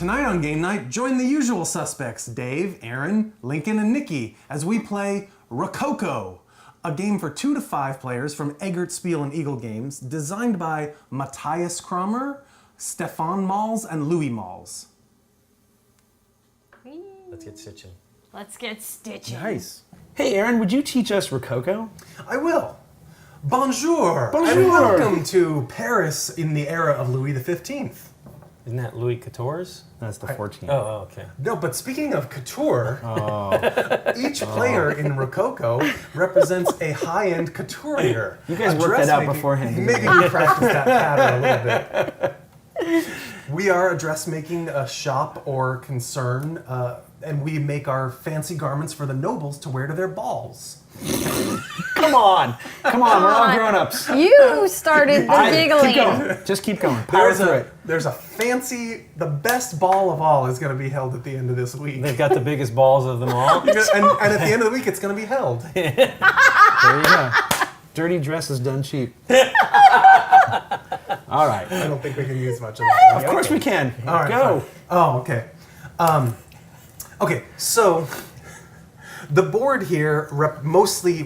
Tonight on Game Night, join the usual suspects, Dave, Aaron, Lincoln, and Nikki, as we play Rococo, a game for 2 to 5 players from eggertspiele and Eagle Games, designed by Matthias Cramer, Stefan Malz, and Louis Malz. Let's get stitching. Let's get stitching. Nice. Hey, Aaron, would you teach us Rococo? I will. Bonjour, Bonjour. and welcome to Paris in the era of Louis XV. Isn't that Louis XIV's? That's the 14th. Oh, okay. No, but speaking of couture, each player in Rococo represents a high-end couturier. You guys worked that out beforehand. Maybe we practiced that pattern a little bit. We are a dressmaking shop or concern, and we make our fancy garments for the nobles to wear to their balls. Come on, we're all grown-ups. You started the giggling. Keep going. Just keep going. Power through it. There's a fancy, the best ball of all is going to be held at the end of this week. They've got the biggest balls of them all. and at the end of the week, it's going to be held. There you go. Dirty dress is done cheap. All right. I don't think we can use much of that. Of course we can. All right, Go. fine. Oh, okay. Okay, so the board here mostly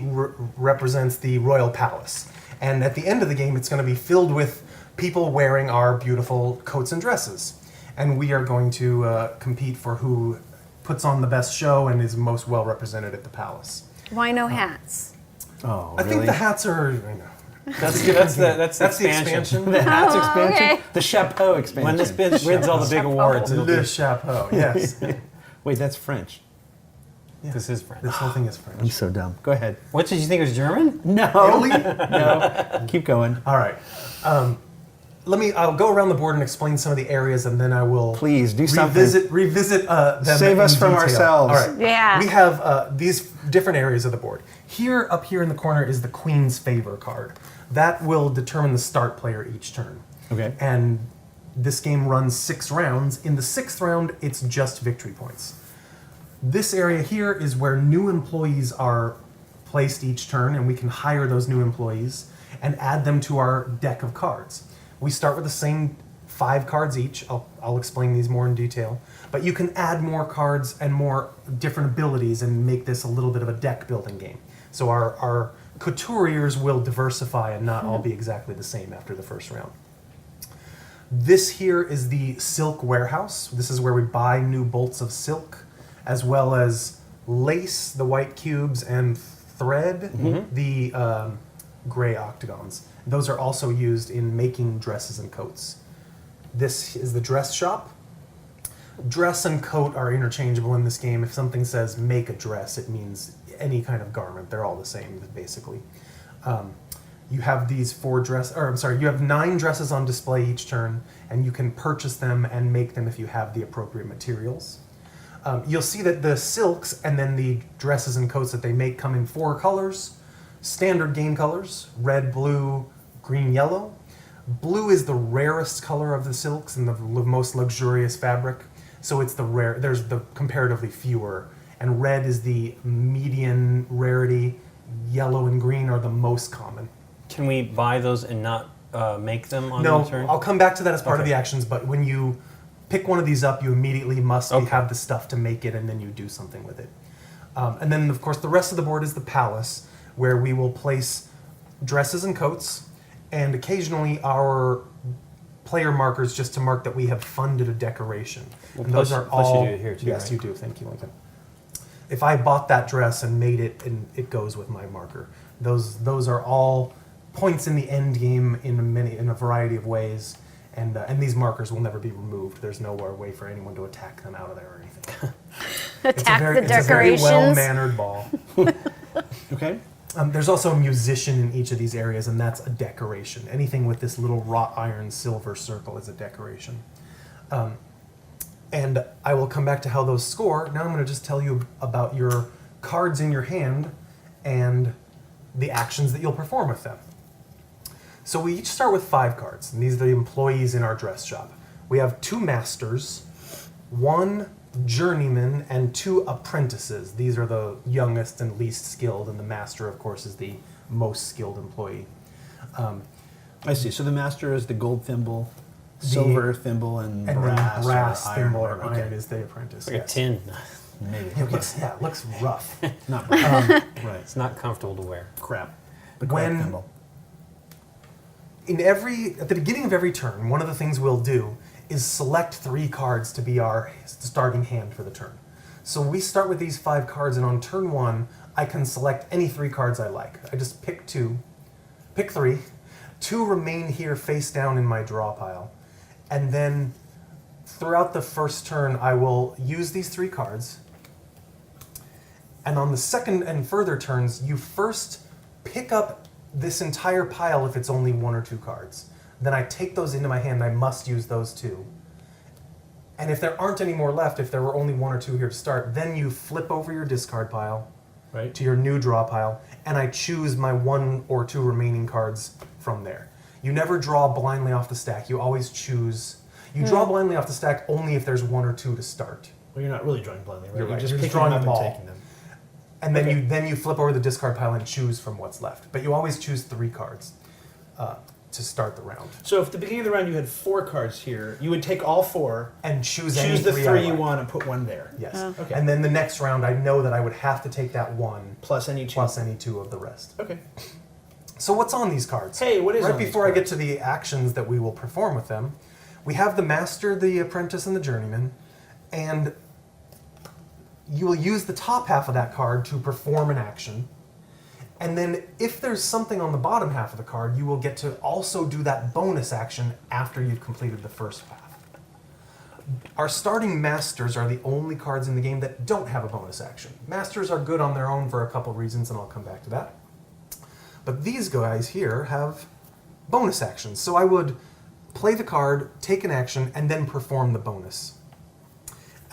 represents the royal palace. And at the end of the game, it's going to be filled with people wearing our beautiful coats and dresses. And we are going to compete for who puts on the best show and is most well represented at the palace. Why no hats? Oh, I think the hats are, That's the expansion. The hats Oh, expansion? okay. The chapeau expansion. When this bitch wins all the big awards, it'll Le be, chapeau, yes. Wait, that's French. this is French. This whole thing is I'm French. so dumb. Go ahead. What did you think it was German? No. Italy? No. Keep going. All right. I'll go around the board and explain some of the areas, and then I will Please, do something. revisit them. Save us in from detail. ourselves. All right. Yeah. We have these different areas of the board. Here, up here in the corner, is the Queen's Favor card. That will determine the start player each turn. Okay. And this game runs 6 rounds. In the 6th round, it's just victory points. This area here is where new employees are placed each turn, and we can hire those new employees and add them to our deck of cards. We start with the same 5 cards each. I'll explain these more in detail. But you can add more cards and more different abilities and make this a little bit of a deck building game. So our couturiers will diversify and not all be exactly the same after the first round. This here is the silk warehouse. This is where we buy new bolts of silk, as well as lace, the white cubes, and thread, the gray octagons. Those are also used in making dresses and coats. This is the dress shop. Dress and coat are interchangeable in this game. If something says make a dress, it means any kind of garment. They're all the same, basically. You have you have 9 dresses on display each turn, and you can purchase them and make them if you have the appropriate materials. You'll see that the silks and then the dresses and coats that they make come in 4 colors. Standard game colors: red, blue, green, yellow. Blue is the rarest color of the silks and the most luxurious fabric, so it's there's the comparatively fewer. And red is the median rarity. Yellow and green are the most common. Can we buy those and not make them on No, the turn? I'll come back to that as part of the actions, but when you pick one of these up, you immediately must have the stuff to make it, and then you do something with it. And then, of course, the rest of the board is the palace, where we will place dresses and coats, and occasionally our player markers just to mark that we have funded a decoration. Well, and those plus- are plus you all. do it here too, Yes, right? you do. Thank you, Lincoln. If I bought that dress and made it, and it goes with my marker. Those are all points in the end game in a variety of ways, and these markers will never be removed. There's no way for anyone to attack them out of there or anything. Attack the It's a decorations. very well-mannered ball. Okay. There's also a musician in each of these areas, and that's a decoration. Anything with this little wrought iron silver circle is a decoration. And I will come back to how those score. Now I'm going to just tell you about your cards in your hand and the actions that you'll perform with them. So we each start with 5 cards, and these are the employees in our dress shop. We have 2 masters, 1 journeyman, and 2 apprentices. These are the youngest and least skilled, and the master, of course, is the most skilled employee. I see. So the master is the gold thimble, Silver, thimble, and and brass. then brass, or iron, thimble, or whatever. iron Okay. is the apprentice. Like a yes. tin. Maybe. It looks rough. Not brass. Right. It's not comfortable to wear. Crap. The When- crap thimble. At the beginning of every turn, one of the things we'll do is select 3 cards to be our starting hand for the turn. So we start with these 5 cards, and on turn 1, I can select any 3 cards I like. I just pick 3. 2 remain here face down in my draw pile. And then throughout the first turn, I will use these 3 cards. And on the second and further turns, you first pick up this entire pile if it's only 1 or 2 cards. Then I take those into my hand, I must use those 2. And if there aren't any more left, if there were only 1 or 2 here to start, then you flip over your discard pile Right. to your new draw pile, and I choose my 1 or 2 remaining cards from there. You never draw blindly off the stack, you always choose. You draw blindly off the stack only if there's 1 or 2 to start. Well, you're not really drawing blindly, right? You're right. Just You're just picking them drawing up them and all. taking them. And then Okay. you flip over the discard pile and choose from what's left. But you always choose 3 cards to start the round. So if at the beginning of the round you had 4 cards here, you would take all 4, And choose any choose the 3 I 3 you like. want, and put 1 there. Yes. Okay. And then the next round, I know that I would have to take that 1 Plus any 2. plus any 2 of the rest. Okay. So what's on these cards? Hey, what is right on these before I get cards? to the actions that we will perform with them, we have the master, the apprentice, and the journeyman, and you will use the top half of that card to perform an action. And then if there's something on the bottom half of the card, you will get to also do that bonus action after you've completed the first path. Our starting masters are the only cards in the game that don't have a bonus action. Masters are good on their own for a couple reasons, and I'll come back to that. But these guys here have bonus actions. So I would play the card, take an action, and then perform the bonus.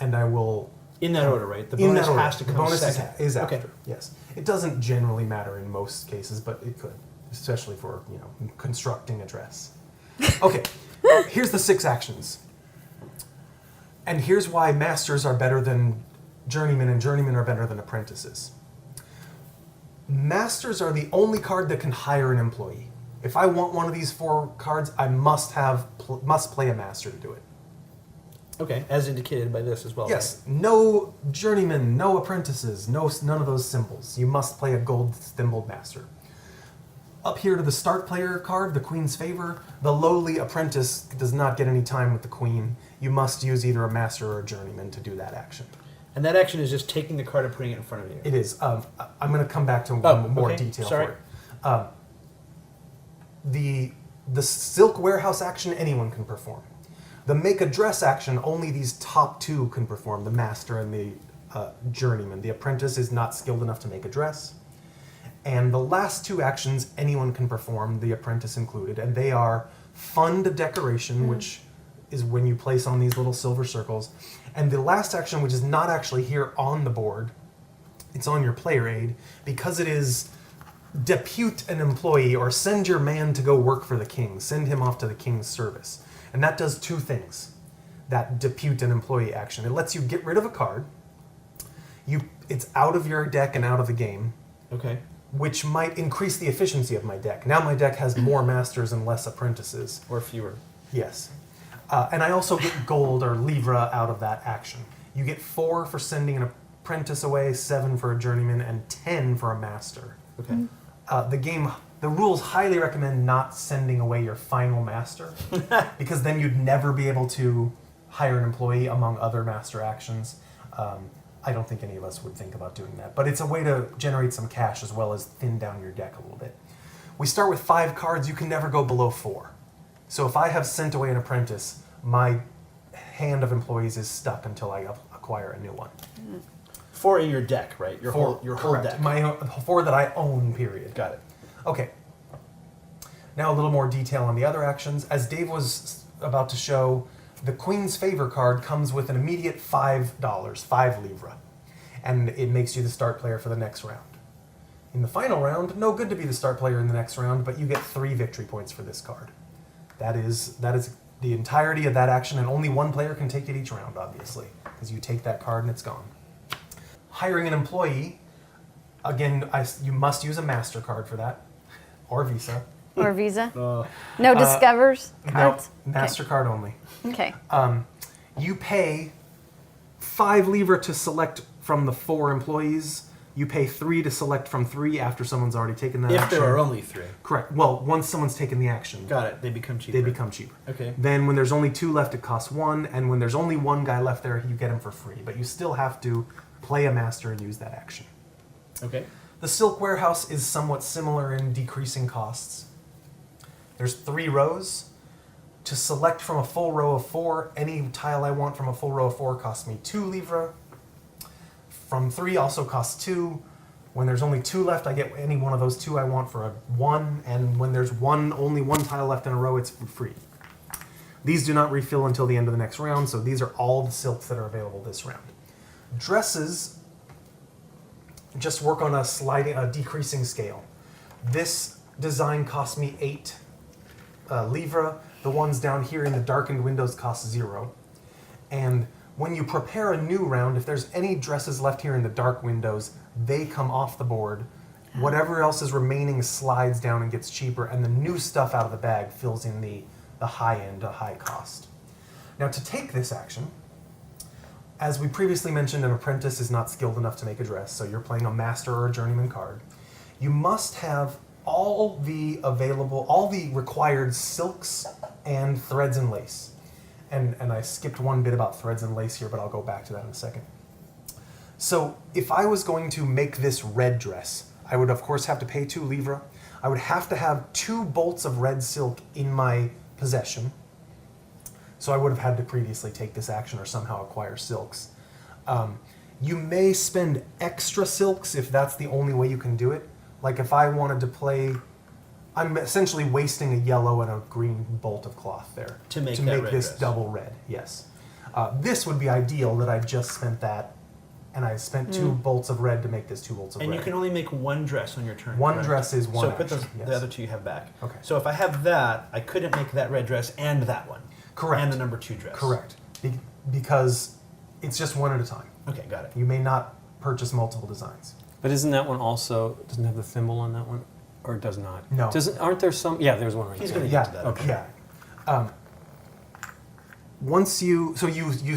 And I will... In that order, right? The in bonus that order. has to The come bonus second. is after, Okay. yes. It doesn't generally matter in most cases, but it could, especially for, constructing a dress. Okay, here's the 6 actions. And here's why masters are better than journeymen and journeymen are better than apprentices. Masters are the only card that can hire an employee. If I want one of these 4 cards, I must play a master to do it. Okay, as indicated by this as well. Yes, no journeymen, no apprentices, none of those symbols. You must play a gold thimbled master. Up here to the start player card, the Queen's Favor, the lowly apprentice does not get any time with the Queen. You must use either a master or a journeyman to do that action. And that action is just taking the card and putting it in front of you. It is. I'm going to come back to more okay. detail Sorry. for it. The Silk Warehouse action, anyone can perform. The Make a Dress action, only these top 2 can perform, the Master and the Journeyman. The Apprentice is not skilled enough to make a dress. And the last 2 actions anyone can perform, the Apprentice included, and they are Fund Decoration, which is when you place on these little silver circles, and the last action, which is not actually here on the board, it's on your player aid, because it is Depute an employee, or send your man to go work for the king, send him off to the king's service. And that does 2 things, that depute an employee action. It lets you get rid of a card. It's out of your deck and out of the game, Okay. which might increase the efficiency of my deck. Now my deck has more masters and less apprentices. Or fewer. Yes. And I also get gold or livre out of that action. You get 4 for sending an apprentice away, 7 for a journeyman, and 10 for a master. Okay. The rules highly recommend not sending away your final master, because then you'd never be able to hire an employee among other master actions. I don't think any of us would think about doing that, but it's a way to generate some cash as well as thin down your deck a little bit. We start with 5 cards. You can never go below 4. So if I have sent away an apprentice, my hand of employees is stuck until I acquire a new one. 4 in your deck, right? Your whole correct. deck. My 4 that I own, period. Got it. Okay. Now a little more detail on the other actions. As Dave was about to show, the Queen's Favor card comes with an immediate $5, 5 livre, and it makes you the start player for the next round. In the final round, no good to be the start player in the next round, but you get 3 victory points for this card. That is the entirety of that action, and only 1 player can take it each round, obviously, because you take that card and it's gone. Hiring an employee, again, you must use a MasterCard for that, or Visa. or Visa? No Discovers No, cards? MasterCard only. Okay. You pay 5 livre to select from the 4 employees. You pay 3 to select from 3 after someone's already taken that If action. there are only 3. Correct. Well, once someone's taken the action, Got it. They become cheaper. they become cheaper. Okay. Then when there's only 2 left, it costs 1, and when there's only 1 guy left there, you get him for free. But you still have to play a master and use that action. Okay. The Silk Warehouse is somewhat similar in decreasing costs. There's 3 rows. To select from a full row of 4, any tile I want from a full row of 4 costs me 2 livres. From 3 also costs 2. When there's only 2 left, I get any one of those 2 I want for a 1. And when there's only one tile left in a row, it's free. These do not refill until the end of the next round, so these are all the silks that are available this round. Dresses just work on a decreasing scale. This design cost me 8 livres. The ones down here in the darkened windows cost 0. And when you prepare a new round, if there's any dresses left here in the dark windows, they come off the board. Whatever else is remaining slides down and gets cheaper, and the new stuff out of the bag fills in the high end, a high cost. Now to take this action, as we previously mentioned, an apprentice is not skilled enough to make a dress, so you're playing a master or a journeyman card. You must have all the required silks and threads and lace. And I skipped one bit about threads and lace here, but I'll go back to that in a second. So if I was going to make this red dress, I would of course have to pay 2 livres. I would have to have 2 bolts of red silk in my possession. So I would have had to previously take this action or somehow acquire silks. You may spend extra silks if that's the only way you can do it. Like if I wanted to play, I'm essentially wasting a yellow and a green bolt of cloth there To make that red this dress. double red. Yes, this would be ideal that I just spent that, and I spent 2 bolts of red to make this 2 bolts of And red. you can only make one dress on your turn. One correct? dress is one So put action, yes. the other 2 you have back. Okay. So if I have that, I couldn't make that red dress and that one. Correct. And the number 2 dress. Correct, because it's just one at a time. Okay, got it. You may not purchase multiple designs. But isn't that one also, doesn't have the thimble on that one? Or it does not? No. Aren't there some? Yeah, there's one right He's there. gonna Yeah, get to that. okay. yeah. Once you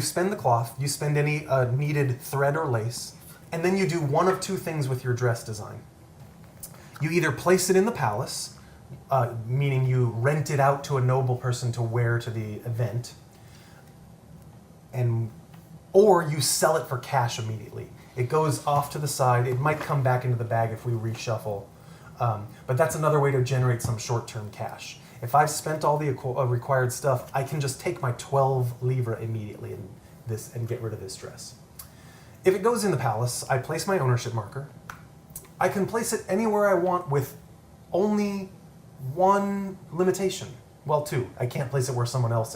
spend the cloth, you spend any needed thread or lace, and then you do one of 2 things with your dress design. You either place it in the palace, meaning you rent it out to a noble person to wear to the event, or you sell it for cash immediately. It goes off to the side. It might come back into the bag if we reshuffle, but that's another way to generate some short-term cash. If I've spent all the required stuff, I can just take my 12 livres immediately and get rid of this dress. If it goes in the palace, I place my ownership marker. I can place it anywhere I want with only 1 limitation. Well, 2. I can't place it where someone else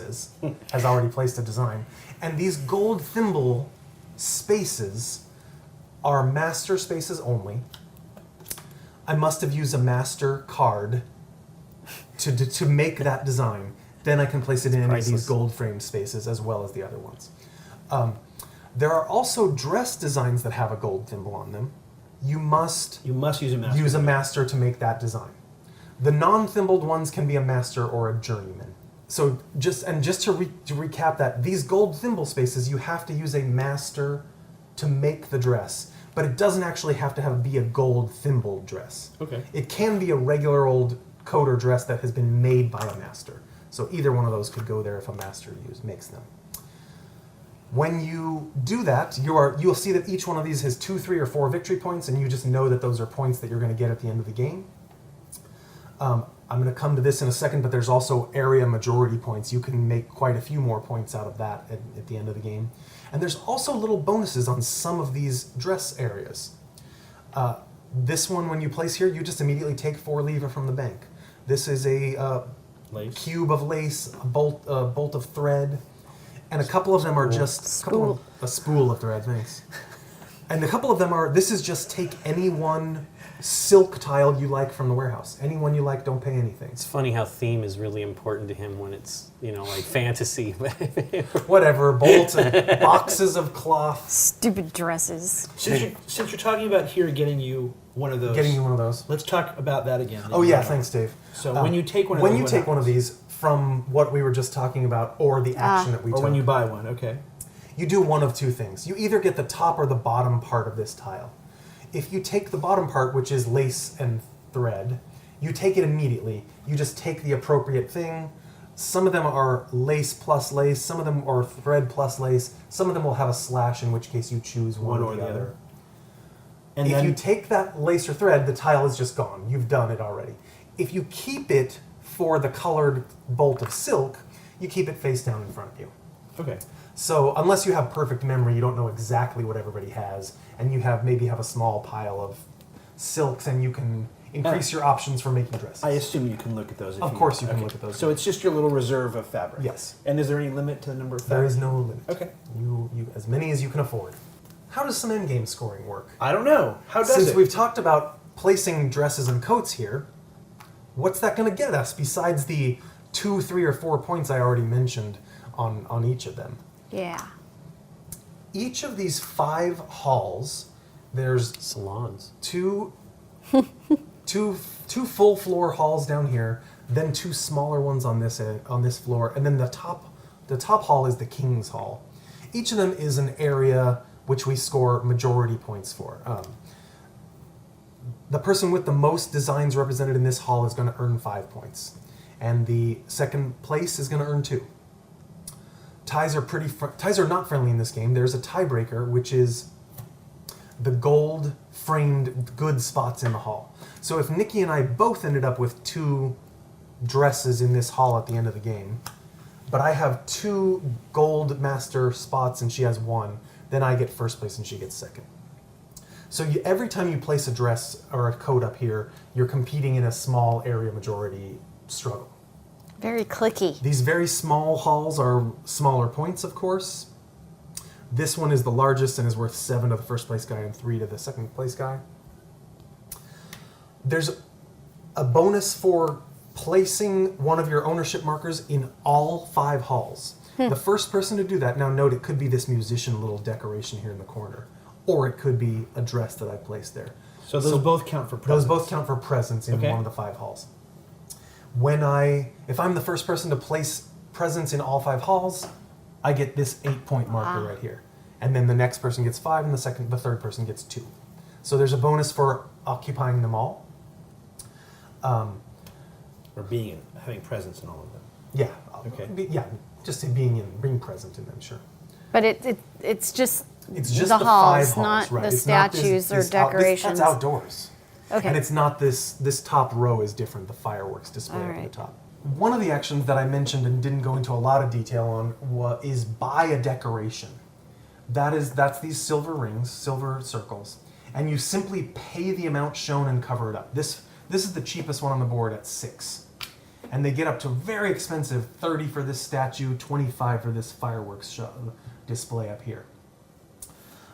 has already placed a design. And these gold thimble spaces are master spaces only. I must have used a master card to make that design. Then I can place it in any of these priceless. gold framed spaces as well as the other ones. There are also dress designs that have a gold thimble on them. You must You must use a master. use a master to make that design. The non-thimbled ones can be a master or a journeyman. So just to recap that, these gold thimble spaces, you have to use a master to make the dress, but it doesn't actually have to be a gold thimbled dress. Okay. It can be a regular old coat or dress that has been made by a master. So either one of those could go there if a master makes them. When you do that, you'll see that each one of these has 2, 3, or 4 victory points, and you just know that those are points that you're going to get at the end of the game. I'm going to come to this in a second, but there's also area majority points. You can make quite a few more points out of that at the end of the game. And there's also little bonuses on some of these dress areas. This one, when you place here, you just immediately take 4 livres from the bank. This is a Lace. cube of lace, a bolt of thread, and a couple of them are just a spool of thread. Thanks. And a couple of them are. This is just take any one silk tile you like from the warehouse. Any one you like, don't pay anything. It's funny how theme is really important to him when it's, like fantasy. Whatever, bolts and boxes of cloth. Stupid dresses. Since you're talking about here getting you one of those, let's talk about that again. Oh yeah, thanks, Dave. So when you take one of these from what we were just talking about, or the action that we took, or when you buy one, okay, you do one of two things. You either get the top or the bottom part of this tile. If you take the bottom part, which is lace and thread, you take it immediately. You just take the appropriate thing. Some of them are lace plus lace, some of them are thread plus lace, some of them will have a slash, in which case you choose one or the other. And if you take that lace or thread, the tile is just gone. You've done it already. If you keep it for the colored bolt of silk, you keep it face down in front of you. Okay. So unless you have perfect memory, you don't know exactly what everybody has, and you maybe have a small pile of silks, and you can increase your options for making dresses. I assume you can look at those. Of course you can look at those. So it's just your little reserve of fabric. Yes. And is there any limit to the number of fabric? There is no limit. Okay. You as many as you can afford. How does some endgame scoring work? I don't know. How does it? Since we've talked about placing dresses and coats here, what's that going to get us besides the 2, 3, or 4 points I already mentioned on each of them? Yeah. Each of these 5 halls, there's Salons. two full floor halls down here, then 2 smaller ones on this floor, and then the top hall is the King's Hall. Each of them is an area which we score majority points for. The person with the most designs represented in this hall is going to earn 5 points, and the second place is going to earn 2. Ties are not friendly in this game. There's a tiebreaker, which is the gold framed good spots in the hall. So if Nikki and I both ended up with 2 dresses in this hall at the end of the game, but I have 2 gold master spots and she has 1, then I get first place and she gets second. So every time you place a dress or a coat up here, you're competing in a small area majority struggle. Very clicky. These very small halls are smaller points, of course. This one is the largest and is worth 7 to the first place guy and 3 to the second place guy. There's a bonus for placing one of your ownership markers in all 5 halls. The first person to do that, now note it could be this musician little decoration here in the corner, or it could be a dress that I placed there. So those both count for presents. Those both count for presents in one of the 5 halls. If I'm the first person to place presents in all 5 halls, I get this 8-point marker right here. And then the next person gets 5 and the third person gets 2. So there's a bonus for occupying them all. Or having presents in all of them. Yeah. Okay. Just being present in them, sure. But it's just the the halls, 5 halls, not right. the It's not statues or that's decorations. outdoors. Okay. And it's not this top row is different, the fireworks display All up at the right. top. One of the actions that I mentioned and didn't go into a lot of detail on is buy a decoration. That's these silver rings, silver circles, and you simply pay the amount shown and cover it up. This is the cheapest one on the board at 6. And they get up to very expensive, 30 for this statue, 25 for this fireworks display up here.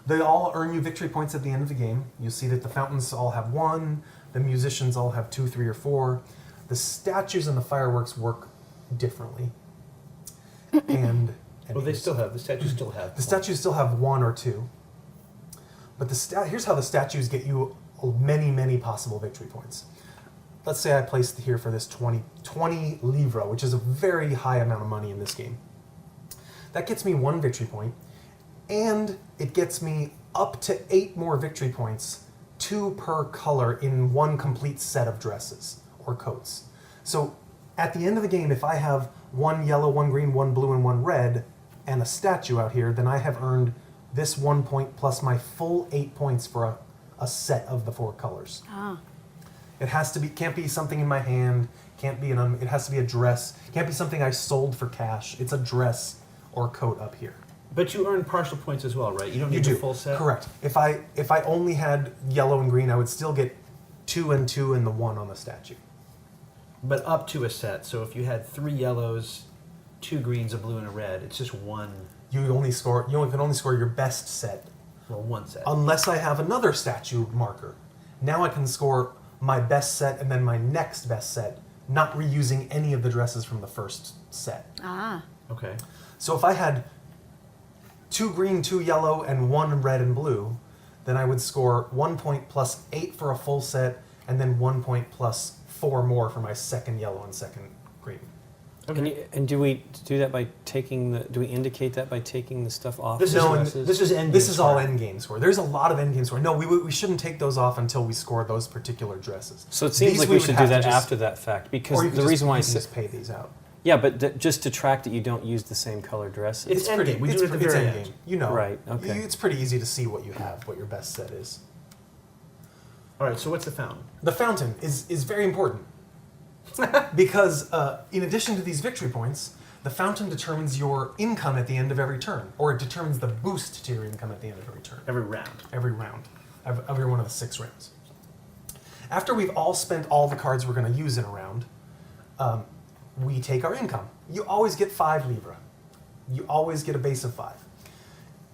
They all earn you victory points at the end of the game. You see that the fountains all have 1, the musicians all have 2, 3, or 4. The statues and the fireworks work differently. And The statues still have. The statues still have 1 or 2. But here's how the statues get you many, many possible victory points. Let's say I placed here for this 20 livres, which is a very high amount of money in this game. That gets me 1 victory point, and it gets me up to 8 more victory points, 2 per color in 1 complete set of dresses or coats. So at the end of the game, if I have 1 yellow, 1 green, 1 blue, and 1 red, and a statue out here, then I have earned this 1 point plus my full 8 points for a set of the 4 colors. It can't be something in my hand, it has to be a dress, can't be something I sold for cash. It's a dress or coat up here. But you earn partial points as well, right? You don't need the full set? Correct. If I only had yellow and green, I would still get 2 and 2 and the 1 on the statue. But up to a set. So if you had 3 yellows, 2 greens, a blue, and a red, it's just 1. You can only score your best set. Well, 1 set. Unless I have another statue marker. Now I can score my best set and then my next best set, not reusing any of the dresses from the first set. Ah. Okay. So if I had 2 green, 2 yellow, and 1 red and blue, then I would score 1 point plus 8 for a full set, and then 1 point plus 4 more for my second yellow and second green. And do we do that by taking the? Do we indicate that by taking the stuff off? This the is dresses? this is end. This game is all score. end game score. There's a lot of end game score. No, we shouldn't take those off until we score those particular dresses. So it seems These like we we would should have do to that just- after that fact, Or because you the can reason why I you can said just pay these out. yeah, but just to track that you don't use the same color dresses. It's end game. We do it at the it's very end end. game. You know, Right, okay. It's pretty easy to see what you have, what your best set is. All right. So what's the fountain? The fountain is very important because in addition to these victory points, the fountain determines your income at the end of every turn, or it determines the boost to your income at the end of every turn. Every round. Every round, every one of the 6 rounds. After we've all spent all the cards we're going to use in a round, we take our income. You always get 5 livre. You always get a base of 5.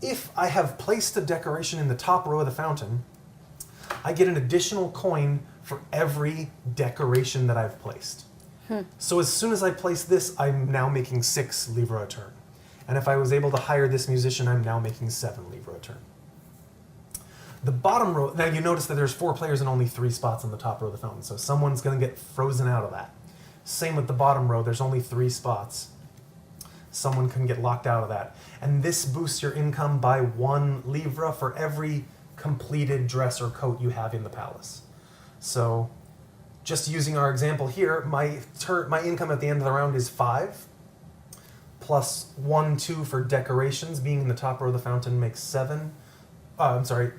If I have placed a decoration in the top row of the fountain, I get an additional coin for every decoration that I've placed. So as soon as I place this, I'm now making 6 livre a turn. And if I was able to hire this musician, I'm now making 7 livre a turn. The bottom row, now you notice that there's 4 players and only 3 spots on the top row of the fountain, so someone's going to get frozen out of that. Same with the bottom row, there's only 3 spots. Someone can get locked out of that. And this boosts your income by 1 livre for every completed dress or coat you have in the palace. So, just using our example here, my income at the end of the round is 5, plus 1, 2 for decorations. Being in the top row of the fountain makes 7.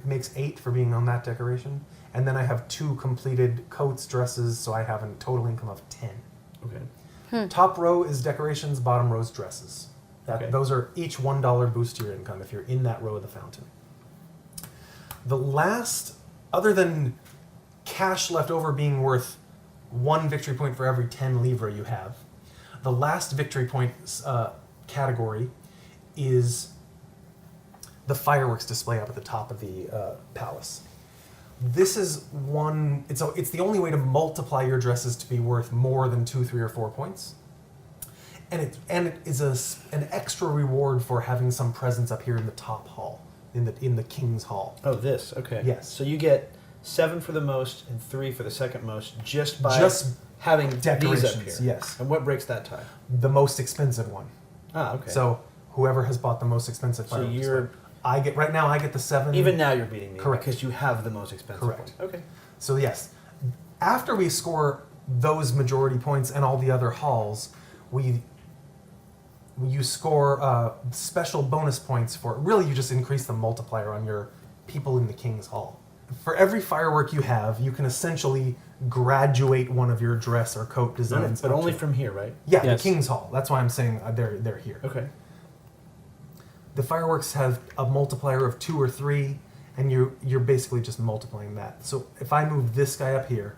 Makes 8 for being on that decoration. And then I have 2 completed coats, dresses, so I have a total income of 10. Okay. Top row is decorations, bottom row is dresses. Okay. Those are each $1 boost to your income if you're in that row of the fountain. The last, other than cash left over being worth 1 victory point for every 10 livre you have, the last victory point category is the fireworks display up at the top of the palace. This is one. It's the only way to multiply your dresses to be worth more than 2, 3, or 4 points, and it is an extra reward for having some presence up here in the top hall, in the king's hall. Oh, this. Okay. Yes. So you get 7 for the most and 3 for the second most just by Just having these up decorations, here. yes. And what breaks that tie? The most expensive one. Ah, okay. So whoever has bought the most expensive So fireworks you're display. I get the 7. even now you're beating me Correct. because you have the most expensive Correct. one. Okay. So yes, after we score those majority points and all the other halls, you score special bonus points for. Really, you just increase the multiplier on your people in the king's hall. For every firework you have, you can essentially graduate one of your dress or coat designs. But up only to- from here, right? yeah, Yes. the king's hall. That's why I'm saying they're here. Okay. The fireworks have a multiplier of 2 or 3, and you're basically just multiplying that. So if I move this guy up here,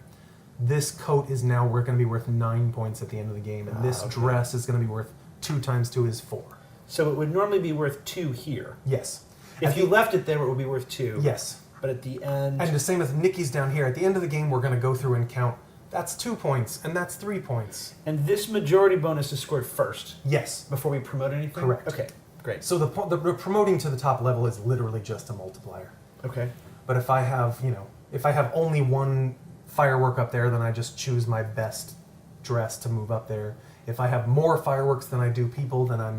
this coat is now going to be worth 9 points at the end of the game, and this okay. dress is going to be worth 2 times 2 is 4. So it would normally be worth 2 here. Yes. If At you the- left it there, it would be worth 2. Yes. But at the end, And the same as Nikki's down here. At the end of the game, we're going to go through and count. That's 2 points, and that's 3 points. and this majority bonus is scored first Yes. before we promote anything. Correct. Okay. Great. So the promoting to the top level is literally just a multiplier. Okay. But if I have only 1 firework up there, then I just choose my best dress to move up there. If I have more fireworks than I do people, then I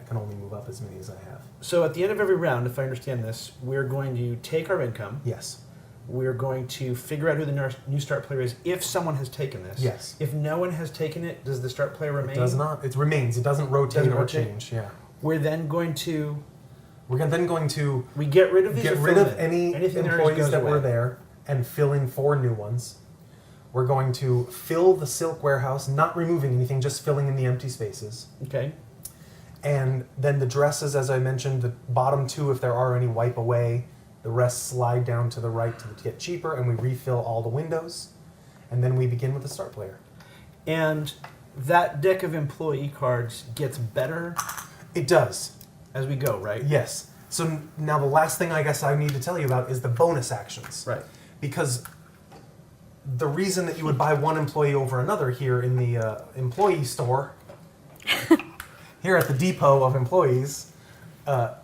can only move up as many as I have. So at the end of every round, if I understand this, we're going to take our income. Yes. We're going to figure out who the new start player is if someone has taken this. Yes. If no one has taken it, does the start player remain? It does not. It remains. It doesn't rotate Doesn't or rotate? change. Yeah. We're then going to We're then going to we get rid of these. get or rid fill of them in? any Anything there employees goes that were away. there and fill in 4 new ones. We're going to fill the silk warehouse, not removing anything, just filling in the empty spaces. Okay. And then the dresses, as I mentioned, the bottom 2, if there are any, wipe away. The rest slide down to the right to get cheaper, and we refill all the windows. And then we begin with the start player. And that deck of employee cards gets better It does, as we go, right? yes. So now the last thing I guess I need to tell you about is the bonus actions. Right. because the reason that you would buy one employee over another here in the employee store, here at the depot of employees,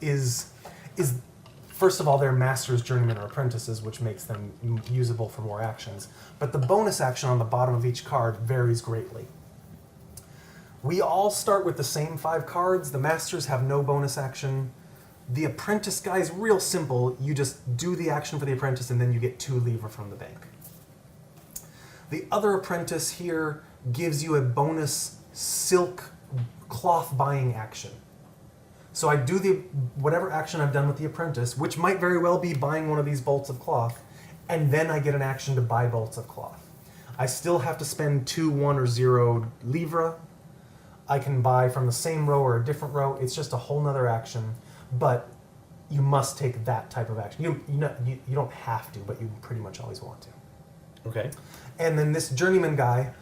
is first of all, they're masters, journeymen, or apprentices, which makes them usable for more actions. But the bonus action on the bottom of each card varies greatly. We all start with the same 5 cards. The masters have no bonus action. The apprentice guy is real simple. You just do the action for the apprentice, and then you get 2 livres from the bank. The other apprentice here gives you a bonus silk cloth buying action. So I do whatever action I've done with the apprentice, which might very well be buying one of these bolts of cloth, and then I get an action to buy bolts of cloth. I still have to spend 2, 1, or 0 livres. I can buy from the same row or a different row. It's just a whole nother action, but you must take that type of action. You don't have to, but you pretty much always want to. Okay. And then this journeyman guy,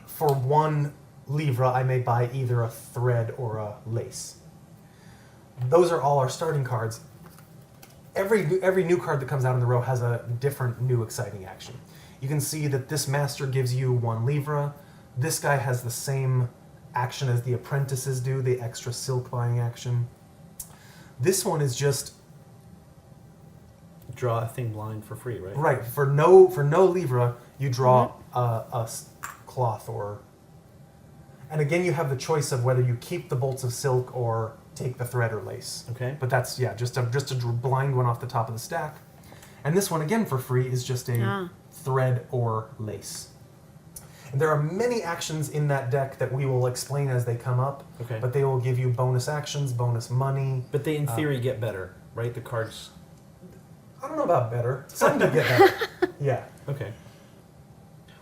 for 1 livre, I may buy either a thread or a lace. Those are all our starting cards. Every new card that comes out in the row has a different new exciting action. You can see that this master gives you 1 livre. This guy has the same action as the apprentices do, the extra silk buying action. This one is just Draw a thing blind for free, right? right for no livre. You draw a cloth or, and again you have the choice of whether you keep the bolts of silk or take the thread or lace. Okay. But that's just a blind one off the top of the stack. And this one again for free is just a thread or lace. And there are many actions in that deck that we will explain as they come up. Okay. But they will give you bonus actions, bonus money. But they in theory get better, right? The cards. I don't know about better. Some do get better. Yeah. Okay.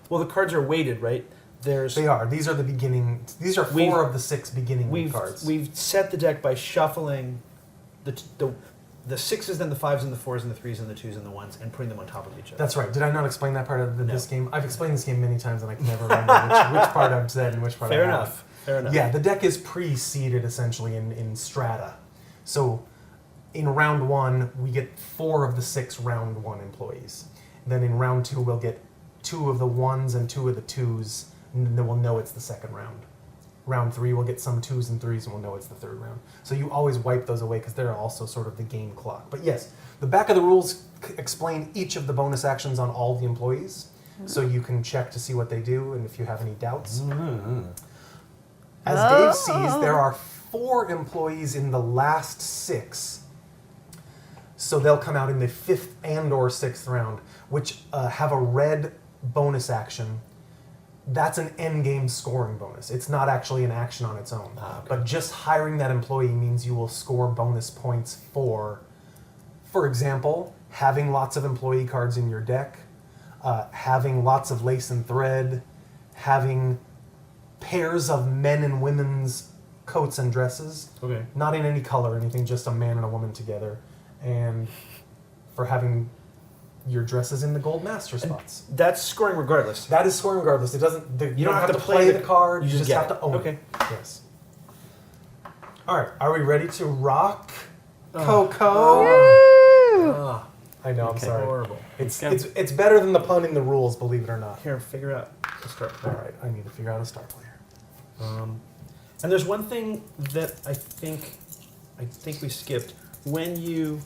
Well, the cards are weighted, right? They are. These are the beginning. These are 4 of the 6 beginning cards. We've set the deck by shuffling the 6s, then the 5s, and the 4s, and the 3s, and the 2s, and the 1s, and putting them on top of each other. That's right. Did I not explain that part of No. this game? I've explained this game many times, and I can never remember which part I've said and which part I haven't. Fair enough. Yeah, the deck is pre-seeded essentially in strata. So in round 1, we get 4 of the 6 round 1 employees. Then in round 2, we'll get 2 of the 1s and 2 of the 2s, and then we'll know it's the second round. Round 3, we'll get some 2s and 3s, and we'll know it's the third round. So you always wipe those away because they're also sort of the game clock. But yes, the back of the rules explain each of the bonus actions on all the employees, so you can check to see what they do and if you have any doubts. As Dave sees, there are 4 employees in the last 6, so they'll come out in the 5th and or 6th round, which have a red bonus action. That's an endgame scoring bonus. It's not actually an action on its own. Okay. But just hiring that employee means you will score bonus points for example, having lots of employee cards in your deck, having lots of lace and thread, having pairs of men and women's coats and dresses. Okay. Not in any color or anything, just a man and a woman together. And for having your dresses in the gold master spots. That's scoring regardless. That is scoring regardless. It doesn't. You don't have to play the card. you You just just get have it. to own Okay. it. Yes. All right. Are we ready to rock, Coco? Ah, I know. I'm Okay. sorry. horrible. It's better than the pun in the rules. Believe it or not. Here, figure out the start All player. right. I need to figure out a star player. And there's one thing that I think we skipped. When you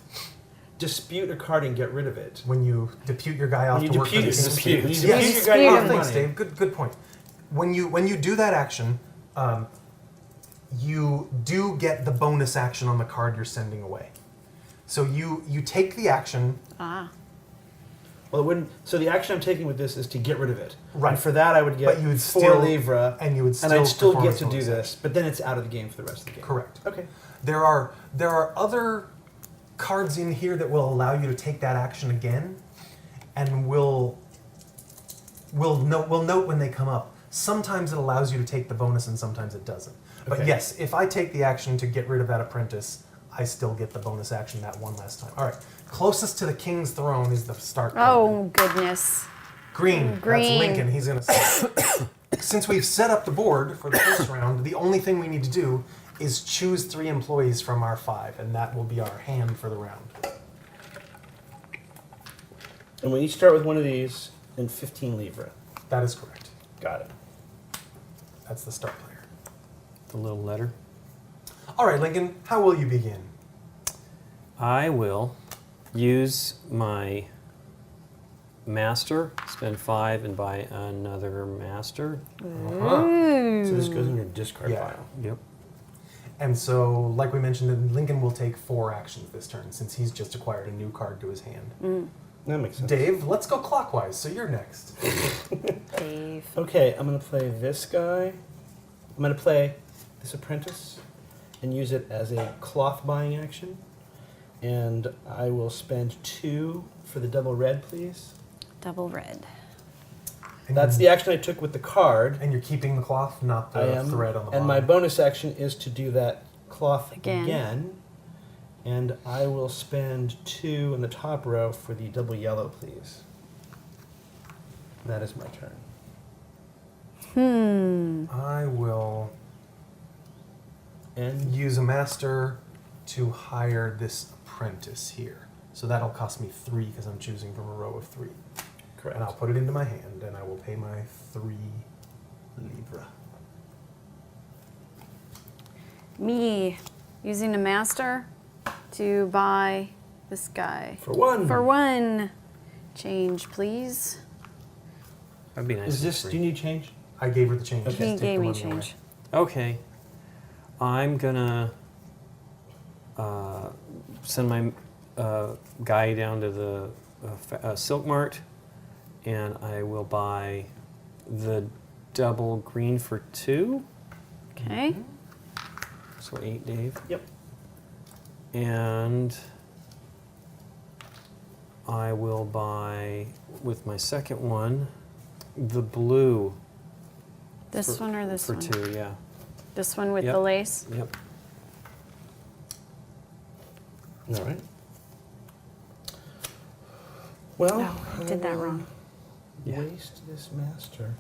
dispute a card and get rid of it. When you depute your guy off When you to work for depute, the dispute. Yes. When you depute your guy Dispute off him. Thanks, money. Dave. Good point. When you do that action, you do get the bonus action on the card you're sending away. So you take the action. Well, it wouldn't. So the action I'm taking with this is to get rid of it. Right. And for that, I would get But you would 4 still- livres, and you would and I'd still perform get its to do bonus this. But then it's out of the game for the rest of the game. Correct. Okay. There are other cards in here that will allow you to take that action again, and we'll note when they come up. Sometimes it allows you to take the bonus, and sometimes it doesn't. But Okay. yes, if I take the action to get rid of that apprentice, I still get the bonus action that one last time. All right. Closest to the king's throne is the start card. Oh, goodness. Green. Green. That's Lincoln. He's going to say. Since we've set up the board for the first round, the only thing we need to do is choose 3 employees from our 5, and that will be our hand for the round. And we each start with one of these and 15 livre. That is correct. Got it. That's the start player. The little letter. All right, Lincoln, how will you begin? I will use my master, spend 5 and buy another master. Uh-huh. So this goes in your discard Yeah. pile. Yep. And so, like we mentioned, Lincoln will take 4 actions this turn since he's just acquired a new card to his hand. That makes sense. Dave, let's go clockwise, so you're next. Dave. Okay, I'm going to play this guy. I'm going to play this apprentice and use it as a cloth buying action. And I will spend 2 for the double red, please. Double red. And That's the action I took with the card. And you're keeping the cloth, not I the am. thread on the bottom. And my bonus action is to do that cloth Again. again. And I will spend 2 in the top row for the double yellow, please. That is my turn. I will And use a master to hire this apprentice here. So that'll cost me 3 because I'm choosing from a row of 3. correct. And I'll put it into my hand and I will pay my 3 livre. Me using a master to buy this guy. For 1. For 1. Change, please. That'd be nice. Is and this, free. do you need change? I gave her the change. Okay. Just He take the gave me money away. change. Okay. I'm gonna send my guy down to the Silk Mart, and I will buy the double green for 2. Okay. So 8, Dave. Yep. And I will buy, with my second one, the blue. This for- one or this for one? 2, yeah. This one with Yep. the lace? Yep. All right. Well, Oh, I did that wrong. Yeah. Waste this master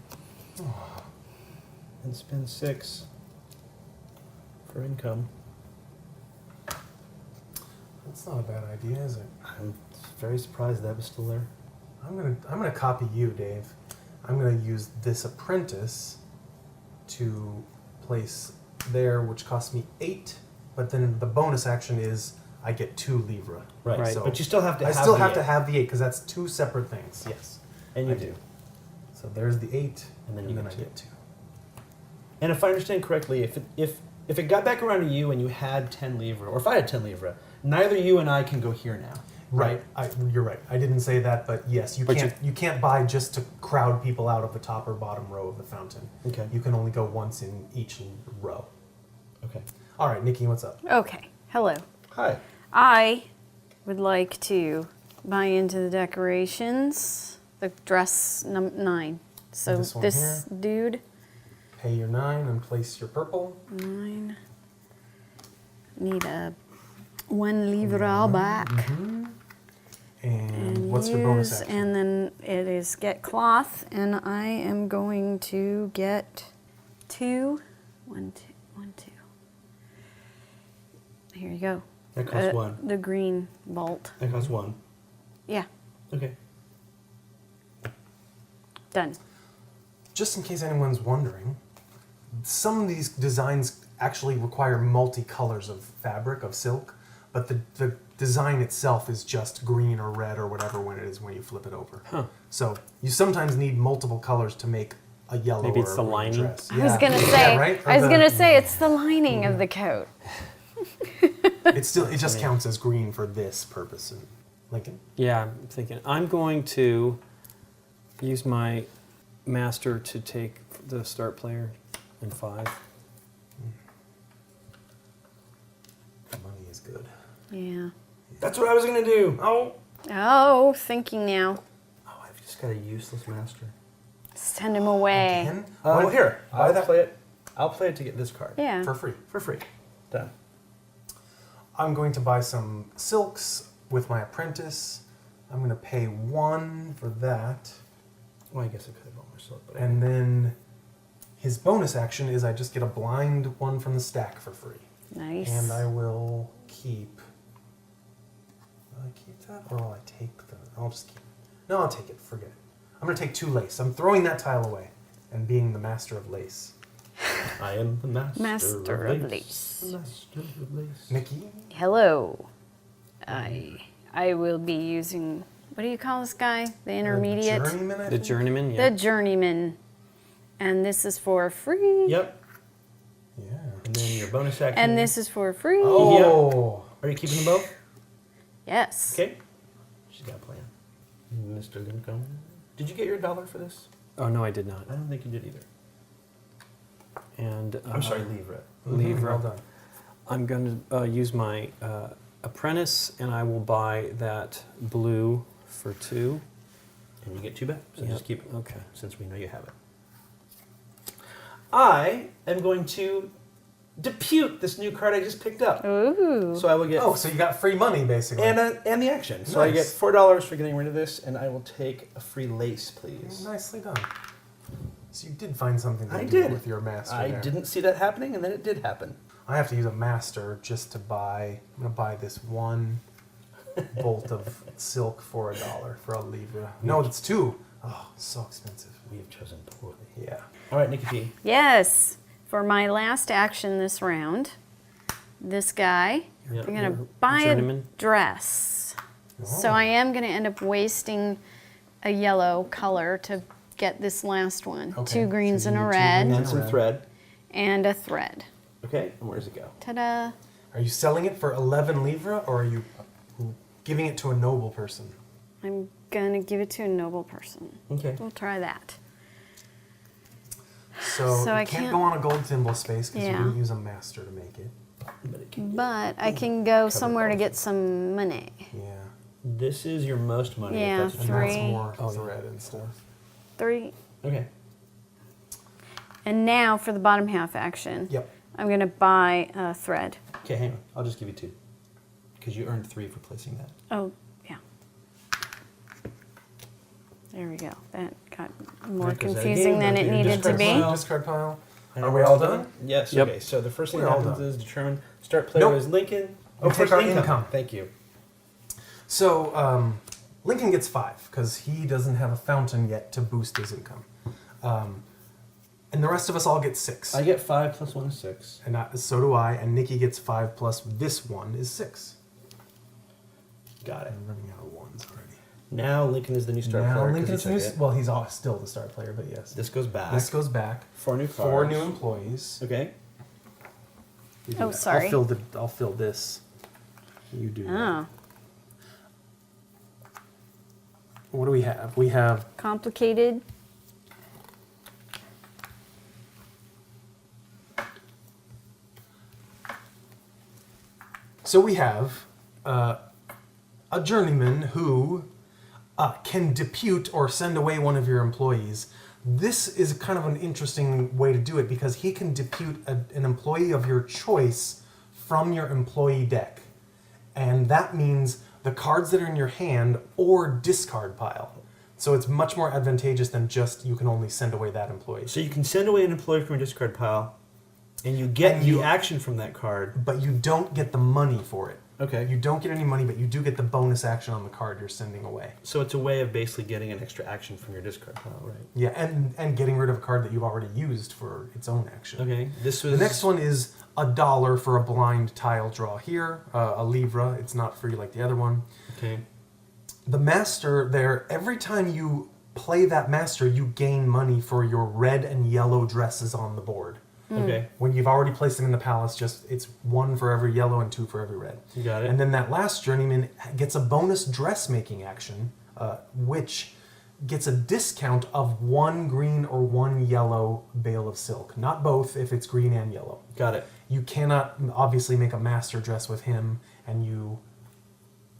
and spend 6 for income. That's not a bad idea, is it? I'm very surprised that was still there. I'm gonna copy you, Dave. I'm gonna use this apprentice to place there, which costs me 8. But then the bonus action is I get 2 livre. Right. So But you still have to I have still the have to 8. have the 8 because that's 2 separate things. Yes. And you I do. So there's the 8, And then you I get 2. get 2. And if I understand correctly, if it got back around to you and you had 10 livre, or if I had 10 livre, neither you and I can go here now. Right. You're right. I didn't say that, but yes, But you can't buy just to crowd people out of the top or bottom row of the fountain. Okay. You can only go once in each row. Okay. All right, Nikki, what's up? Okay. Hello. Hi. I would like to buy into the decorations, the dress 9. So This one this dude, Pay your 9 and place your purple. 9. Need a 1 livre all back. And what's your bonus use- action? And then it is get cloth, and I am going to get 2. 1, 2, 1, 2. Here you go. That costs 1. The green bolt. That costs 1. Yeah, Okay. done. Just in case anyone's wondering, some of these designs actually require multi-colors of fabric, of silk, but the design itself is just green or red or whatever when you flip it over. Huh. So you sometimes need multiple colors to make a yellow Maybe or it's a the green lining? dress. I was gonna Yeah, say. right? Or I was the- gonna say it's the lining of the coat. it just counts as green for this purpose. And Lincoln? Yeah, I'm thinking. I'm going to use my master to take the start player in 5. Money is good. Yeah. That's what I was going to do. Oh, thinking now. Oh, I've just got a useless master. Send him away. Again? Well, Why- here. why I'll that- play it. I'll play it to get this card. Yeah. For free. For free. Done. I'm going to buy some silks with my apprentice. I'm going to pay 1 for that. Well, I guess I could have bought more silk, but And then his bonus action is I just get a blind 1 from the stack for free. Nice. And I will keep... Will I keep that or will I take the... I'll just keep... No, I'll take it. Forget it. I'm going to take 2 lace. I'm throwing that tile away and being the master of lace. I am the Master of lace. The master of lace. Nikki? Hello. I will be using, what do you call this guy? The intermediate? Journeyman, I The think? journeyman, yeah. The journeyman. And this is for free. Yep. Yeah. And then your bonus action. And this is for free. Oh. Are you keeping them both? Yes. Okay. She's got a plan. Mr. Lincoln. Did you get your $1 for this? Oh, no, I did not. I don't think you did either. And I'm sorry, livre. Livre. Well done. I'm going to use my apprentice, and I will buy that blue for 2. And you get 2 back. So Yep. just keep it. Okay. Since we know you have it. I am going to depute this new card I just picked up. Ooh. So I will get Oh, so you got free money, basically. and the action. So I get Nice. $4 for getting rid of this, and I will take a free lace, please. Nicely done. So you did find something to I do did. with your master I there. didn't see that happening, and then it did happen. I have to use a master just to buy. I'm going to buy this 1 bolt of silk for $1 for a livre. No, it's 2. Oh, so expensive. We have chosen poorly. Yeah. All right, Nikki P. Yes. For my last action this round, this guy, Yep. I'm going to Your buy a journeyman. dress. So Oh. I am going to end up wasting a yellow color to get this last one. Okay, 2 greens so and you a need 2 red greens And some red. thread. and a thread. Okay, and where does it go? Ta-da. Are you selling it for 11 livre, or are you giving it to a noble person? I'm going to give it to a noble person. Okay. We'll try that. So, So you I can't can't- go on a gold thimble space because Yeah. you didn't use a master to make it. But it can But I can go Cover somewhere to both. get some money. Yeah. This is your most money. if Yeah, that's what And you that's 3. more Oh, yeah. thread and stuff. 3. want. Okay. And now for the bottom half action. Yep. I'm going to buy a thread. Okay, hang on. I'll just give you 2. Because you earned 3 for placing that. Oh, yeah. There we go. That got more Right, 'cause that confusing again than goes it to your needed to discard be. pile. Discard pile. And Are we all done? Yes. Yep. Okay. So the first thing We're that all happens done. is determine start player Nope. is Lincoln. We take first our income. Thank you. So Lincoln gets 5 because he doesn't have a fountain yet to boost his income. And the rest of us all get 6. I get 5 plus 1 is 6. And so do I. And Nikki gets 5 plus this 1 is 6. Got it. I'm running out of 1s already. Now Lincoln is the new star Now player. 'cause Lincoln he is took new. it. Well, he's still the star player, but yes. This goes back. This goes back. 4 new cards. 4 new employees. Okay. You do Oh, that. sorry. I'll fill this. You do that. Oh, What do we have? We have complicated. a journeyman who can depute or send away one of your employees. This is kind of an interesting way to do it because he can depute an employee of your choice from your employee deck. And that means the cards that are in your hand or discard pile. So it's much more advantageous than just you can only send away that employee. So you can send away an employee from your discard pile, and you get And the you- action from that card. But you don't get the money for it. Okay. You don't get any money, but you do get the bonus action on the card you're sending away. So it's a way of basically getting an extra action from your discard pile, right? Yeah, and getting rid of a card that you've already used for its own action. Okay. This was The next one is $1 for a blind tile draw here, a livre. It's not free like the other one. Okay. The master there, every time you play that master, you gain money for your red and yellow dresses on the board. Okay. When you've already placed them in the palace, just it's 1 for every yellow and 2 for every red. You got it. And then that last journeyman gets a bonus dressmaking action, which gets a discount of 1 green or 1 yellow bale of silk. Not both if it's green and yellow. Got it. You cannot obviously make a master dress with him, and you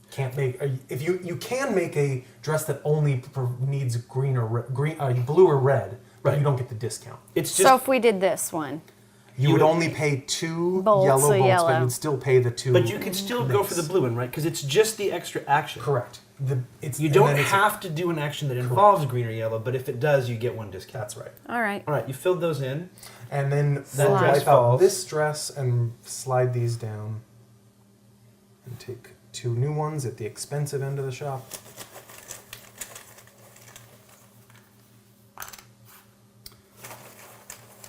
can't make. If you can make a dress that only needs green or blue or red, but Right. you don't get the discount. It's So just. if we did this one, You would only pay 2 Bolts yellow of bolts, yellow. but you'd still pay the 2. But you can still go for the mix. blue one, right? Because it's just the extra action. Correct. You and don't then it's- have to do an action that involves green or yellow, but if it does, you get 1 discount. That's right. all right. All right, you filled those in. And then That we'll dress wipe out falls. this dress and slide these down. And take 2 new ones at the expensive end of the shop.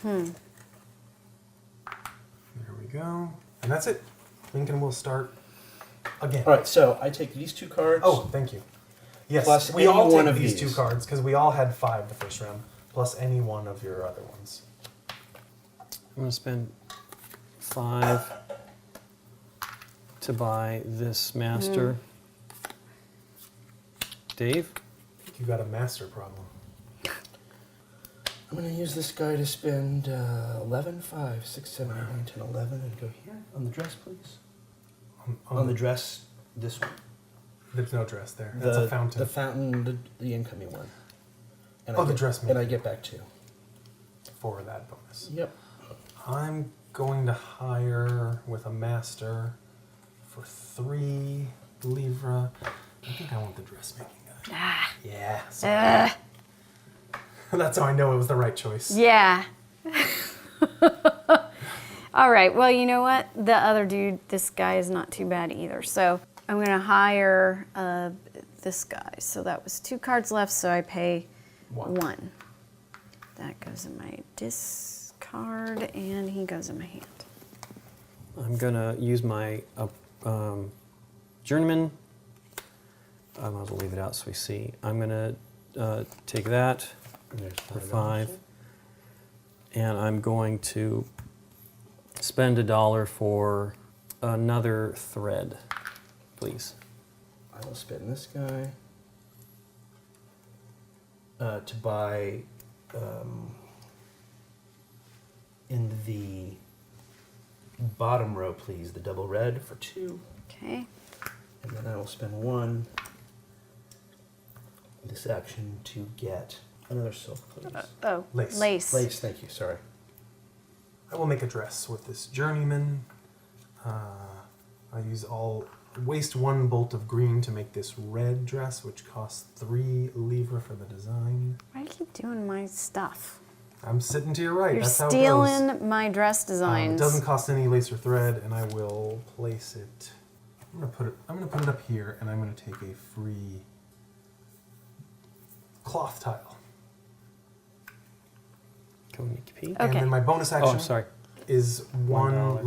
There we go. And that's it. Lincoln will start again. All right, so I take these 2 cards. Oh, thank you. Yes, Plus we any all one take of these these. 2 cards because we all had 5 the first round, plus any one of your other ones. I'm going to spend 5 to buy this master. Dave? I think you got a master problem. I'm going to use this guy to spend 11, 5, 6, 7, 8, 9, 10, 11, and go here on the dress, please. On the dress, this one. There's no dress there. That's a fountain. The fountain, the incoming one. And Oh, the dressmaker. And I get back 2. For that bonus. Yep. I'm going to hire with a master for 3 livres. I think I want the dressmaking guy. Yeah. Sorry. That's how I know it was the right choice. Yeah. All right. Well, you know what? The other dude, this guy is not too bad either. So I'm going to hire this guy. So that was 2 cards left, so I pay 1. That goes in my discard, and he goes in my hand. I'm going to use my journeyman. I might as well leave it out so we see. I'm going to take that for 5. And I'm going to spend $1 for another thread, please. I will spend this guy to buy in the bottom row, please, the double red for 2. Okay. And then I will spend 1 this action to get another silk, please. Oh, Lace. Lace, thank you, sorry. I will make a dress with this journeyman. Waste 1 bolt of green to make this red dress, which costs 3 livres for the design. Why do you keep doing my stuff? I'm sitting to your right. You're That's how it goes. stealing my dress It designs. doesn't cost any lace or thread, and I will place it. I'm gonna put it up here, and I'm gonna take a free cloth tile. Can we make a peek? Okay. And then my bonus action Oh, sorry. is $1 1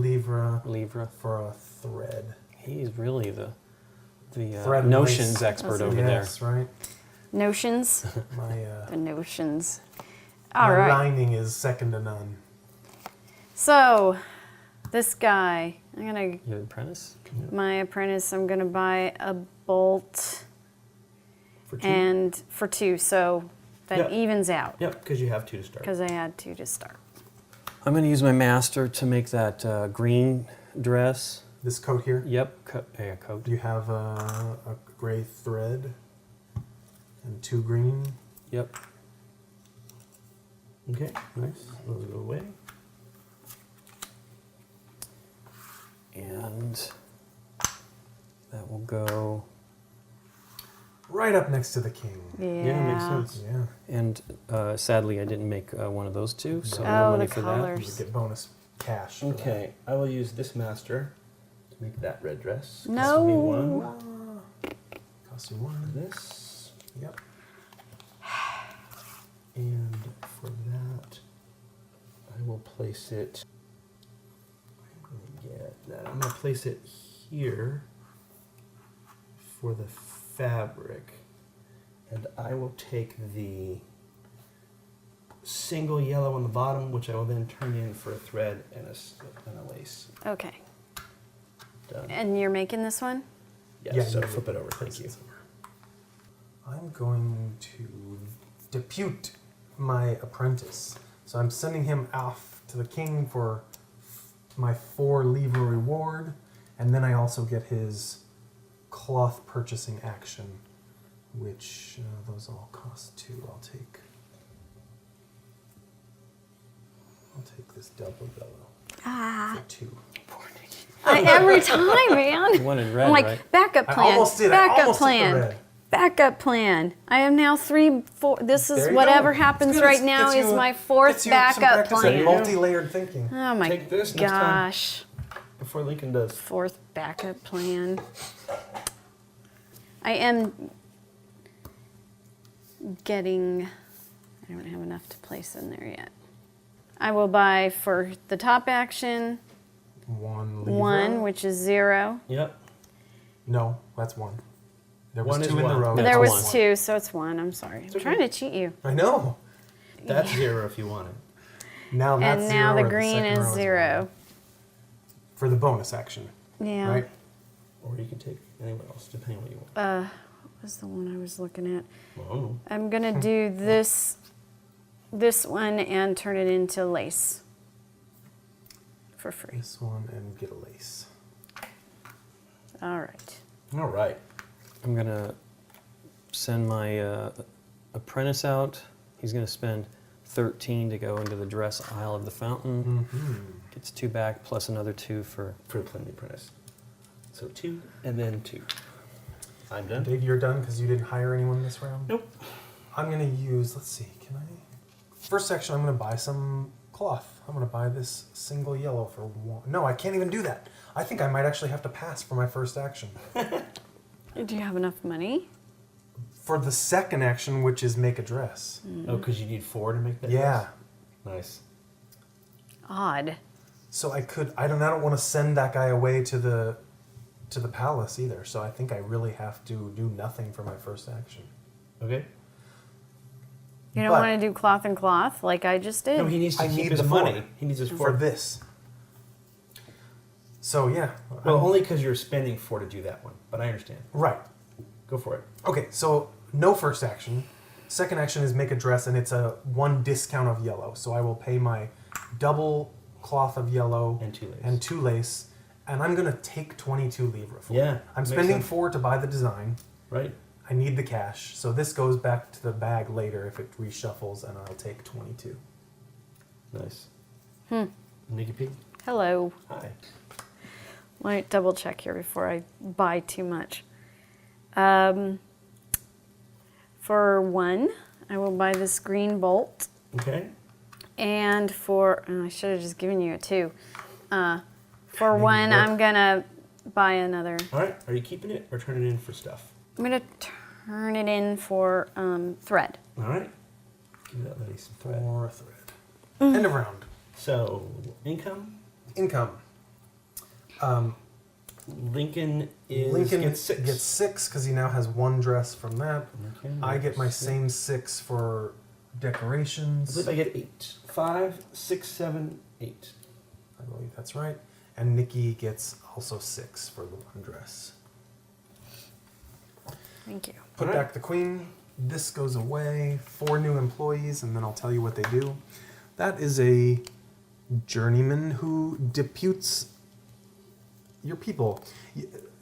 Livre. for a thread. He's really the Thread and notions lace. expert over Yes, right. Notions. My The notions. All my right. lining is second to none. So, this guy, I'm gonna Your apprentice? my apprentice. I'm gonna buy a bolt For 2? and for 2, so that Yeah. evens out Yep, because you have 2 to start. because I had 2 to start. I'm going to use my master to make that green dress. This coat here. Yep, coat. You have a gray thread and 2 green. Yep. Okay, nice. Those go away. And that will go. Right up next to the king. Yeah, makes sense. Yeah. And sadly, I didn't make one of those 2, so Oh, no money the for colors. You get bonus cash. for Okay, I will use this master to make that red dress. No. Cost me that. 1. Cost you 1. This. Yep. And for that, I will place it. I'm going to get that. I'm going to place it here for the fabric. And I will take the single yellow on the bottom, which I will then turn in for a thread and a lace. Okay. Done. And you're making this one? Yes, Yeah, so you flip it over. Thank place you. it somewhere. I'm going to depute my apprentice. So I'm sending him off to the king for my 4 livre reward, and then I also get his cloth purchasing action, which those all cost 2. I'll take this double yellow for 2. Every time, man. You wanted red, I'm like, right? backup I plan. almost did. I Backup almost took the plan. red. Backup plan. I am now 3, 4. This There is you whatever go. happens It's good. right It's- now gets is you- my 4th gets you some backup practice at plan. multi-layered thinking. Oh my Take this next time. gosh. Before Lincoln does. 4th backup plan. I am getting. I don't have enough to place in there yet. I will buy for the top action 1 livre. 1, which is 0. Yep. No, that's 1. There was One is 2 in the one. row. Yeah, There it's was one. 2, so it's 1. I'm sorry. I'm okay. trying to cheat you. I know. That's 0 if you want it. Now that's And 0. now the or green second is row 0. 1. For the bonus action, Yeah. right? Or you can take anywhere else, depending on what you want. What was the one I was looking at? Oh. I'm going to do this one and turn it into lace for free. This one and get a lace. All right. All right. I'm going to send my apprentice out. He's going to spend 13 to go into the dress aisle of the fountain. Gets 2 back plus another 2 for... For playing the apprentice. So 2 and then 2. I'm done. Dave, you're done because you didn't hire anyone this round? Nope. I'm going to use, let's see, can I? First action, I'm going to buy some cloth. I'm going to buy this single yellow for 1. No, I can't even do that. I think I might actually have to pass for my first action. Do you have enough money? For the second action, which is make a dress. Oh, because you need 4 to make that. Yeah. Nice. Odd. So I don't want to send that guy away to the palace either. So I think I really have to do nothing for my first action. Okay. You don't But- want to do cloth and cloth like I just did? No, he needs to I keep need his the money. 4. He needs his For 4. this. So yeah. Well, I'm- only because you're spending 4 to do that one. But I understand. Right. Go for it. Okay, so no first action. Second action is make a dress, and it's a 1 discount of yellow. So I will pay my double cloth of yellow And 2 lace. and 2 lace, and I'm gonna take 22 livre for Yeah, it. I'm makes spending sense. 4 to buy the design. Right. I need the cash, so this goes back to the bag later if it reshuffles, and I'll take 22. Nice. Nikki P. Hello. Hi. Let me double check here before I buy too much. For 1, I will buy this green bolt. Okay. And for, I should have just given you a 2. For Maybe 1, work. I'm going to buy another. All right. Are you keeping it or turning it in for stuff? I'm going to turn it in for thread. All right. Give that lady some thread. 4 thread. End of round. So, income. Income. Lincoln Lincoln gets 6. gets 6 because he now has 1 dress from that. Okay, I get my 6. same 6 for I decorations. believe I get 8. 5, 6, 7, 8. I believe that's right. And Nikki gets also 6 for the 1 dress. Thank you. Put Alright. back the queen. This goes away. 4 new employees, and then I'll tell you what they do. That is a journeyman who deputes your people.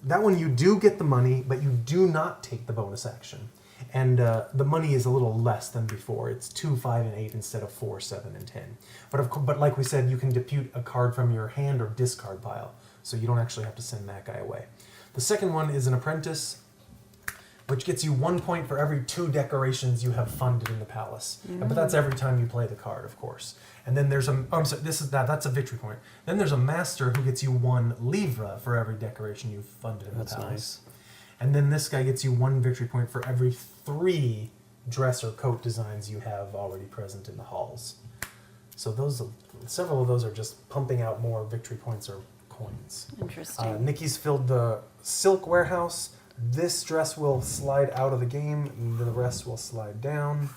That one you do get the money, but you do not take the bonus action. And the money is a little less than before. It's 2, 5, and 8 instead of 4, 7, and 10. But like we said, you can depute a card from your hand or discard pile, so you don't actually have to send that guy away. The second one is an apprentice, which gets you 1 point for every 2 decorations you have funded in the palace. But that's every time you play the card, of course. And then there's that's a victory point. Then there's a master who gets you 1 livre for every decoration you've funded in That's the palace. nice. And then this guy gets you 1 victory point for every 3 dress or coat designs you have already present in the halls. So several of those are just pumping out more victory points or coins. Interesting. Nikki's filled the silk warehouse. This dress will slide out of the game, and the rest will slide down,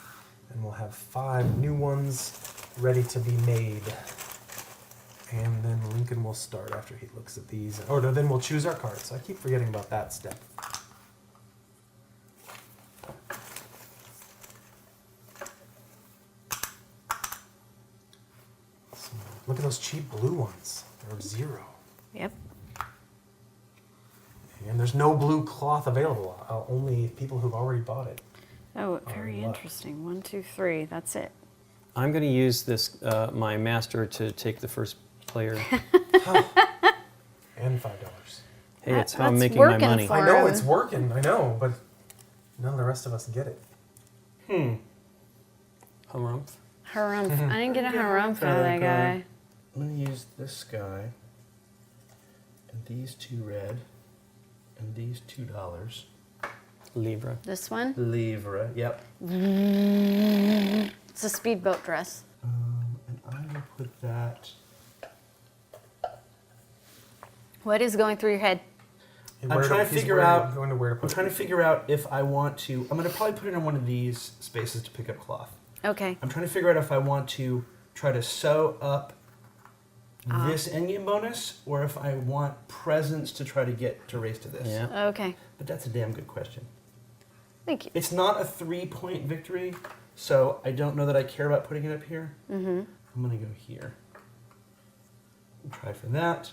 and we'll have 5 new ones ready to be made. And then Lincoln will start after he looks at these. Or no, then we'll choose our cards. I keep forgetting about that step. So, look at those cheap blue ones. They're 0. Yep. And there's no blue cloth available. Only people who've already bought it. Oh, very luck. interesting. 1, 2, 3. That's it. I'm going to use this my master to take the first player. And $5. Hey, it's how I'm That's making my working money. for I know him. it's working. I know, but none of the rest of us get it. Harumph. Harumph. I didn't get a harumph out of that guy. I'm going to use this guy, and these 2 red, and these $2. Libra. This one? Livre, yep. It's a speedboat dress. And I will put What is going through your head? And I'm where trying to he's figure where- out. Going to where to I'm put trying it. to figure out if I want to. I'm going to probably put it in one of these spaces to pick up cloth. Okay. I'm trying to figure out if I want to try to sew up this endgame bonus, or if I want presents to try to get to race to this. Yeah. Okay. But that's a damn good question. Thank you. It's not a 3-point victory, so I don't know that I care about putting it up here. Mm-hmm. I'm going to go here. Try for that.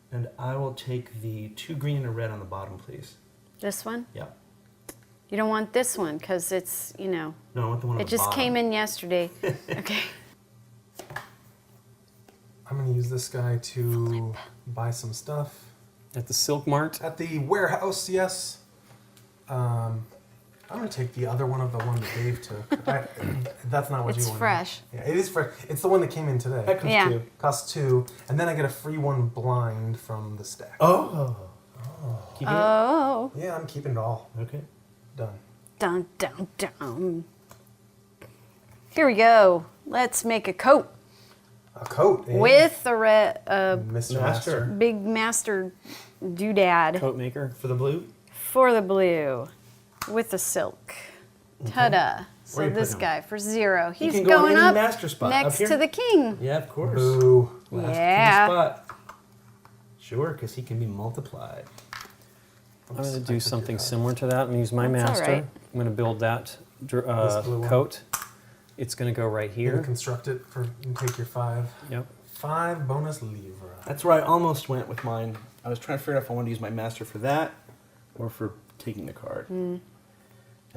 And I will take the 2 green and a red on the bottom, please. This one? Yeah. You don't want this one because it's, you know, No, I want the one on it the just bottom. came in yesterday. Okay. I'm going to use this guy to buy some stuff. At the Silk Mart. At the warehouse, yes. I'm going to take the other one of the one that Dave took. That's not what It's you want. fresh. Yeah, it is fresh. It's the one that came in today. That comes Yeah. too. Costs 2, and then I get a free one blind from the stack. Oh. Keeping Oh. Yeah, I'm keeping it all. it? Okay. Done. Dun, dun, dun. Here we go. Let's make a coat A coat, eh? with the red, Mr. Master. Master. big master doodad Coat maker. For the blue? for the blue with the silk. Ta-da. Where So you this putting guy for 0. He He's can go in going any up master spot. Up next here? to the king. Yeah, of course. Boo. Last Yeah. king spot. Sure, because he can be multiplied. I'm going to do something similar to that. I'm going to use my That's all master. right. I'm going to build that blue one? coat. It's going to go right You're gonna here. construct it for and take your 5. Yep. 5 bonus livre. That's where I almost went with mine. I was trying to figure out if I wanted to use my master for that or for taking the card. And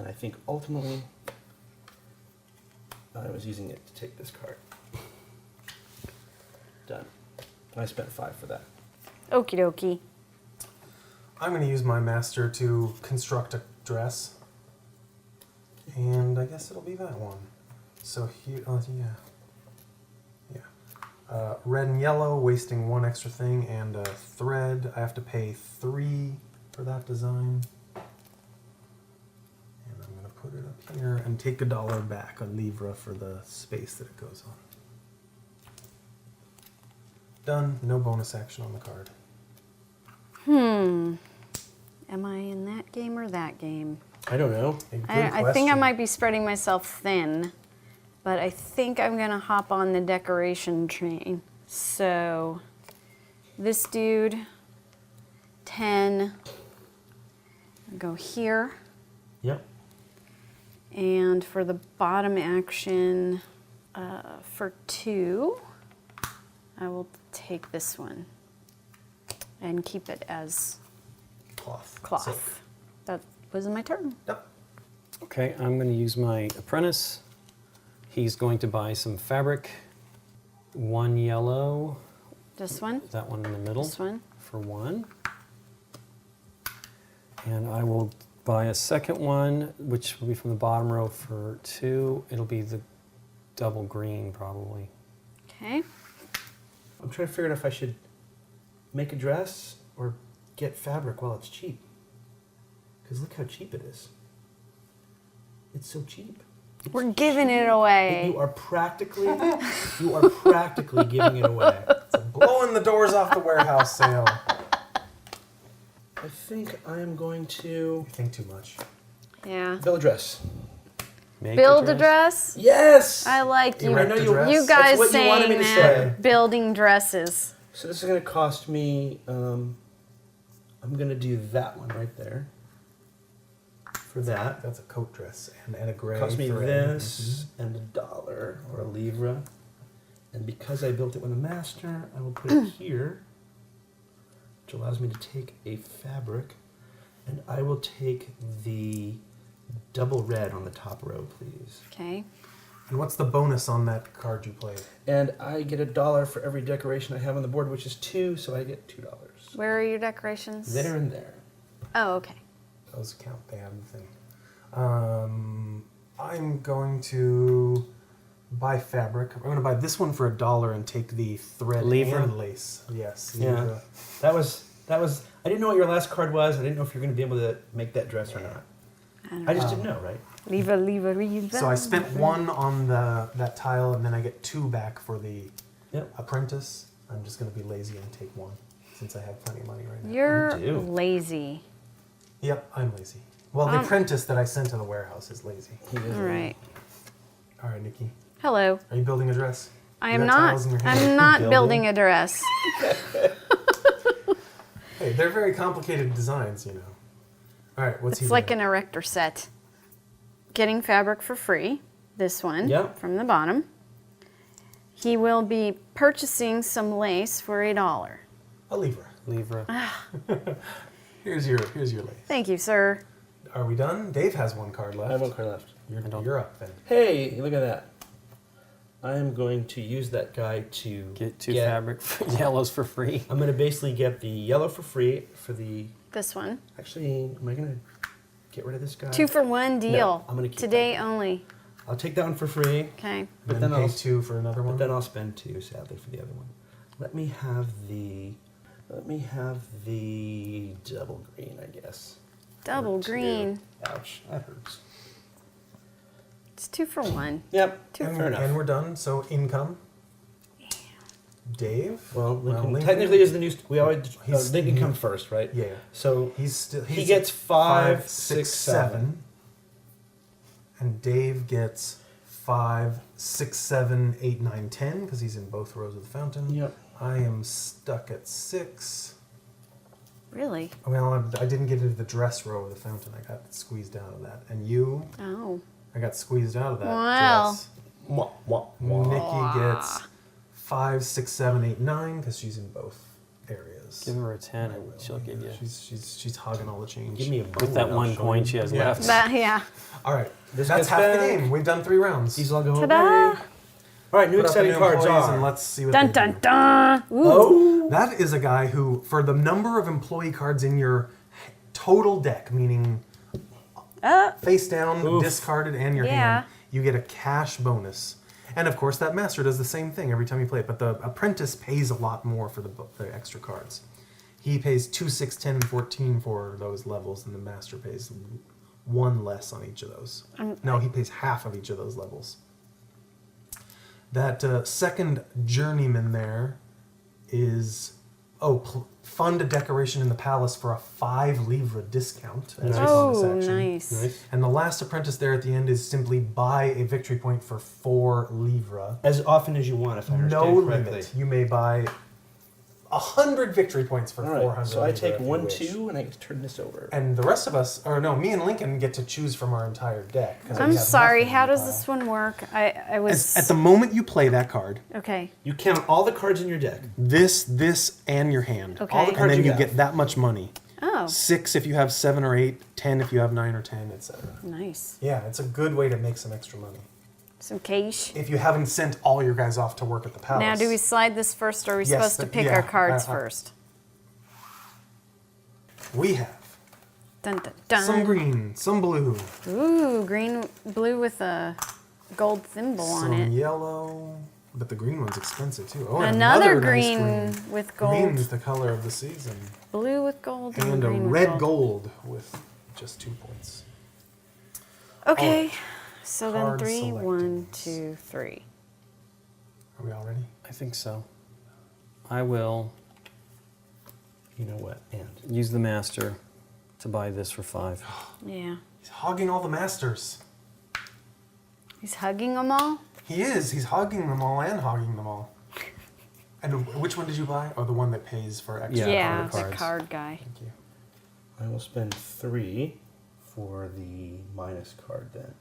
I think ultimately I was using it to take this card. Done. I spent 5 for that. Okie dokie. I'm going to use my master to construct a dress. And I guess it'll be that one. So here, oh yeah. Yeah. Red and yellow, wasting 1 extra thing, and a thread. I have to pay 3 for that design. And I'm going to put it up here and take $1 back, a livre, for the space that it goes on. Done. No bonus action on the card. Am I in that game or that game? I don't know. A good I think I question. might be spreading myself thin, but I think I'm gonna hop on the decoration train. So this dude, 10, go here, Yep. and for the bottom action, for 2, I will take this one and keep it as Cloth. cloth. Silk. That was my turn. Yep. Okay, I'm going to use my apprentice. He's going to buy some fabric. 1 yellow. This one, That one in the middle. this one. For 1. And I will buy a second one, which will be from the bottom row for 2. It'll be the double green, probably. Okay. I'm trying to figure out if I should make a dress or get fabric while it's cheap. Because look how cheap it is. It's so cheap. It's We're giving it cheap. away. You are practically giving it away. It's a blowing the doors off the warehouse sale. I think I am going to You think too much. Yeah. build a dress. Make Build a dress. Yes. I like you. Erect a dress? You That's guys what you wanted saying me to that. say. Building dresses. So this is going to cost me. I'm going to do that one right there. For that, That's a coat dress and a gray cost me thread. this and $1 or a livre. And because I built it with a master, I will put it here, which allows me to take a fabric, and I will take the double red on the top row, please. Okay. And what's the bonus on that card you played? And I get $1 for every decoration I have on the board, which is 2, so I get $2. Where are your decorations? There and there. Oh, okay. Those count. They have the thing. I'm going to buy fabric. I'm going to buy this one for $1 and take the thread Livre? and lace. Yes. Yeah. Livre. That was. I didn't know what your last card was. I didn't know if you were going to be able to make that dress or not. I just didn't know, right? Leave a. So I spent 1 on that tile, and then I get 2 back for the Yep. apprentice. I'm just going to be lazy and take 1. since I have plenty of money right now. You're You do. lazy. Yep, I'm lazy. Well, the apprentice that I sent to the warehouse is lazy. He is All right. All right, Nikki. Hello. Are you building a dress? I You am got not. tiles in your hand? I'm not Building? building a dress. Hey, they're very complicated designs, you know. All right, what's he It's like doing? an erector set. Getting fabric for free. This one. Yep. From the bottom. He will be purchasing some lace for $1. A livre. Livre. Here's your lace. Thank you, sir. Are we done? Dave has one card left. I have one card left. You're up then. Hey, look at that. I am going to use that guy to Get two fabric yellows for free. I'm going to basically get the yellow for free for the... This one. Actually, am I going to get rid of this guy? 2-for-1 deal. I'm gonna keep Today that. only. I'll take that one for free. Okay. But And then then I'll pay 2 for another one. But then I'll spend 2, sadly, for the other one. Let me have the double green, I guess. Double Or 2. green. Ouch, that hurts. It's 2-for-1. Yep, Two. and, fair enough. and we're done. So income. Dave. Well, Lincoln, Lincoln- technically is the new. We always He's- Lincoln he- comes first, right? Yeah. So He's still. he gets 5, 6, 7. 7. And Dave gets 5, 6, 7, 8, 9, 10 because he's in both rows of the fountain. Yep. I am stuck at 6. Really? Well, I didn't get into the dress row of the fountain. I got squeezed out of that. And you, Oh. I got squeezed out of that Wow. dress. Wah, wah, wah. Nikki gets 5, 6, 7, 8, 9 because she's in both areas. Give her a 10 I and will, she'll give yeah. you. She's hogging all the change. Give me a With that bone, one I'll show coin you. she has Yeah. left. That, yeah. All right, This that's gets half back. the game. We've done 3 rounds. These all go Ta-da! away. All right, new Put up the exciting new cards employees are. and let's see what Dun they dun do. dun. Ooh. Oh, That is a guy who, for the number of employee cards in your total deck, meaning face down, Oof. discarded, and your Yeah. hand, you get a cash bonus. And of course, that master does the same thing every time you play it, but the apprentice pays a lot more for the extra cards. He pays 2, 6, 10, and 14 for those levels, and the master pays 1 less on each of those. No, he pays half of each of those levels. That second journeyman there is fund a decoration in the palace for a 5 livre discount as a bonus Oh, action. nice. nice. And the last apprentice there at the end is simply buy a victory point for 4 livre. As often as you want, if I understand No correctly. limit. You may buy 100 victory points for All right, 400. so I livre take if you 1, wish. 2, and I get to turn this over. And the rest of us, or no, me and Lincoln get to choose from our entire deck. 'cause I'm we have sorry. nothing How in the does pile. this one work? I was. At the moment you play that card, Okay. You count all the cards in your deck. this, and your hand. Okay. All the And cards then you you have. get that much money. Oh, 6 if you have 7 or 8, 10 if you have 9 or 10, etc. nice. Yeah, it's a good way to make some extra money. Some cash. If you haven't sent all your guys off to work at the palace. Now, do we slide this first, or are we Yes, supposed to pick yeah, our cards I- first? We have Dun dun dun. some green, some blue, Ooh, green, blue with a gold thimble on some it. yellow, but the green one's expensive too. Oh, and Another nice green with gold. Green's the color of the season. Blue with gold and, And a green with red gold. gold with just 2 points. Okay, so then Card 3, selected. 1, 2, 3. Are we all ready? I think so. I will You know what? And use the master to buy this for 5. Yeah. He's hogging all the masters. He's hugging them all? He is. He's hogging them all and hogging them all. And which one did you buy? Oh, the one that pays for extra. Yeah, for the the cards. card guy. Thank you. I will spend 3 for the minus card then.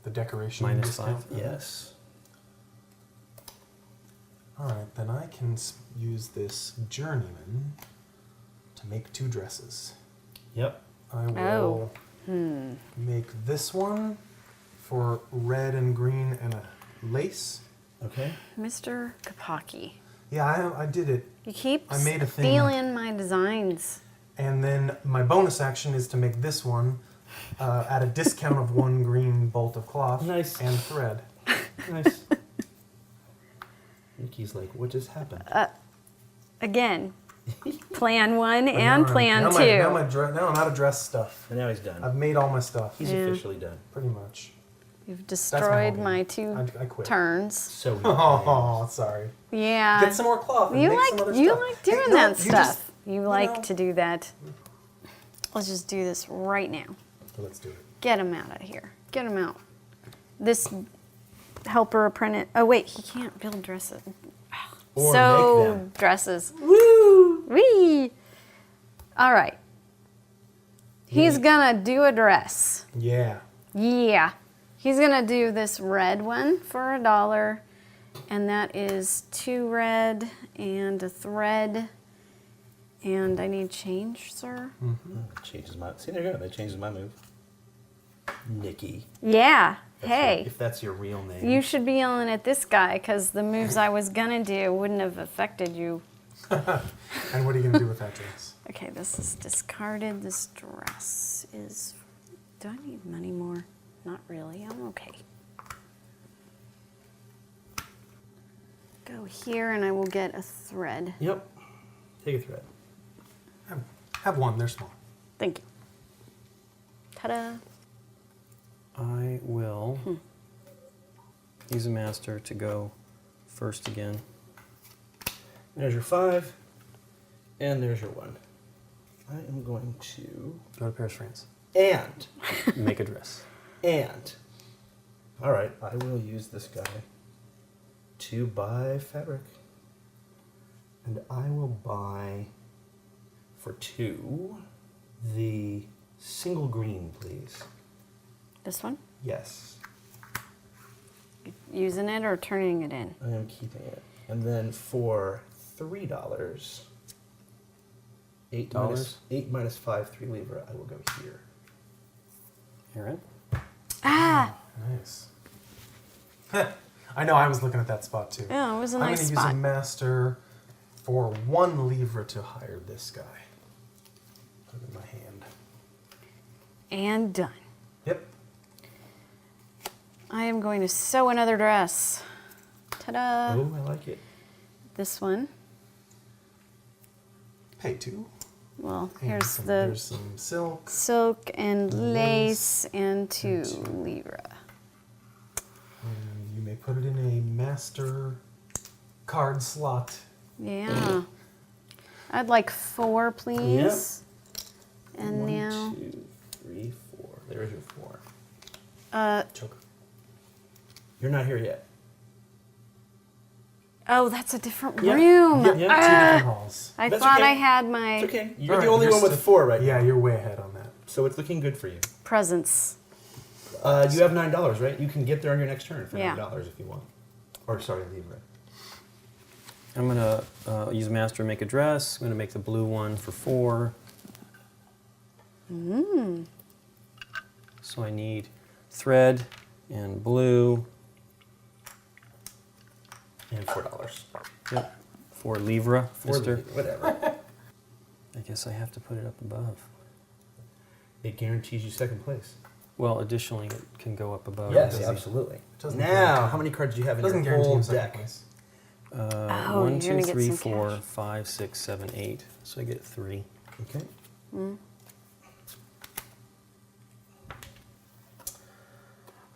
The decoration Minus discount. 5. Yes. All right, then I can use this journeyman to make 2 dresses. Yep. I will make this one for red and green and a lace. Okay. Mr. Kapaki. Yeah, I did it. You keep I made a thing. stealing my designs. And then my bonus action is to make this one at a discount of 1 green bolt of cloth Nice. and thread. Nice. Nikki's like, what just happened? Again, plan 1 But and now plan I'm- 2. now I'm out of dress stuff. And now he's done. I've made all my stuff, He's Yeah. officially done. pretty much. You've my destroyed whole my game. 2 I quit. turns. So Oh, sorry. Yeah. Get some more cloth and You make like some other you stuff. like doing Hey, no, that you stuff. just- You like to do that. Let's just do this right now. Let's do it. Get him out of here. Get him out. This helper apprentice. Oh wait, he can't build dresses. Or So make them. dresses. Woo! Wee! All right. He's gonna do a dress. Yeah. Yeah. He's gonna do this red one for $1, and that is 2 red and a thread. And I need change, sir. Changes my. See, there you go. That changes my move. Nikki. Yeah. That's Hey. your- if that's your real name. You should be yelling at this guy because the moves I was gonna do wouldn't have affected you. And what are you going to do with that dress? Okay, this is discarded. This dress is. Do I need money more? Not really. I'm okay. Go here and I will get a thread. Yep. Take a thread. Have one. They're small. Thank you. Ta-da. I will use a master to go first again. There's your 5, and there's your 1. I am going to Go to Paris, France. and Make a dress. all right. I will use this guy to buy fabric, and I will buy for 2 the single green, please. This one? Yes, Using it or turning it in? I am keeping it. And then for $3, eight minus 5, 3 livre, I will go here. Aaron? Ah! Nice. I know, I was looking at that spot too. Yeah, it was a I'm nice going to use spot. a master for 1 livre to hire this guy. Put it in my hand. And done. Yep. I am going to sew another dress. Ta-da! Oh, I like it. This one. Pay 2. Well, And here's the there's some silk. silk and lace and 2 And 2. livre. And you may put it in a master card slot. Yeah. I'd like 4, please. And 1, now, 2, 3, 4. There's your 4. Choke. You're not here yet. oh, that's a different Yeah. room. Yeah, 2 yeah. different halls. I That's thought okay. I had my It's okay. You're All the right, only you're one with still- 4 right Yeah, now. you're way ahead on that. So it's looking good for you. presents. You have $9, right? You can get there on your next turn for Yeah. $9 if you want. Or sorry, livre. I'm going to use master to make a dress. I'm going to make the blue one for 4. So I need thread and blue. And $4. Yep. 4 livre, Or mister. whatever. I guess I have to put it up above. It guarantees you second place. Well, additionally, it can go up above. Yes, doesn't- absolutely. doesn't Now, guarantee- how many cards do you have in Doesn't your guarantee whole him second deck? place. Oh, 1, you're 2, gonna get 3, some 4, cash. 5, 6, 7, 8. So I get 3. Okay.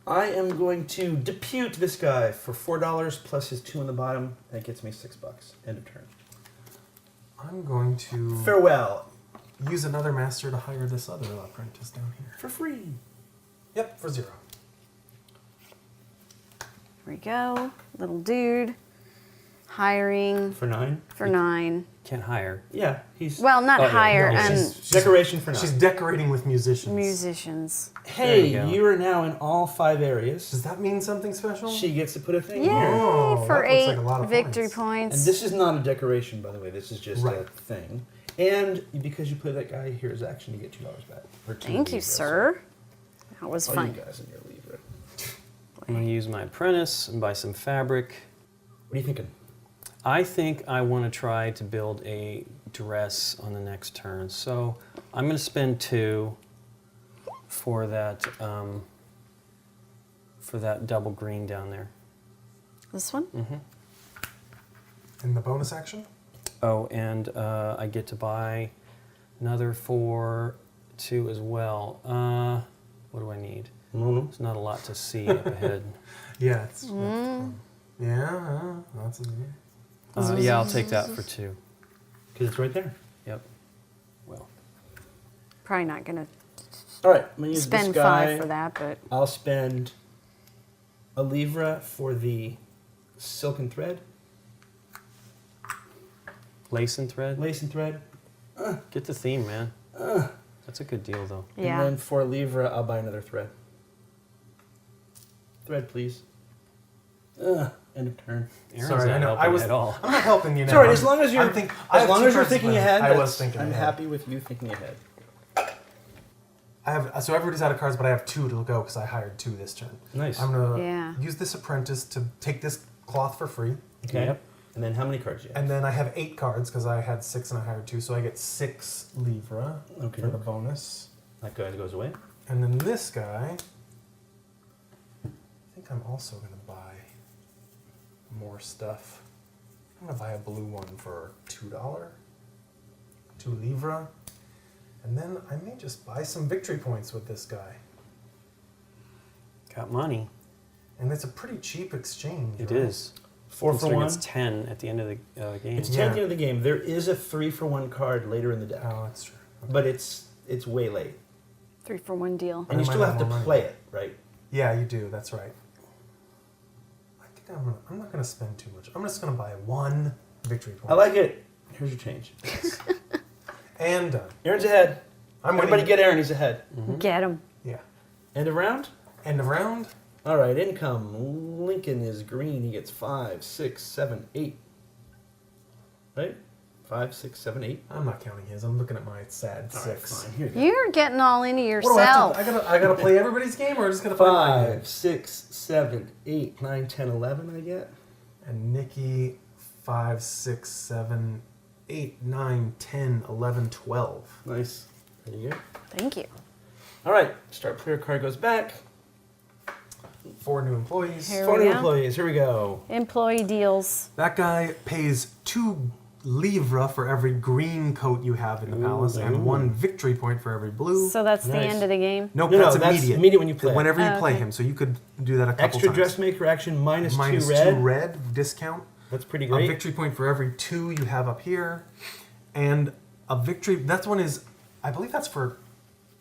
I am going to depute this guy for $4 plus his 2 on the bottom. That gets me $6. End of turn. I'm going to Farewell. use another master to hire this other apprentice down here. For free. Yep, for 0. Here we go. Little dude. Hiring For 9? for 9. Can't hire. Yeah, he's... Well, not Oh, yeah, hire, no, and Decoration for 9. She's decorating with musicians. musicians. Hey, There you go. you are now in all 5 areas. Does that mean something special? She gets to put a thing Yay! here. Oh, for that looks 8 like a lot of victory points. points. And this is not a decoration, by the way. This is just a Right. thing. And because you put that guy here as action, you get $2 back. Or 2 Thank you, livres. sir. That was All fun. you guys in your livre. I'm going to use my apprentice and buy some fabric. What are you thinking? I think I want to try to build a dress on the next turn. So I'm going to spend 2 for that double green down there. This one? In the bonus action? Oh, and I get to buy another for 2 as well. What do I need? No. There's not a lot to see up ahead. Yeah, it's yeah, that's a, Yeah, I'll take that for 2. Because it's right there. Yep. Well, Probably not gonna All right, I'm gonna use spend this guy. 5 for that, but I'll spend a livre for the silken thread, lace and thread. lace and thread, Get the theme, man. That's a good deal, though. yeah. and then for a livre, I'll buy another thread. Thread, please. End of turn. Aaron's Sorry, not I know. helping I was. at all. I'm not helping you now. It's all right, I'm- as long as you're, I'm think- I as have long two as you're cards thinking left. ahead. I was that's- thinking I'm ahead. happy with you thinking ahead. I have so everybody's out of cards, but I have 2 to go because I hired 2 this turn. Nice. I'm gonna Yeah. use this apprentice to take this cloth for free, Okay. Yep. And then how many cards do you have? and then I have 8 cards because I had 6 and I hired 2, so I get 6 livre Okay. for the bonus. That guy goes away. And then this guy, I think I'm also gonna buy more stuff. I'm gonna buy a blue one for $2, 2 livre, and then I may just buy some victory points with this guy. Got money. And it's a pretty cheap exchange. It right? is. 4 for Considering 1. It's 10 at the end of the game. It's 10 Yeah. at the end of the game. There is a 3 for 1 card later in the deck, Oh, that's true. but it's way late, 3 for 1 deal. and you I might still have have to more money. play it, right? Yeah, you do. That's right. I think I'm not gonna spend too much. I'm just gonna buy 1 victory point. I like it. Here's your change. And done. Aaron's ahead. I'm Everybody winning. get Aaron. He's ahead. Get him. Yeah. End of round. End of round. All right. Income. Lincoln is green. He gets 5, 6, 7, 8. Right? 5, 6, 7, 8. I'm not counting his. I'm looking at my sad All right, 6. fine. Here you go. You're getting all into What do I have yourself. to? I gotta play everybody's game, or just gonna play my game? 5, 6, 7, 8, 9, 10, 11. I get. And Nikki, 5, 6, 7, 8, 9, 10, 11, 12. Nice. There you go. Thank you. All right. Start player card goes back. 4 new employees. Here 4 we new go. employees. Here we go. Employee deals. That guy pays 2 livre for every green coat you have in the palace, and 1 victory point for every blue. So that's the Nice. end of the game. Nope, No, that's no, that's immediate. immediate when you play. Whenever you Oh, play okay. him, so you could do that a couple Extra times. dressmaker action minus Minus 2 red. 2 red discount. That's pretty A great. victory point for every 2 you have up here, and a victory. That one is, I believe that's for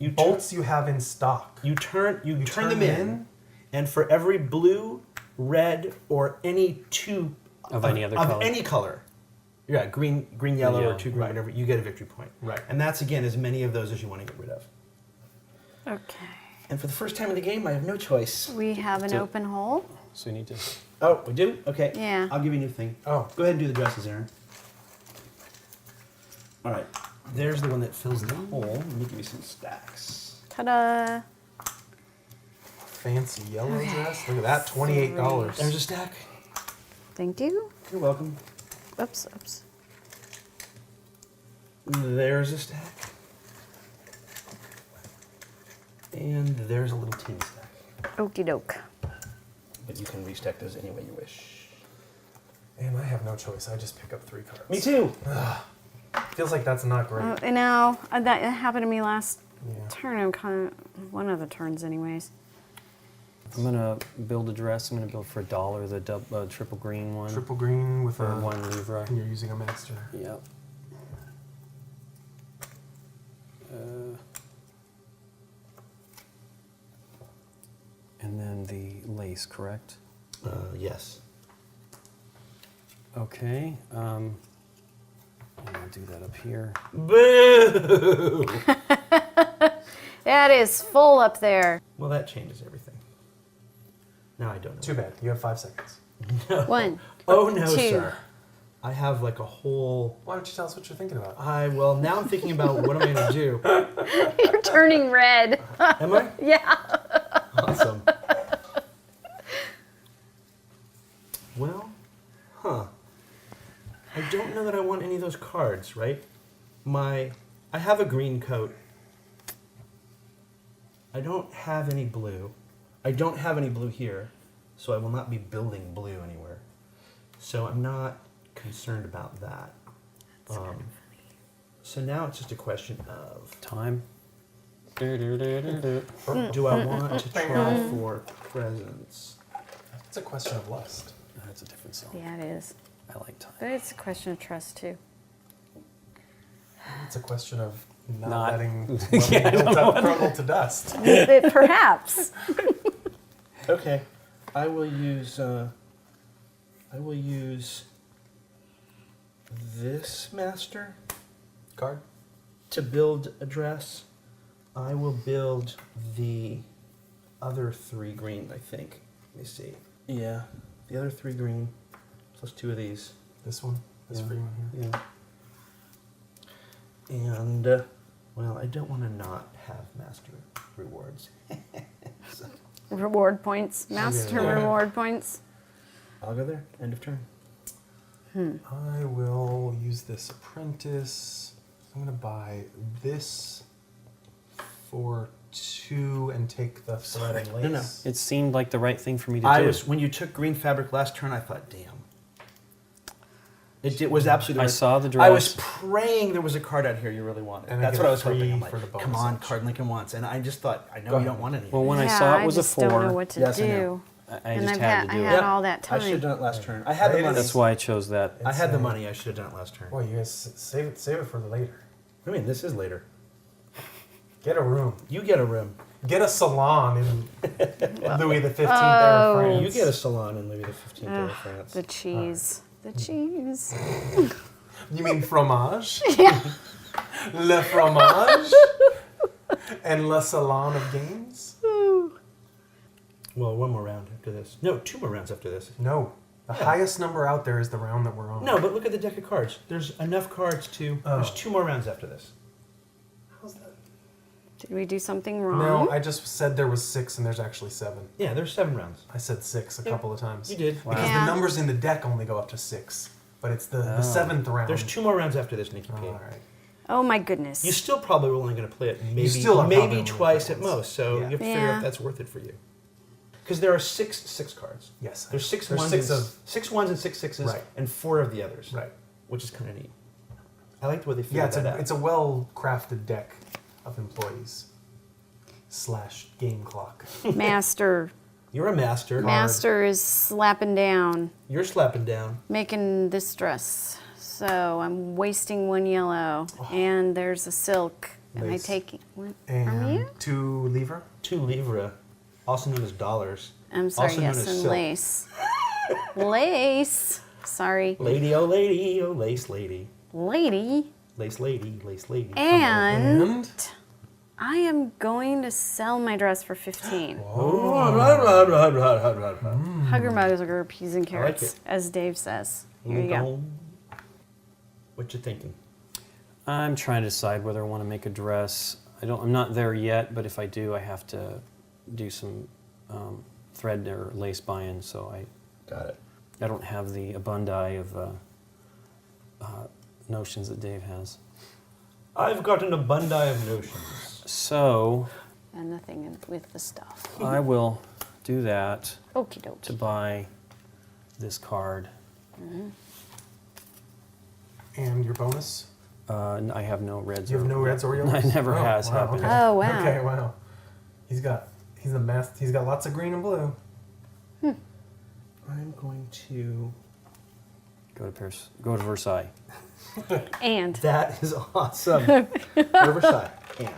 You turn, bolts you have in stock. you turn You turn them in, and for every blue, red, or any 2 Of any other color. any color, yeah, green, yellow, or Yellow, 2 green, right. whatever, you get a victory point. Right. And that's again as many of those as you want to get rid of. Okay. And for the first time in the game, I have no choice. We have an Do- open hole. So you need to. Oh, we do? Okay. Yeah. I'll give you a new thing. Oh. Go ahead and do the dresses, Aaron. All right. There's the one that fills the hole. Let me give you some stacks. Ta-da. Fancy yellow dress. Look at that, $28. There's a stack. Thank you. You're welcome. Oops, oops. There's a stack. And there's a little tin stack. Okie doke. But you can restack those any way you wish. And I have no choice. I just pick up 3 cards. Me too. Feels like that's not great. You know, that happened to me last Yeah. turn. I'm kind of one of the turns, anyways. I'm gonna build a dress. I'm gonna build for $1 the triple green one. Triple green with for a 1 livre. And you're using a master. Yep. And then the lace, correct? Yes. Okay. I'm gonna do that up here. Boo! That is full up there. Well, that changes everything. Now I don't know. Too bad. You have 5 seconds. 1. Oh, no, 2. sir. I have like a whole... Why don't you tell us what you're thinking about? Well, now I'm thinking about what am I going to do. You're turning red. Am I? Yeah. Awesome. Well, I don't know that I want any of those cards, right? I have a green coat. I don't have any blue. I don't have any blue here, so I will not be building blue anywhere. So I'm not concerned about that. So now it's just a question of, Time. do I want to try for presents? It's a question of lust. That's a different song. Yeah, it is. I like time. But it's a question of trust, too. It's a question of not Not- letting what Yeah, I we built don't up know. crumble to dust. Perhaps. Okay, I will use this master Card. to build a dress. I will build the other 3 green, I think. Let me see. Yeah, the other 3 green, plus 2 of these. This one. This Yeah. free one here. Yeah. And, well, I don't want to not have master rewards. So, Reward points. Master Yeah. reward points. I'll go there. End of turn. I will use this apprentice. I'm going to buy this for 2 and take the thread and lace. No. It seemed like the right thing for me to do. When you took green fabric last turn, I thought, damn. It was absolutely I right. saw the I was dress. praying there was a card out here you really wanted. And I That's get what a I was hoping. 3 I'm like, for the bonus come on, action. card Lincoln wants. And I just thought, I know Go you ahead. don't want any. Well, when I Yeah, saw it was a just don't know 4, what to Yes, I do. know. I And just I've had to I do had it. all that I should have time. done it last turn. I had the Right, money. That's why I chose that. I had the It's, money. I should have done it last turn. Boy, you guys save it for the later. I mean, this is later. Get a room. You get a room. Get a salon in Louis the 15th Oh. era France. You get a salon in Louis the 15th era Ugh, France. the cheese. The cheese. You mean fromage? Le fromage? And le salon of games? Well, one more round after this. No, 2 more rounds after this. No. The highest number out there is the round that we're on. No, but look at the deck of cards. There's enough cards to. There's Oh. 2 more rounds after this. How's that? Did we do something wrong? No, I just said there was 6 and there's actually 7. Yeah, there's 7 rounds. I said 6 a Yeah, couple of times. You did. Because Yeah. the numbers in the deck only go up to 6. But it's the 7th round. There's 2 more rounds after this, Nikki Oh, P. all right. Oh my goodness. You still probably are only going to play it maybe still are probably maybe only twice gonna at play it once. most. So Yeah. you have to figure Yeah. if that's worth it for you. Because there are six cards. Yes. There's 6 There's ones, 6 and, of. 6 ones and 6 sixes, Right. and 4 of the others. Right. Which is kind of neat. I like the way they Yeah, figured that out. it's a well crafted deck of employees. / game clock. Master. You're a master. Master is slapping down, You're slapping down. making this dress. So I'm wasting 1 yellow, and there's a silk, and I Lace. take one from And you. 2 lever. 2 livre, also known as dollars. I'm sorry, also known yes, as and silk. lace. Lace. Sorry, Lady, oh lace lady. lady. Lace lady, lace lady. come And And. I am going to sell my dress for 15. on. Hugger mugger, peas and I like carrots, it. as Dave says. Here you go. What you thinking? I'm trying to decide whether I want to make a dress. I'm not there yet, but if I do, I have to do some thread or lace buy-in, so Got it. I don't have the abundi of notions that Dave has. I've got an abundance of notions. So And nothing with the stuff. I will do that Okie to dokie. buy this card. And your bonus? I have no reds. You have or- no reds or It yellows? never has wow, happened. Okay. Oh, wow. Okay, wow. He's got lots of green and blue. I'm going to. Go to Versailles. And That is awesome. Riverside. And.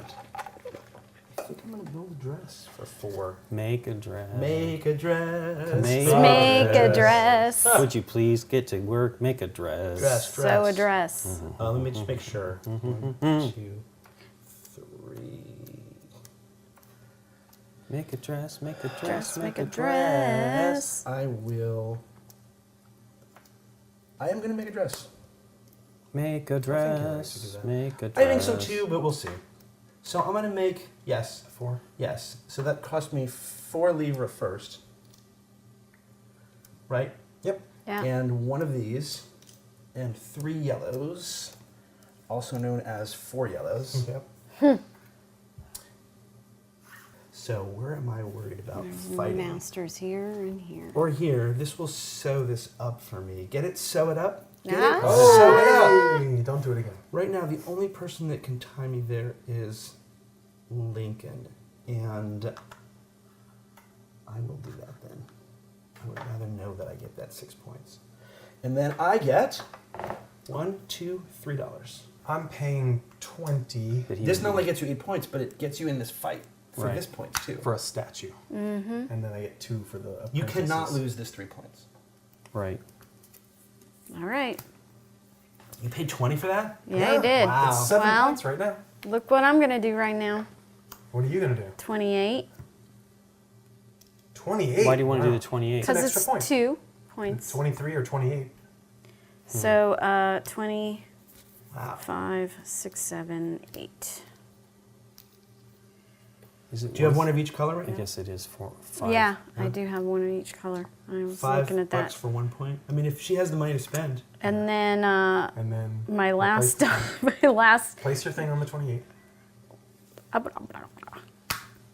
I think I'm going to build a dress for 4. Make a dress. Make a dress. make a dress. Would you please get to work? Make a dress. Dress. Sew a dress. Let me just make sure. 1, 2, 3. Make a dress. Make a dress. Dress, make a dress. I will. I am going to make a dress. Make a I dress. should do that. Make a dress. I think so too, but we'll see. So I'm going to make. Yes. 4. Yes. So that cost me 4 livre first. Right? Yep. Yeah. And 1 of these. And 3 yellows. Also known as 4 yellows. Yep. So where am I worried about There's fighting? masters here and here. Or here. This will sew this up for me. Get it? Sew it up? Get Ah. it? Sew it up. Hey, don't do it again. Right now, the only person that can tie me there is Lincoln. And I will do that then. I would rather know that I get that 6 points. And then I get $1, $2, $3. I'm paying 20 that he This would not only be- gets you 8 points, but it gets you in this fight for Right. this points too. for a statue. Mm-hmm. And then I get 2 for the You cannot apprentices. lose this 3 points. Right. All right. You paid 20 for that? Yeah, I did. Wow. It's 7 Well- points right now. Look what I'm gonna do right now. What are you going to do? 28. 28. Why do you want to do Wow. the 28? It's an Because extra it's point. 2 points. 23 or 28. So 25, Wow. 6, 7, 8. Is it Do you have worth- one of each color right I now? guess it is 5. Yeah, I do have one of each color. I was looking at $5 that. for 1 point. I mean, if she has the money to spend. And then And then my last, Place, my last. place your thing on the 28.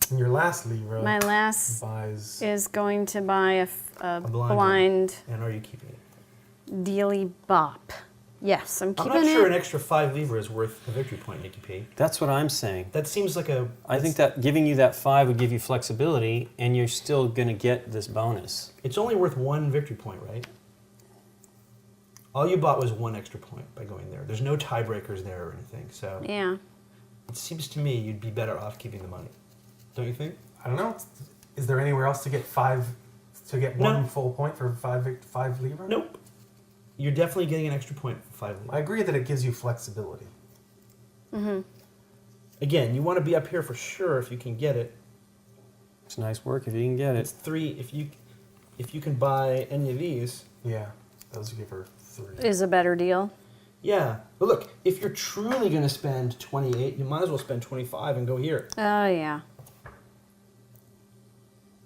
And your last Libra My last buys. is going to buy a blind blind And are you keeping it? dealy bop. Yes, I'm I'm keeping not sure an it. extra 5 livre is worth a victory point, Nikki P. That's what I'm saying. That seems like a. I think that giving you that 5 would give you flexibility, and you're still going to get this bonus. It's only worth 1 victory point, right? All you bought was 1 extra point by going there. There's no tiebreakers there or anything, so Yeah. it seems to me you'd be better off keeping the money. Don't you think? I don't know. Is there anywhere else to get 5? To get No. 1 full point for 5 Libra? Nope. You're definitely getting an extra point for 5 livre. I agree that it gives you flexibility. Again, you want to be up here for sure if you can get it. It's nice work if you can get It's it. 3 if you can buy any of these. Yeah, those give her 3. Is a better deal. Yeah. But look, if you're truly going to spend 28, you might as well spend 25 and go here. Oh, yeah.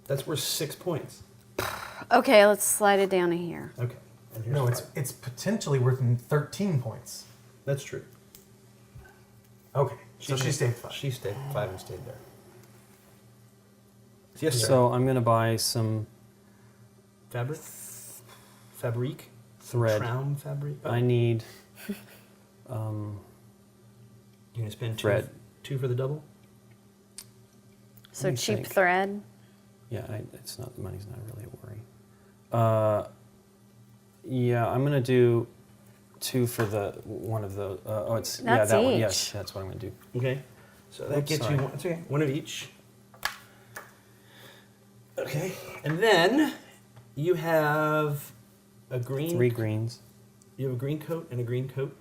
That's worth 6 points. Okay, let's slide it down to here. Okay. And here's No, 5. it's potentially worth 13 points. That's true. Okay, so she made- stayed 5. She stayed 5 and stayed there. Yes, sir. So I'm going to buy some Fabric? Fabrique? thread. Traum fabric? I need You're going to spend thread. 2 for the double? So me cheap think. thread. Yeah, it's not, money's not really a worry. Yeah, I'm gonna do 2 for the one of the. Oh, it's yeah, That's that one. each. Yes, that's what I'm gonna do. Okay. So that Oops, gets sorry. you one. It's okay. One of each. Okay. And then you have a green. 3 greens You have a green coat and a green coat.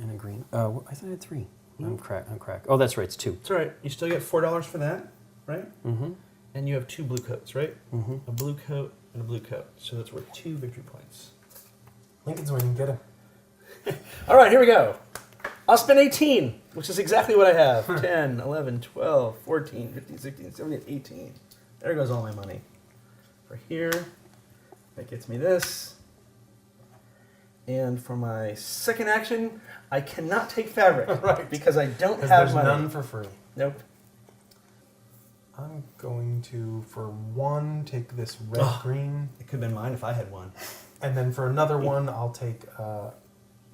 and a green. Oh, I thought I had 3. I'm crack. Oh, that's right. It's 2. It's all right. You still get $4 for that, right? Mm-hmm. And you have 2 blue coats, right? Mm-hmm. A blue coat and a blue coat. So that's worth 2 victory points. Lincoln's winning, get him. All right, here we go. I'll spend 18, which is exactly what I have. 10, 11, 12, 14, 15, 16, 17, 18. There goes all my money. For here, that gets me this. And for my second action, I cannot take fabric. Right. Because I don't Because have there's money. none for free. Nope. I'm going to, for 1, take this red-green. It could have been mine if I had one. And then for another one, I'll take a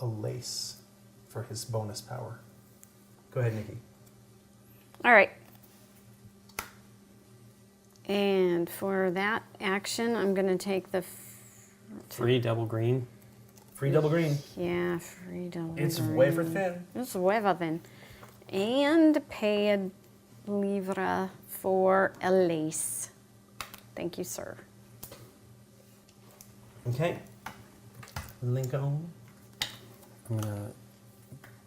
lace for his bonus power. Go ahead, Nikki. All right. And for that action, I'm going to take the 3 double green. Free double green. free double It's green. wafer thin. It's wafer thin. And pay a livre for a lace. Thank you, sir. Okay. Lincoln. I'm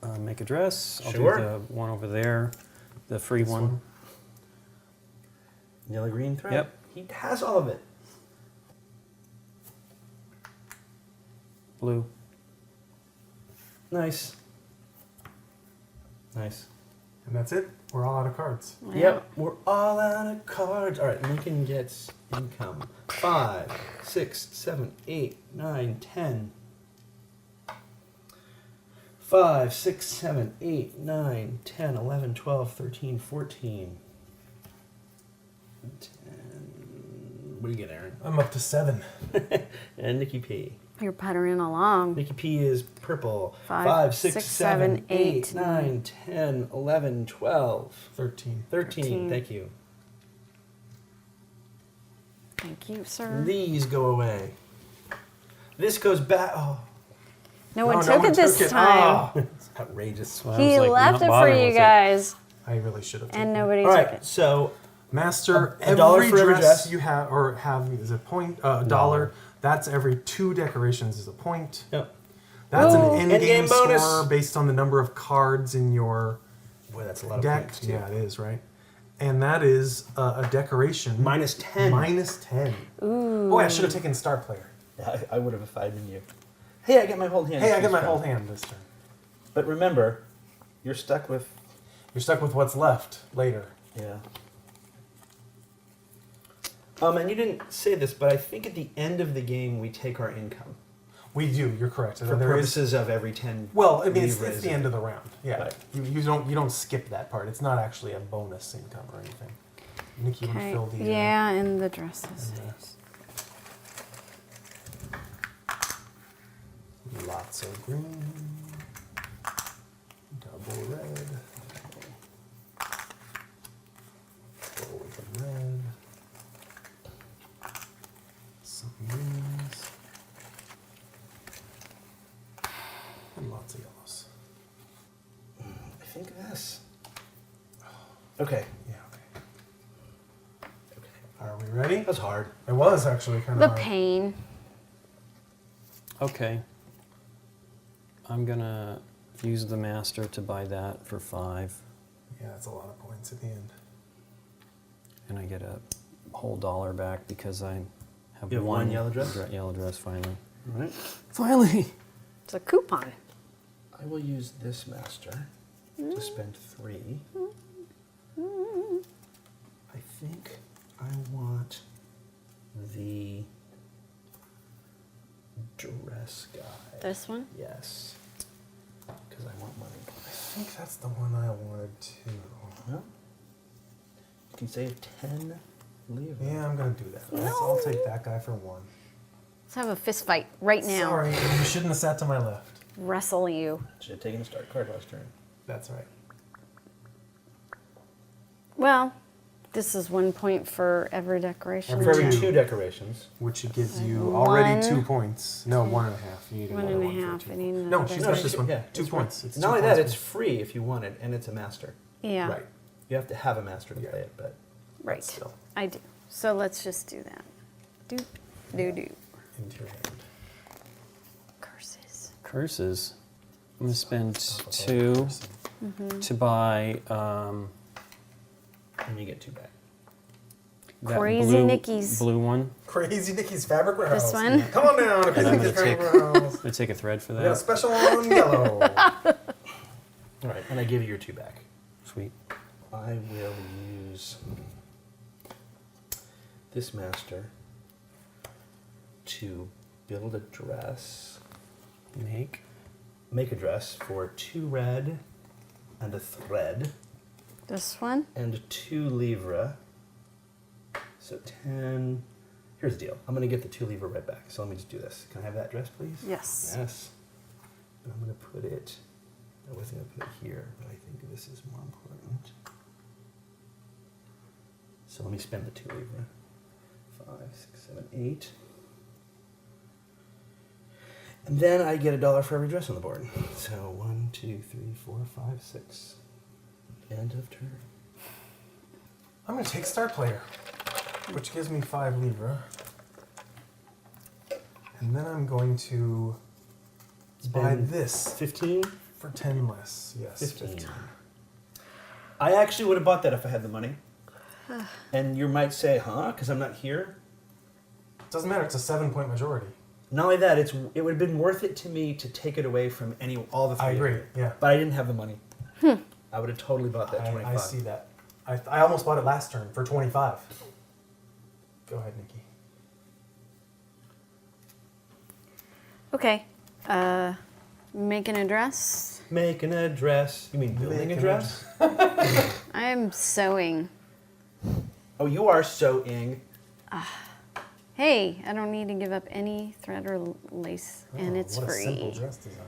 gonna make a dress. I'll Sure. do the one over there, the free This one. Yellow green thread. Yep. He has all of it. Blue. Nice. Nice. And that's it. We're all out of cards. Yep, we're all out of cards. All right, Lincoln gets income. 5, 6, 7, 8, 9, 10. 5, 6, 7, 8, 9, 10, 11, 12, 13, 14. 10. What do you get, Aaron? I'm up to 7. And Nikki P. You're puttering along. Nikki P is purple. 5, 6, 6, 7, 7, 8, 8, 9, 10, 11, 12. 13. 13. Thank you. Thank you, sir. These go away. This goes back. Oh. No one Oh, took it this time. Oh, It's outrageous. So I He was like, left not it for bothering you with guys, I really should have. and taken it. nobody All took right, it. so Master, A dollar every for every dress dress? you have is a point. A dollar. That's every 2 decorations is a point. yep. That's Ooh. an end game Endgame bonus. score based on the number of cards in your Boy, that's a lot of deck. points too. Yeah, it is, right? And that is a decoration. Minus 10. Minus 10. Ooh. Oh, I should have taken star player. I would have if I'd been you. Hey, I get my whole hand. Hey, I this get my round. whole hand this turn. But remember, you're stuck with. You're stuck with what's left later. Yeah. And you didn't say this, but I think at the end of the game we take our income We do. You're correct. for There is- purposes of every 10. Well, I mean, it's livres. the end of the round. Yeah, Right. you don't skip that part. It's not actually a bonus income or anything. Nikki, you want to Okay. fill the Yeah, and the dresses. lots of green, double red, golden red, some greens, and lots of yellows. I think this. Okay. Yeah. Okay. Okay. Are we ready? That was hard. It was actually kind The of hard. pain. Okay. I'm gonna use the master to buy that for 5, Yeah, that's a lot of points at the end. and I get a whole dollar back because I have You have one yellow dress? Yellow dress finally. All right. Finally. It's a coupon. I will use this master to spend 3. I think I want the dress guy. This one? Yes. Because I want money. I think that's the one I wanted too. Well, you can save 10 livres. Yeah, I'm gonna do that. I'll take that guy for 1. Let's have a fist fight right now. Sorry, you shouldn't have sat to my left. Wrestle you. Should have taken the start card last turn. That's right. Well, this is 1 point for every decoration. For every Two. 2 decorations. Which gives you already One. 2 points. No, 1.5. You need One another and a one for half. 2 I need points. another No, she's decoration. got this one. Yeah, 2 it's points. It's Not 2 only points. that, it's free if you want it, and it's a master. Yeah. Right. You have to have a master to Yeah. play it, but Right. Still. I do. So let's just do that. Do, do, do. Into your hand. Curses. Curses. I'm gonna spend 2 to buy and you get 2 back. that Crazy Nicky's. blue one. Crazy Nicky's Fabric Warehouse. This one? Come on down to Crazy I'm Nicky's gonna take- Fabric Warehouse. I'm gonna take a thread for We got a that. special on yellow. All right, and I give you your 2 back. Sweet. I will use this master to build a dress, make a dress for 2 red and a thread This one? and 2 livres. So 10. Here's the deal. I'm going to get the 2 livres red back. So let me just do this. Can I have that dress, please? Yes. Yes. And I'm going to put it. I was going to put it here, but I think this is more important. So let me spend the 2 livres. 5, 6, 7, 8. And then I get $1 for every dress on the board. So 1, 2, 3, 4, 5, 6. End of turn. I'm gonna take Star Player, which gives me 5 livres. And then I'm going to buy Spend this 15? for 10 less. Yes, 15. I actually would have bought that if I had the money. And you might say, huh? Because I'm not here. Doesn't matter. It's a 7-point majority. Not only that, it would have been worth it to me to take it away from all the 3. I of agree. you. Yeah, But I didn't have the money. I would have totally bought that 25. I see that. I almost bought it last turn for 25. Go ahead, Nikki. Okay. Making a dress. Making a dress. You mean building Making a a dress? I am sewing. Oh, you are sewing. Hey, I don't need to give up any thread or lace, and Oh, it's what a simple free. dress design.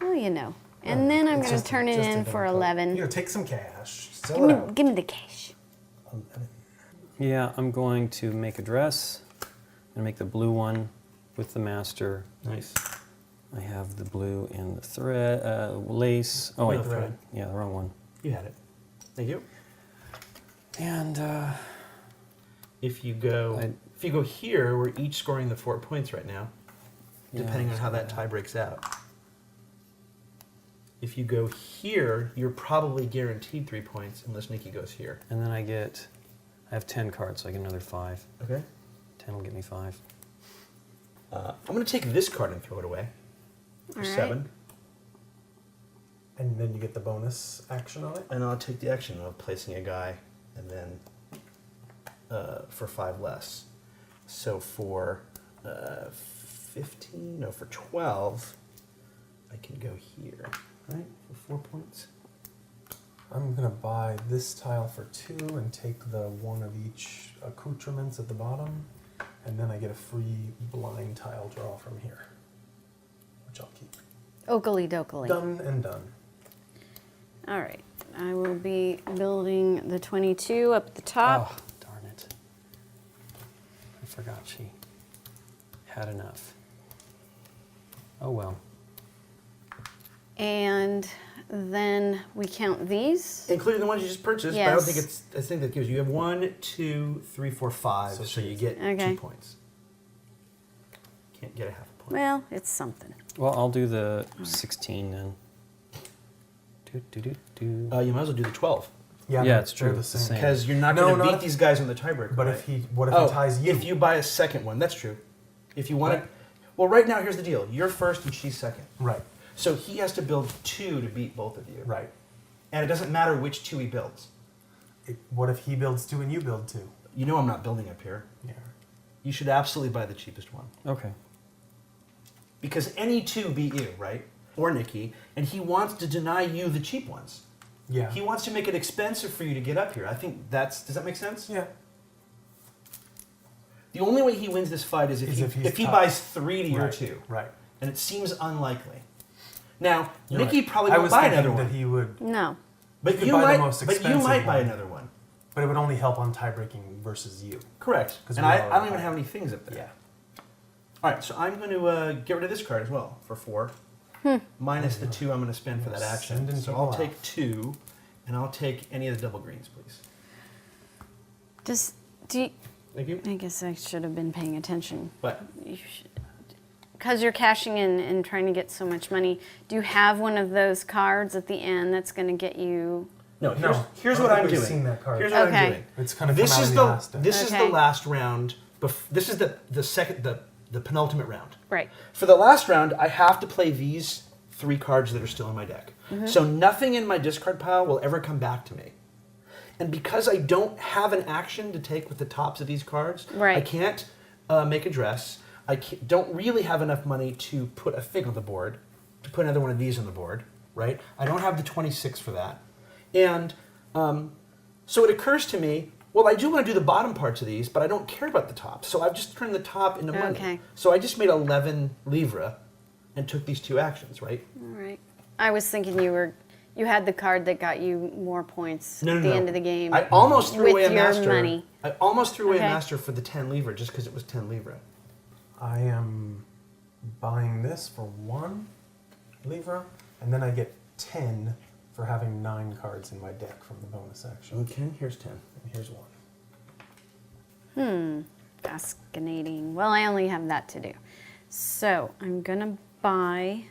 Well, you know. And then I'm It's going to just- turn it just a in for different color. 11. You know, take some cash. Sell Give it me, out. give me the cash. Yeah, I'm going to make a dress. I'm gonna make the blue one with the master. Nice. I have the blue and the thread, lace. Oh, wait, No, thread. yeah, the wrong one. You had it. Thank you. And If you go here, we're each scoring the 4 points right now, yeah, depending on how that tie breaks out. If you go here, you're probably guaranteed 3 points unless Nikki goes here. and then I have 10 cards, so I get another 5. Okay. 10 will get me 5. I'm going to take this card and throw it away for All right. 7. And then you get the bonus action on it. And I'll take the action of placing a guy and then for 5 less. So for 15, no, for 12, I can go here, right? For 4 points. I'm gonna buy this tile for 2 and take the one of each accoutrements at the bottom, and then I get a free blind tile draw from here, which I'll keep. Oakley dokley. Done and done. All right. I will be building the 22 up the top. Oh, darn it. I forgot she had enough. Oh, well. And then we count these. Including the ones you just purchased, but I don't think Yes. I think that gives you have 1, 2, 3, 4, 5, So so you she's- get Okay. 2 points. Can't get a half a point. Well, it's something. Well, I'll do the 16 then. You might as well do the 12. Yeah, they're- it's true. they're the It's the same. same. Because you're not No, going to not beat if- these guys on the tiebreaker. But right? if he ties you, If you buy a second one, that's true. If you want Right. to, well, right now here's the deal: you're first and she's second. right, So he has to build 2 to beat both of you. right. And it doesn't matter which 2 he builds. What if he builds 2 and you build 2? You know I'm not building up here. Yeah. You should absolutely buy the cheapest one. Okay. Because any 2 beat you, right? Or Nikki, and he wants to deny you the cheap ones. Yeah. He wants to make it expensive for you to get up here. I think does that make sense? Yeah. The only way he wins this fight is Is if he's if he top. buys 3 to your Right, 2. Right. And it seems unlikely. Now, You're Nikki right. probably I won't was buy thinking another one. that he would, No. But could you buy the might, most but you expensive might buy one. another one. but it would only help on tie breaking versus you. Correct. 'Cause And we I all don't even buy. have any things up there. Yeah. All right, so I'm going to get rid of this card as well for 4. Minus the 2 I'm going to spend for that action. Sending So people I'll take out. 2, and I'll take any of the double greens, please. Thank you. I guess I should have been paying attention. But Because you're cashing in and trying to get so much money, do you have one of those cards at the end that's going to get you? no, No, here's I what don't I'm think we've doing. seen that card. Here's what Okay. I'm doing. It's gonna This come out is in the the last. this is the Okay. last round. This is the second the penultimate round. Right. For the last round, I have to play these 3 cards that are still in my deck. So nothing in my discard pile will ever come back to me. And because I don't have an action to take with the tops of these cards, Right. I can't make a dress. I don't really have enough money to put a fig on the board, to put another one of these on the board, right? I don't have the 26 for that. And so it occurs to me, well, I do want to do the bottom parts of these, but I don't care about the top. So I've just turned the top into money. Okay. So I just made 11 livres and took these 2 actions, right? All right. I was thinking you had the card that got you more points No, at no, the no. end of the game. I almost threw with away a your master. money. I almost threw away a Okay. master for the 10 livres just because it was 10 livres. I am buying this for 1 livre, and then I get 10 for having 9 cards in my deck from the bonus action. Okay, here's 10. And here's 1. Fascinating. Well, I only have that to do. So I'm going to buy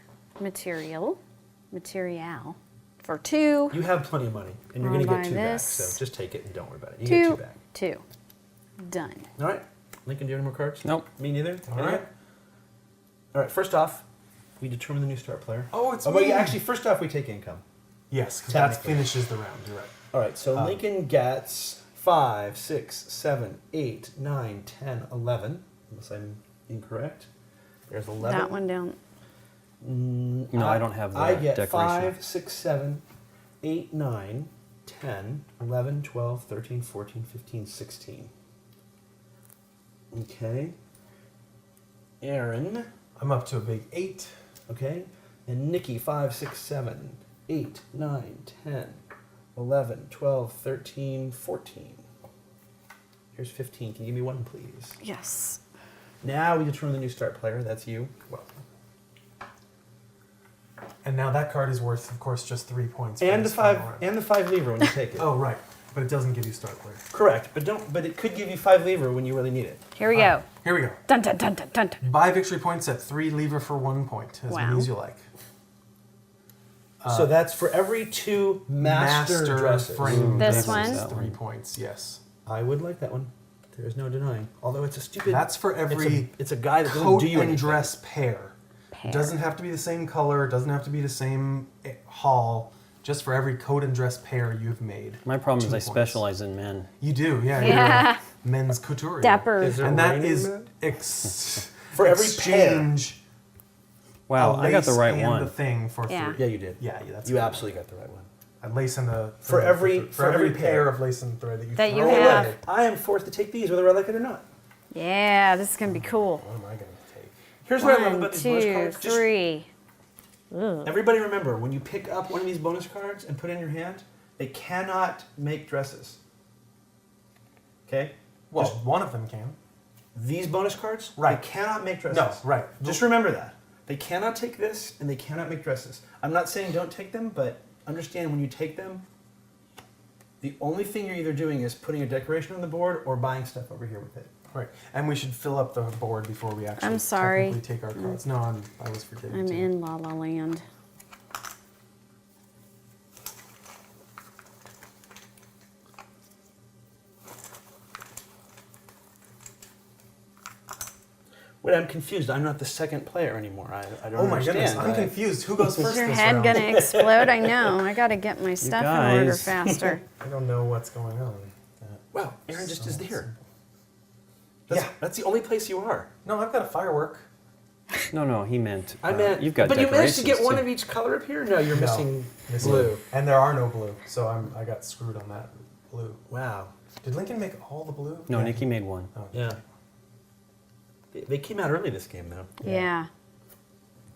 material for 2. You have plenty of money, and you're I'll going to buy get 2 back, this. so just take it and don't worry about it. You get 2 back. 2. Done. All right. Lincoln, do you have any more cards? Nope. Me neither. All Any? right. All right, first off, we determine the new start player. Oh, it's well, me. yeah, actually, first off, we take income. Yes, because that Technically. finishes the round. You're right. All right, so Lincoln gets 5, 6, 7, 8, 9, 10, 11, unless I'm incorrect. There's 11. That one down. No, I don't have the I get decoration. 5, 6, 7, 8, 9, 10, 11, 12, 13, 14, 15, 16. Okay. Aaron. I'm up to a big 8. Okay. And Nikki, 5, 6, 7, 8, 9, 10, 11, 12, 13, 14. Here's 15. Can you give me 1, please? Yes. Now we determine the new start player. That's you. Well, And now that card is worth, of course, just 3 points. And for the this final 5 round. and the 5 lever when you take it. Oh, right. But it doesn't give you start player. Correct, but it could give you 5 lever when you really need it. Here we go. Here we go. Dun dun dun dun dun. dun. Buy victory points at 3 lever for 1 point, as Wow. many as you like. So that's for every 2 master dresses. frame. This dresses, one? 3 points, yes. I would like that one. There is no denying. Although it's a stupid. That's for every It's a guy that doesn't coat do you and anything. dress pair. Pair. Doesn't have to be the same color, doesn't have to be the same haul. Just for every coat and dress pair you've made. My problem is 2 I points. specialize in men. You do, yeah. Yeah. You're a men's couturier. Dapper. Is there And that raining is men? For every exchange. Wow, a I got the lace right and one. the thing for Yeah. 3. Yeah, you did. Yeah, that's You good. absolutely got the right one. A lace and a For every- for for every every pair pair. of lace and thread that you That you throw have. away. I am forced to take these whether I like it or not. Yeah, this is gonna be cool. What am I gonna take? Here's what I love 1, about these bonus 2, cards. Just 3. everybody remember, when you pick up one of these bonus cards and put it in your hand, they cannot make dresses. Okay? Well, Just one of them can. these bonus cards, Right. they cannot make dresses. No, right. Just remember that. They cannot take this and they cannot make dresses. I'm not saying don't take them, but understand when you take them, the only thing you're either doing is putting a decoration on the board or buying stuff over here with it. Right. And we should fill up the board before we actually I'm sorry. technically take our cards. No, I was forgetting I'm to. in La La Land. Wait, I'm confused. I'm not the second player anymore. I don't Oh my understand. goodness, I'm confused. Who goes Is first your this head round? gonna explode? I know. I gotta get my stuff in order guys. faster. I don't know what's going on. Wow, Aaron just is there. Yeah. That's the only place you are. No, I've got a firework. No, he meant. I meant, you've got but you managed to get decorations, one too. of each color up here. No, you're No, missing missing blue. And there are no blue, so I got screwed on that blue. Wow. Did Lincoln make all the blue? No, Yeah. Nikki made one. Oh. Yeah. They came out early this game, though. Yeah.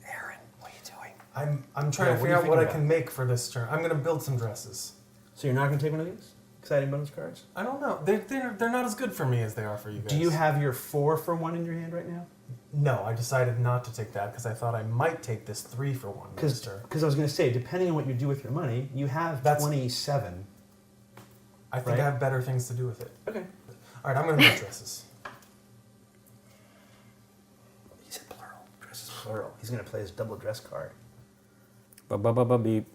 Aaron, what are you doing? I'm trying Yeah, to what figure are out you what I thinking can make for this turn. I'm gonna build some dresses. So you're not going to take one of these exciting bonus cards? I don't know. They're not as good for me as they are for you guys. Do you have your 4 for 1 in your hand right now? No, I decided not to take that because I thought I might take this 3 for 1 Because mister. I was going to say, depending on what you do with your money, you have That's- 27. I think right. I have better things to do with it. Okay. All right, I'm gonna make dresses. He said plural. Dress is plural. He's going to play his double dress card. Beep.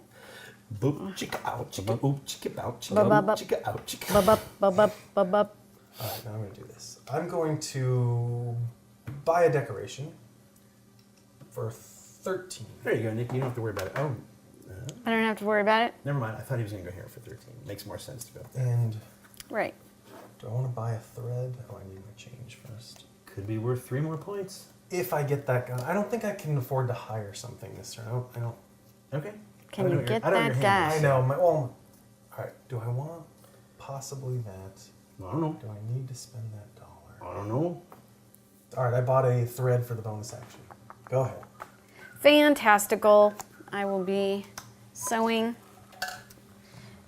Boop, chicka out, chicka oop, chicka out, chicka Ba-ba-ba. oop, chicka out, chicka. Bub bub bub bub bub. All right, now I'm gonna do this. I'm going to buy a decoration for 13. There you go, Nick. You don't have to worry about it. Oh, I don't have to worry about it. never mind. I thought he was going to go here for 13. Makes more sense to go up there. And Right. do I want to buy a thread? Oh, I need my change first. Could be worth 3 more points. If I get that gun, I don't think I can afford to hire something this turn. I don't. Okay. Can I know you what you're- get I know what that your hand dash? I know my. Well, all right. Do I want possibly that? I don't know. Do I need to spend that dollar? I don't know. All right, I bought a thread for the bonus action. Go ahead. Fantastical. I will be sewing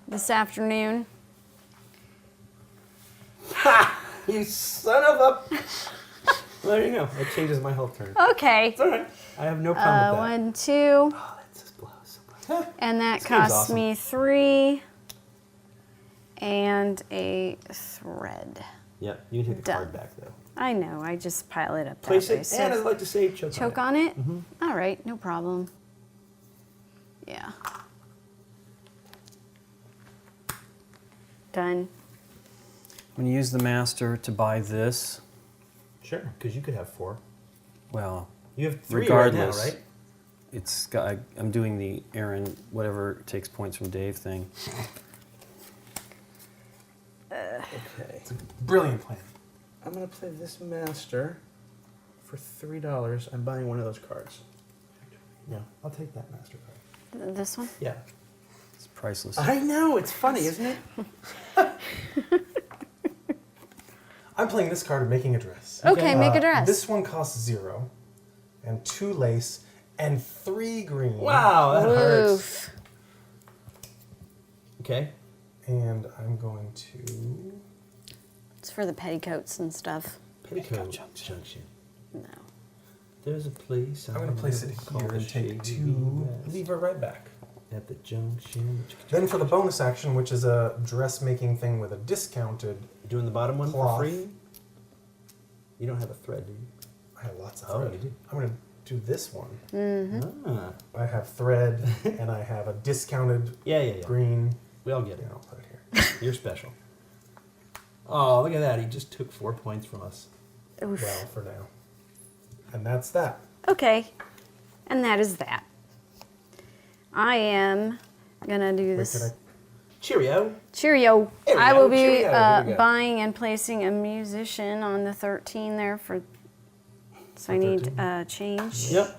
this afternoon. You son of a... Well, there you go. That changes my whole turn. Okay. It's all right. I have no problem with that. 1, 2, Oh, that's just blows. and that This game's costs awesome. me 3 and a thread. Yeah, you can take the Done. card back, though. I know. I just pile it up Place that way. it, So and I'd like to say choke, choke on it. on it. All right, no problem. Yeah. Done. I'm going to use the master to buy this. Sure, because you could have 4. Well, You have 3 regardless, right now, right? it's got, I'm doing the Aaron whatever takes points from Dave thing. Okay. Brilliant plan. I'm going to play this master for $3. I'm buying one of those cards. Yeah, I'll take that master card. This one? Yeah. It's priceless. I know, it's funny, isn't it? I'm playing this card and making a dress. Okay, make a dress. This one costs 0, and 2 lace, and 3 green. Wow, that hurts. Woof. Okay. And I'm going to. It's for the petticoats and stuff. Petticoat junction. No. There's a place. I'm going to place it here and take 2. Leave it right back. At the junction. Then for the bonus action, which is a dressmaking thing with a discounted, Doing the bottom one Cloth. for free? You don't have a thread, do you? I have lots of Oh, thread. you do? I'm going to do this one. Ah. I have thread and I have a discounted Yeah. green. We all get Yeah, it. I'll put it here. You're special. Oh, look at that. He just took 4 points from us. Oof. Well, for now. And that's that. Okay, and that is that. I am gonna do Wait, this. did I? Cheerio. Cheerio. There we I go, will be cheerio. Here we go. buying and placing a musician on the 13 there for. So I need 13? change. Yep.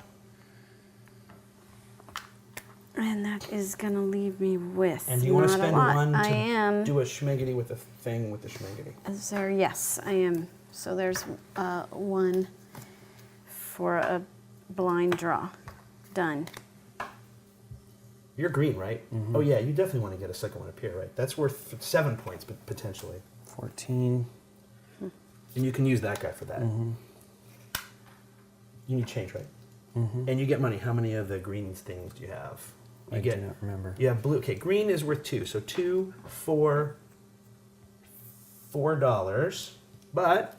And that is gonna leave me with. And do you want to not a spend lot. one to I am. do a schmiggity with a thing with the schmiggity? So yes, I am. So there's one for a blind draw. Done. You're green, right? Oh, yeah. You definitely want to get a second one up here, right? That's worth 7 points, potentially. 14. And you can use that guy for that. You need change, right? And you get money. How many of the green things do you have? You I get, do not remember. You have blue. Okay, green is worth 2. So 2, 4, $4. But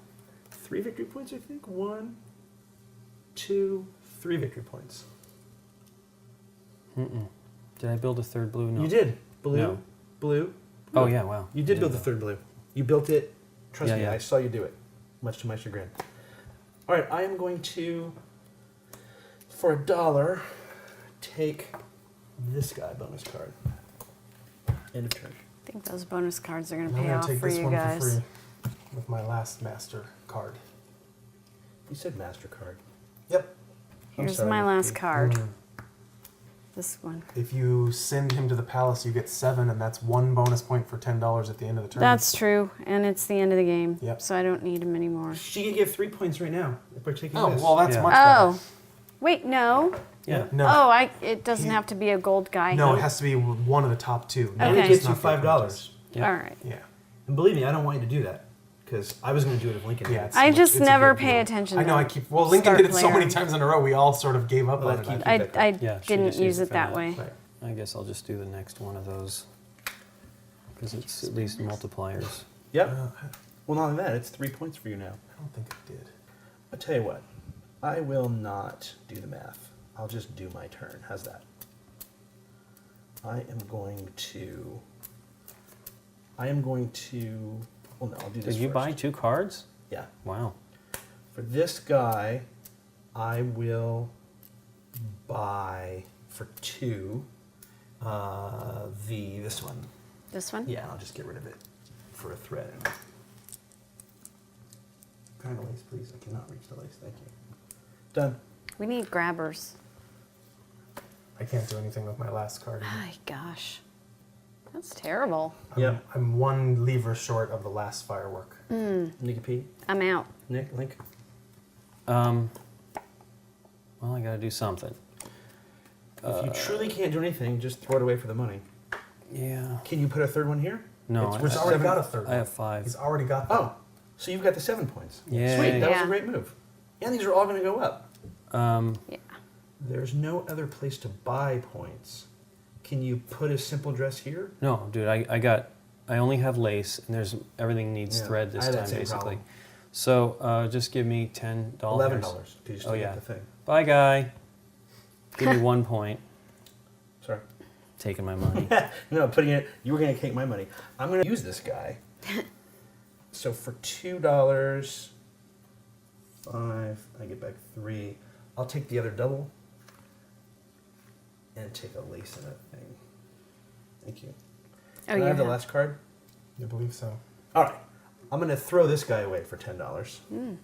3 victory points, I think. 1, 2, 3 victory points. Did I build a third blue? No. You did. Blue, No. blue. Oh, yeah, wow. You did build the third blue. You built it. Trust Yeah, me, yeah. I saw you do it. Much to my chagrin. All right, I am going to, for $1, take this guy bonus card. End of turn. I think those bonus cards are gonna I'm pay going off to take for this you one guys. for free with my last master card. You said MasterCard. Yep. I'm Here's sorry, my last Nikki. card. This one. If you send him to the palace, you get 7, and that's 1 bonus point for $10 at the end of the turn. That's true, and it's the end of the game. Yep. So I don't need him anymore. She can give 3 points right now if we're taking Oh, this. well, that's Yeah. much better. Oh, wait, no. Yeah. No. Oh, it doesn't He- have to be a gold guy. No, it has to be one of the top 2. And Okay. it gets It's you not the $5. Yeah. All right. Yeah. And believe me, I don't want you to do that because I was going to do it if Lincoln Yeah, did. it's I much- just it's a never good pay deal. attention I know. to I keep. Well, Lincoln start did it so many player. times in a row. We all sort of gave up Well, on that it. keeps- I I think. Yeah, she didn't just use used it it for that that. way. Right. I guess I'll just do the next one of those. Because it's at least multipliers. Yep. Uh, Well, not only that, it's 3 points for you now. I don't think I did. I'll tell you what. I will not do the math. I'll just do my turn. How's that? I am going to. Well, no, I'll do this Did you first. buy 2 cards? Yeah. Wow. For this guy, I will buy for 2 this one. This one? Yeah, I'll just get rid of it for a thread. Kind of lace, please. I cannot reach the lace. Thank you. Done. We need grabbers. I can't do anything with my last card. either. My gosh. That's terrible. Yep. I'm 1 lever short of the last firework. Nikki P. I'm out. Nick, Link. Well, I got to do something. If you truly can't do anything, just throw it away for the money. Yeah. Can you put a third one here? No, It's I- worth He's already 7. got a third. I have one. 5. He's already got that. Oh, so you've got the 7 points. Yay. Sweet. That was Yeah. a great move. And these are all going to go up. Yeah. There's no other place to buy points. Can you put a simple dress here? No, dude, I only have lace, and everything needs Yeah, thread I this had that time, same basically. problem. So just give me $10. $11. Because you still Oh, get yeah. the thing. Bye, guy. Give me 1 point. Sorry. Taking my money. No, putting it. You were going to take my money. I'm going to use this guy. So for $2, 5. I get back 3. I'll take the other double and take a lace in that thing. Thank you. Oh, Can you I have the have- last card? I believe so. All right. I'm going to throw this guy away for $10 And then,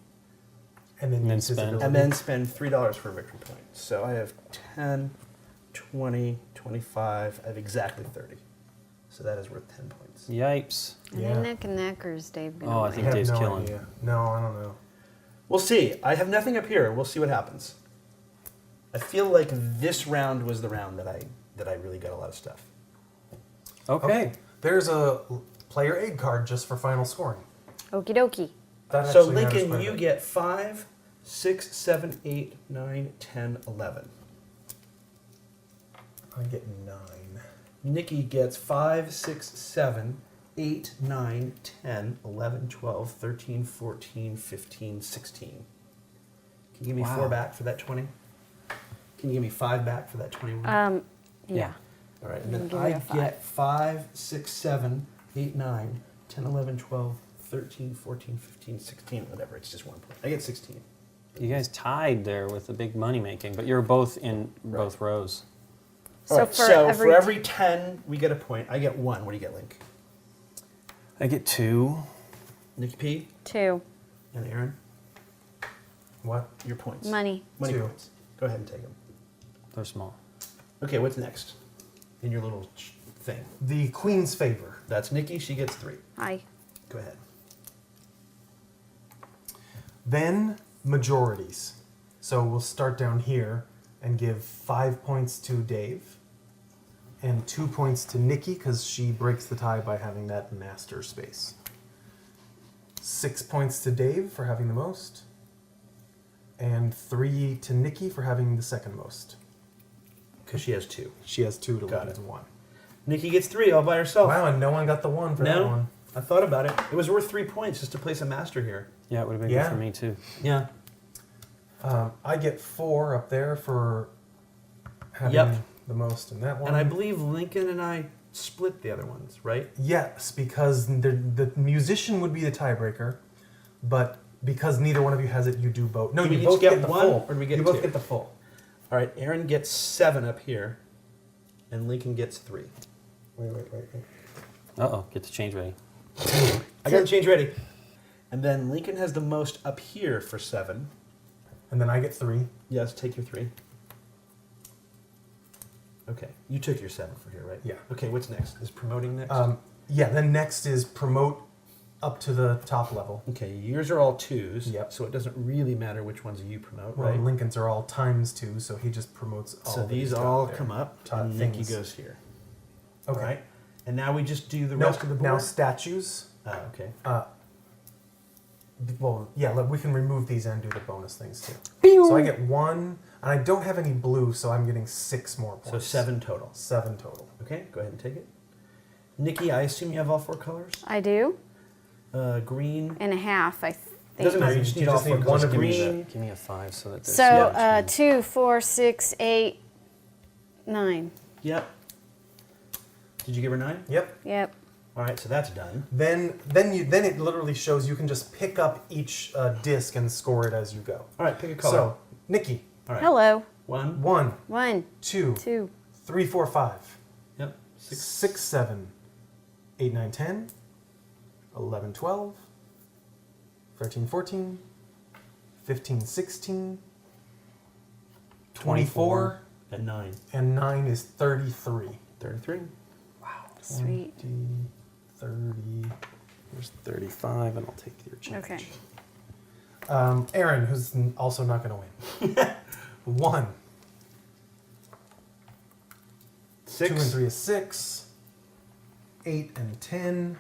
And then use his spend. ability. and then spend $3 for a victory point. So I have 10, 20, 25. I have exactly 30. So that is worth 10 points. Yipes. And Yeah. the neck and neckers, Dave. Gonna Oh, I win. I think have Dave's no killing. idea. No, I don't know. We'll see. I have nothing up here. We'll see what happens. I feel like this round was the round that I really got a lot of stuff. Okay. There's a player aid card just for final scoring. Okie dokie. That So actually matters Lincoln, quite a you bit. get 5 6, 7, 8, 9, 10, 11. I get 9. Nikki gets 5, 6, 7, 8, 9, 10, 11, 12, 13, 14, 15, 16. Can you give me 4 back for that 20? Can you give me 5 back for that 21? Yeah. All right, and I'll then give I you a 5. get 5, 6, 7, 8, 9, 10, 11, 12, 13, 14, 15, 16, whatever. It's just 1 point. I get 16. You guys tied there with the big money making, but you're both in both rows. All right, so for every 10, we get a point. I get 1. What do you get, Link? I get 2. Nikki P 2. and Aaron, What? your points. Money. Money 2. points. Go ahead and take them. They're small. Okay, what's next in your little thing? The Queen's Favor. That's Nikki. She gets 3. Hi. Go ahead. Then majorities. So we'll start down here and give 5 points to Dave and 2 points to Nikki because she breaks the tie by having that master space. 6 points to Dave for having the most, and 3 to Nikki for having the second most. Because she has 2. She has 2 to Got lead it. to 1. Nikki gets 3 all by herself. Wow, and no one got the 1 for that No, one. I thought about it. It was worth 3 points just to place a master here. Yeah, it would have been Yeah. good for me too. Yeah. I get 4 up there for having Yep. the most in that one. And I believe Lincoln and I split the other ones, right? Yes, because the musician would be the tiebreaker, but because neither one of you has it, you do both. No, Do we you each both get get the 1, full. or do we get you 2? both get the full. All right, Aaron gets 7 up here, and Lincoln gets 3. Wait. Uh-oh, get the change ready. I got the change ready. And then Lincoln has the most up here for 7. And then I get 3. Yes, take your 3. Okay, you took your 7 for here, right? Yeah. Okay, what's next? Is promoting next? Yeah, then next is promote up to the top level. Okay, yours are all 2s. Yep. So it doesn't really matter which ones you promote, Well, right? Lincoln's are all times 2, so he just promotes all So that these he's got all there. come up, Top and Nikki things. goes here. Okay. Right? And now we just do the Nope, rest of the board? now statues. Oh, okay. Well, yeah, look, we can remove these and do the bonus things too. So I get 1, and I don't have any blue, so I'm getting 6 more points. So 7 total. 7 total. Okay, go ahead and take it. Nikki, I assume you have all 4 colors? I do. Green. And a half, I think. Doesn't matter, you just need all 4 one colors. of each. Green. Give me a 5 so that there's So, yeah, 2, 4, 6, 8, 9. Yep. Did you give her 9? Yep. Yep. All right, so that's done. Then it literally shows you can just pick up each disc and score it as you go. All right, pick a color. So, Nikki, all right. Hello. 1. 1, 1, 2, 2. 3, 4, 5, Yep. 6, 7, 8, 9, 10, 11, 12, 13, 14, 15, 16, 24, And 9. and 9 is 33. 33. Sweet. 20, 30, There's 35, and I'll take your change. Okay. Aaron, who's also not going to win. 1. 6. 2 and 3 is 6. 8 and 10.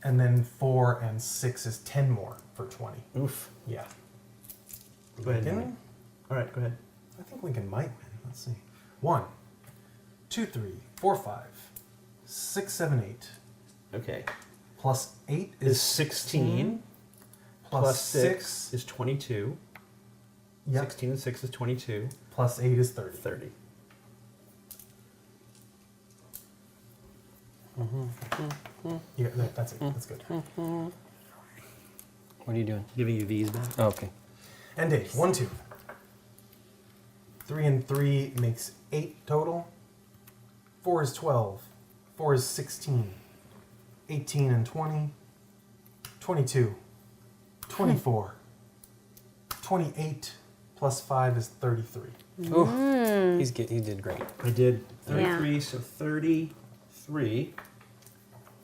And then 4 and 6 is 10 more for 20. Oof. Yeah. Go ahead. Lincoln? Nikki. All right, go ahead. I think Lincoln might win. Let's see. 1, 2, 3, 4, 5, 6, 7, 8. Okay. Plus 8 Is is 16. plus 6 is 22. Yep. 16 and 6 is 22. Plus 8 is 30. 30. Yeah, that's it. That's good. What are you doing? Giving you these back. Oh, okay. And Dave, 1, 2. 3 and 3 makes 8 total. 4 is 12. 4 is 16. 18 and 20. 22. 24. 28 plus 5 is 33. Ooh, he did great. I did Yeah. 33, so 33.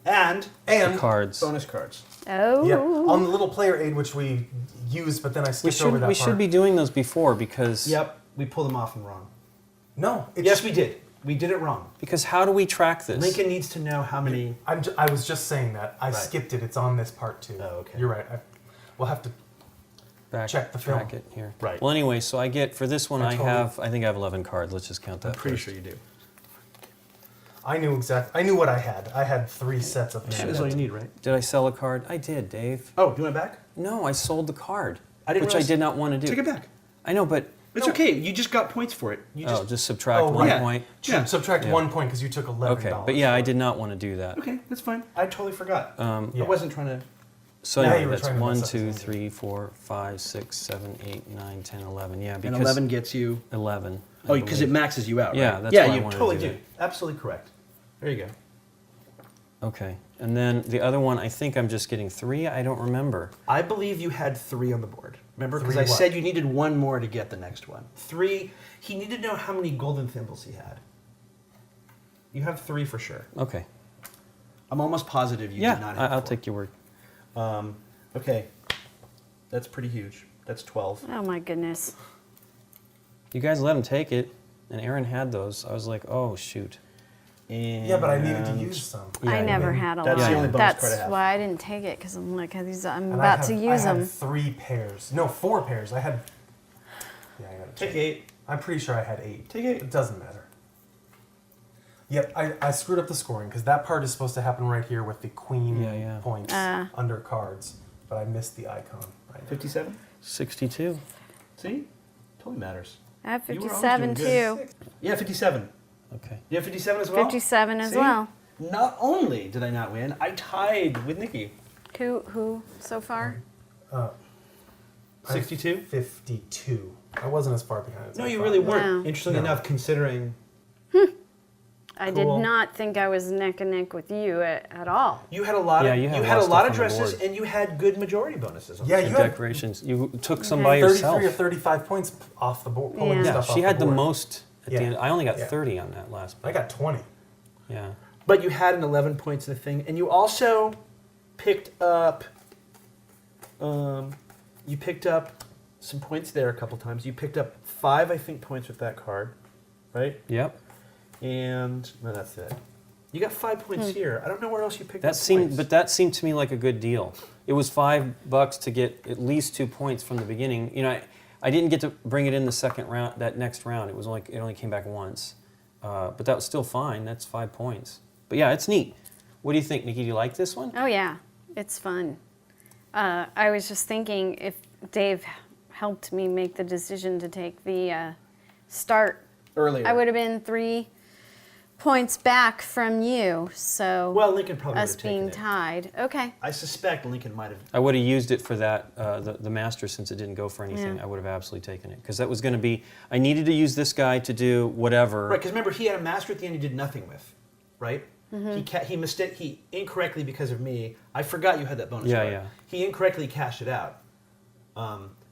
And And Cards. bonus cards. Oh. yeah, on the little player aid which we used, but then I skipped over that We part. should be doing those before because Yep, we pulled them off and wrong. No, it's Yes, we did. We did it wrong. because how do we track this? Lincoln needs to know how many. I was just saying that. I Right. skipped it. It's on this part too. Oh, okay. You're right. We'll have to. check the film. Track it here. Right. Well, anyway, so I get, for this one, I I totally- think I have 11 cards. Let's just count that I'm pretty first. sure you do. I knew what I had. I had 3 sets of That's mana. all you need, right? Did I sell a card? I did, Dave. Oh, you want it back? No, I sold the card, I didn't which I realize- did not want to do. Take it back. I know, but It's No. okay. You just got points for it. You just subtract Oh, 1 right. point. Yeah. Subtract Yeah. 1 point because you took $11. Okay, but yeah, I did not want to do that. okay. That's fine. I totally forgot. Yeah. I wasn't trying to. So Now anyway, you were that's trying to 1, mess up 2, something. 3, 4, 5, 6, 7, 8, 9, 10, 11. Yeah, And because 11 gets you. 11. I Oh, because it believe. maxes you out, right? Yeah, that's yeah, why I you wanted to totally do do. Absolutely correct. There you go. Okay, and then the other one, I think I'm just getting 3. I don't remember. I believe you had 3 on the board. Remember? Because 3 I what? said you needed 1 more to get the next one. 3. He needed to know how many golden thimbles he had. You have 3 for sure. Okay. I'm almost positive you did not have I'll 4. take your word. Okay. That's pretty huge. That's 12. Oh my goodness. You guys let him take it, and Aaron had those. I was like, oh shoot. And Yeah, but I needed to use some. Yeah, I never mean, had a that's lot. the only bonus That's card I have. why I didn't take it because I'm like, I'm And about to use I them. had 3 pairs. No, 4 pairs. I had. Yeah, I got Take 8. I'm pretty sure I had 8. Take 8. It doesn't matter. Yep, I screwed up the scoring because that part is supposed to happen right here with the queen Yeah. points under cards, but I missed the icon. 57? 62. See? Totally matters. I have You were always 57 doing too. good. Yeah, 57. Okay. You have 57 as well? 57 as See? well. Not only did I not win, I tied with Nikki. Who so far? 62? 52. I wasn't as far behind as No, I you thought. really weren't. No. Interestingly No. enough, considering I did Cool. not think I was neck and neck with you at all. you had a lot Yeah, of you had a had lot a of lot of stuff on the dresses board. and you had good majority bonuses. On Yeah, the you And had decorations. You took some Okay. by 33 yourself. or 35 points off the board. Pulling Yeah. Yeah, stuff she off had the board. most at Yeah. the end. I only got Yeah. 30 on that last I got 20. Yeah. But you had an 11 points in the thing, and you also picked up. You picked up some points there a couple times. You picked up 5, I think, points with that card, right? Yep. And no, that's it. You got 5 points here. I don't know where else you picked That up seemed, points. but that seemed to me like a good deal. It was $5 to get at least 2 points from the beginning. You know, I didn't get to bring it in the second round. That next round, it only came back once, but that was still fine. That's 5 points. But yeah, it's neat. What do you think, Nikki? Do you like this one? Oh yeah, it's fun. I was just thinking if Dave helped me make the decision to take the start, earlier. I would have been 3 points back from you. So Well, Lincoln probably would us have taken being it. tied. Okay. I suspect Lincoln might have. I would have used it for that, the master, since it didn't go for anything. Yeah. I would have absolutely taken it. Because that was going to be, I needed to use this guy to do whatever. Right, because remember, he had a master at the end he did nothing with, right? Mm-hmm. He incorrectly, because of me, I forgot you had that bonus Yeah, card. yeah. He incorrectly cashed it out.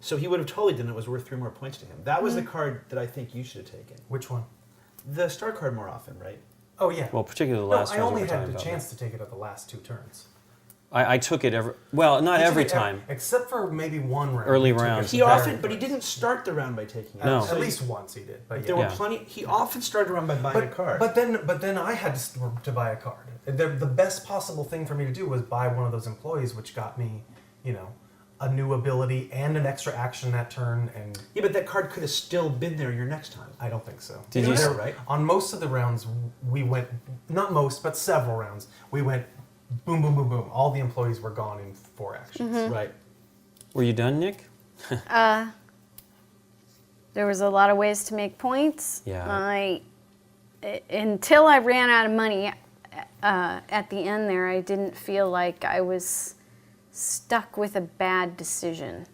So he would have totally done it. It was worth 3 more points to him. That was the Mm-hmm. card that I think you should have taken. Which one? The star card more often, right? Oh, yeah. Well, particularly the no, last I round only we were had talking the about. chance to take it at the last 2 turns. I took it not You took every it time. Except for maybe one round. Early you took it rounds. He very often, but he first. didn't start the round by taking it. No. So At least once he did. But there yeah. were Yeah. plenty. He often started around by buying a card. But then I had to buy a card. The best possible thing for me to do was buy one of those employees, which got me, a new ability and an extra action that turn. And yeah, but that card could have still been there your next time. I don't think so. Did you There- s- right? On most of the rounds, we went, not most, but several rounds, we went boom, boom, boom, boom. All the employees were gone in 4 actions. Right. Were you done, Nick? There was a lot of ways to make points. Yeah. Until I ran out of money at the end there, I didn't feel like I was stuck with a bad decision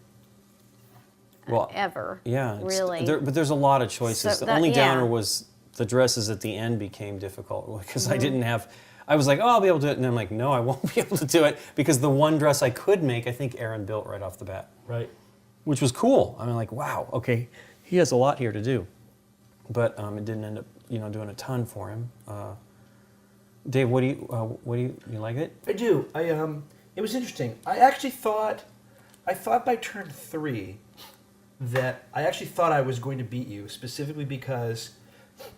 Well, ever. yeah. Really. But there's a lot of choices. So The only that- yeah. downer was the dresses at the end became difficult because Mm-hmm. I didn't have. I was like, oh, I'll be able to do it, and I'm like, no, I won't be able to do it because the one dress I could make, I think Aaron built right off the bat, Right. which was cool. I mean, like, wow, okay, he has a lot here to do, but it didn't end up, doing a ton for him. Dave, what do you like it? I do. It was interesting. I thought by turn 3 that I was going to beat you, specifically because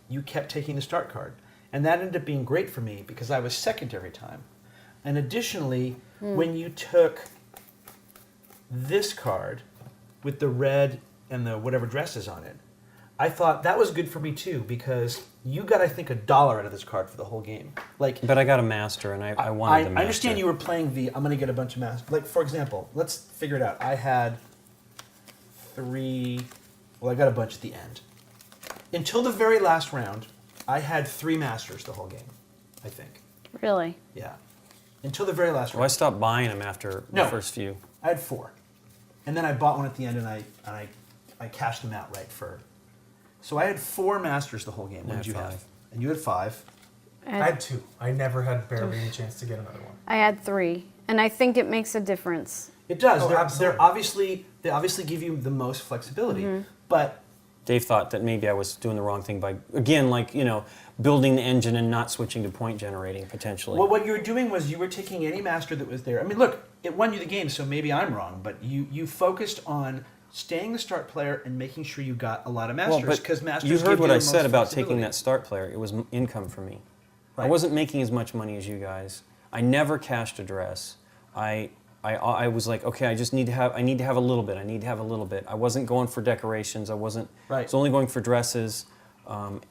you kept taking the start card. And that ended up being great for me because I was second every time. And additionally, when you took this card, with the red and the whatever dress is on it, I thought that was good for me too, because you got, I think, $1 out of this card for the whole game. Like, But I got a master, and I wanted the master. I understand you were playing I'm going to get a bunch of masters. Like, for example, let's figure it out. I had 3. Well, I got a bunch at the end. Until the very last round, I had 3 masters the whole game, I think. Really? Yeah. Until the very last round. Well, I stopped buying them after No. the first few. I had 4. And then I bought one at the end, and I cashed them outright for... So I had 4 masters the whole game. What I did you had have? 5. And you had 5. I had 2. I never had barely any chance to get another one. I had 3, and I think it makes a difference. It does. Oh, absolutely. They obviously give you the most flexibility, Mm-hmm. but Dave thought that maybe I was doing the wrong thing by, again, like, building the engine and not switching to point generating, potentially. well, what you were doing was you were taking any master that was there. I mean, look, it won you the game, so maybe I'm wrong, but you focused on staying the start player and making sure you got a lot of Well, masters, but because masters you give heard what the I most said about taking flexibility. that start player. It was income for me. I Right. wasn't making as much money as you guys. I never cashed a dress. I was like, okay, I need to have a little bit. I need to have a little bit. I wasn't going for decorations. I was only going for dresses,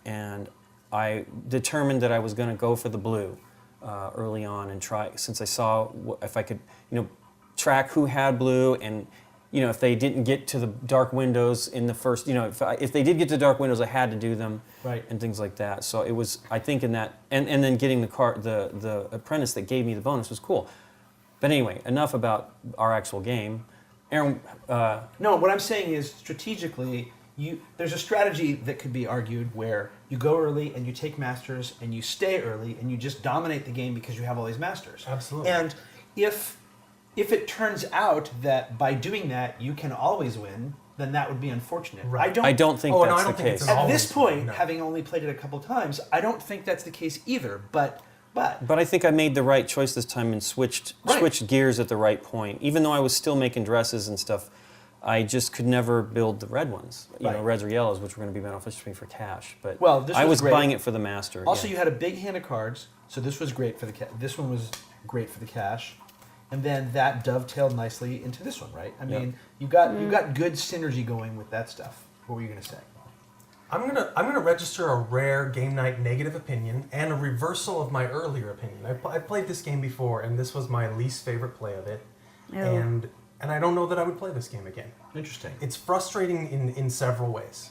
and I determined that I was going to go for the blue early on and try, since I saw if I could, track who had blue, and if they didn't get to the dark windows in the first, if they did get to dark windows, I had to do them, Right. and things like that. So it was, I think, in that, and then getting the apprentice that gave me the bonus was cool. But anyway, enough about our actual game. Aaron, No, what I'm saying is strategically, there's a strategy that could be argued where you go early and you take masters and you stay early and you just dominate the game because you have all these masters. Absolutely. And if it turns out that by doing that you can always win, then that would be unfortunate. Right. I don't think Oh, no, that's I don't the think it's case. an At this always point, no. having only played it a couple times, I don't think that's the case either. But But I think I made the right choice this time and switched gears at the right point. Even though I was still making dresses and stuff, I just could never build the red ones. Right. Reds or yellows, which were going to be beneficial to me for cash. But Well, this I was was great. buying it for the master. also, yeah. you had a big hand of cards, so this was great for the this one was great for the cash, and then that dovetailed nicely into this one, right? I Yep. mean, you got good synergy going with that stuff. What were you gonna say? I'm gonna register a rare game night negative opinion and a reversal of my earlier opinion. I played this game before, and this was my least favorite play of it, Oh. and I don't know that I would play this game again. Interesting. It's frustrating in several ways.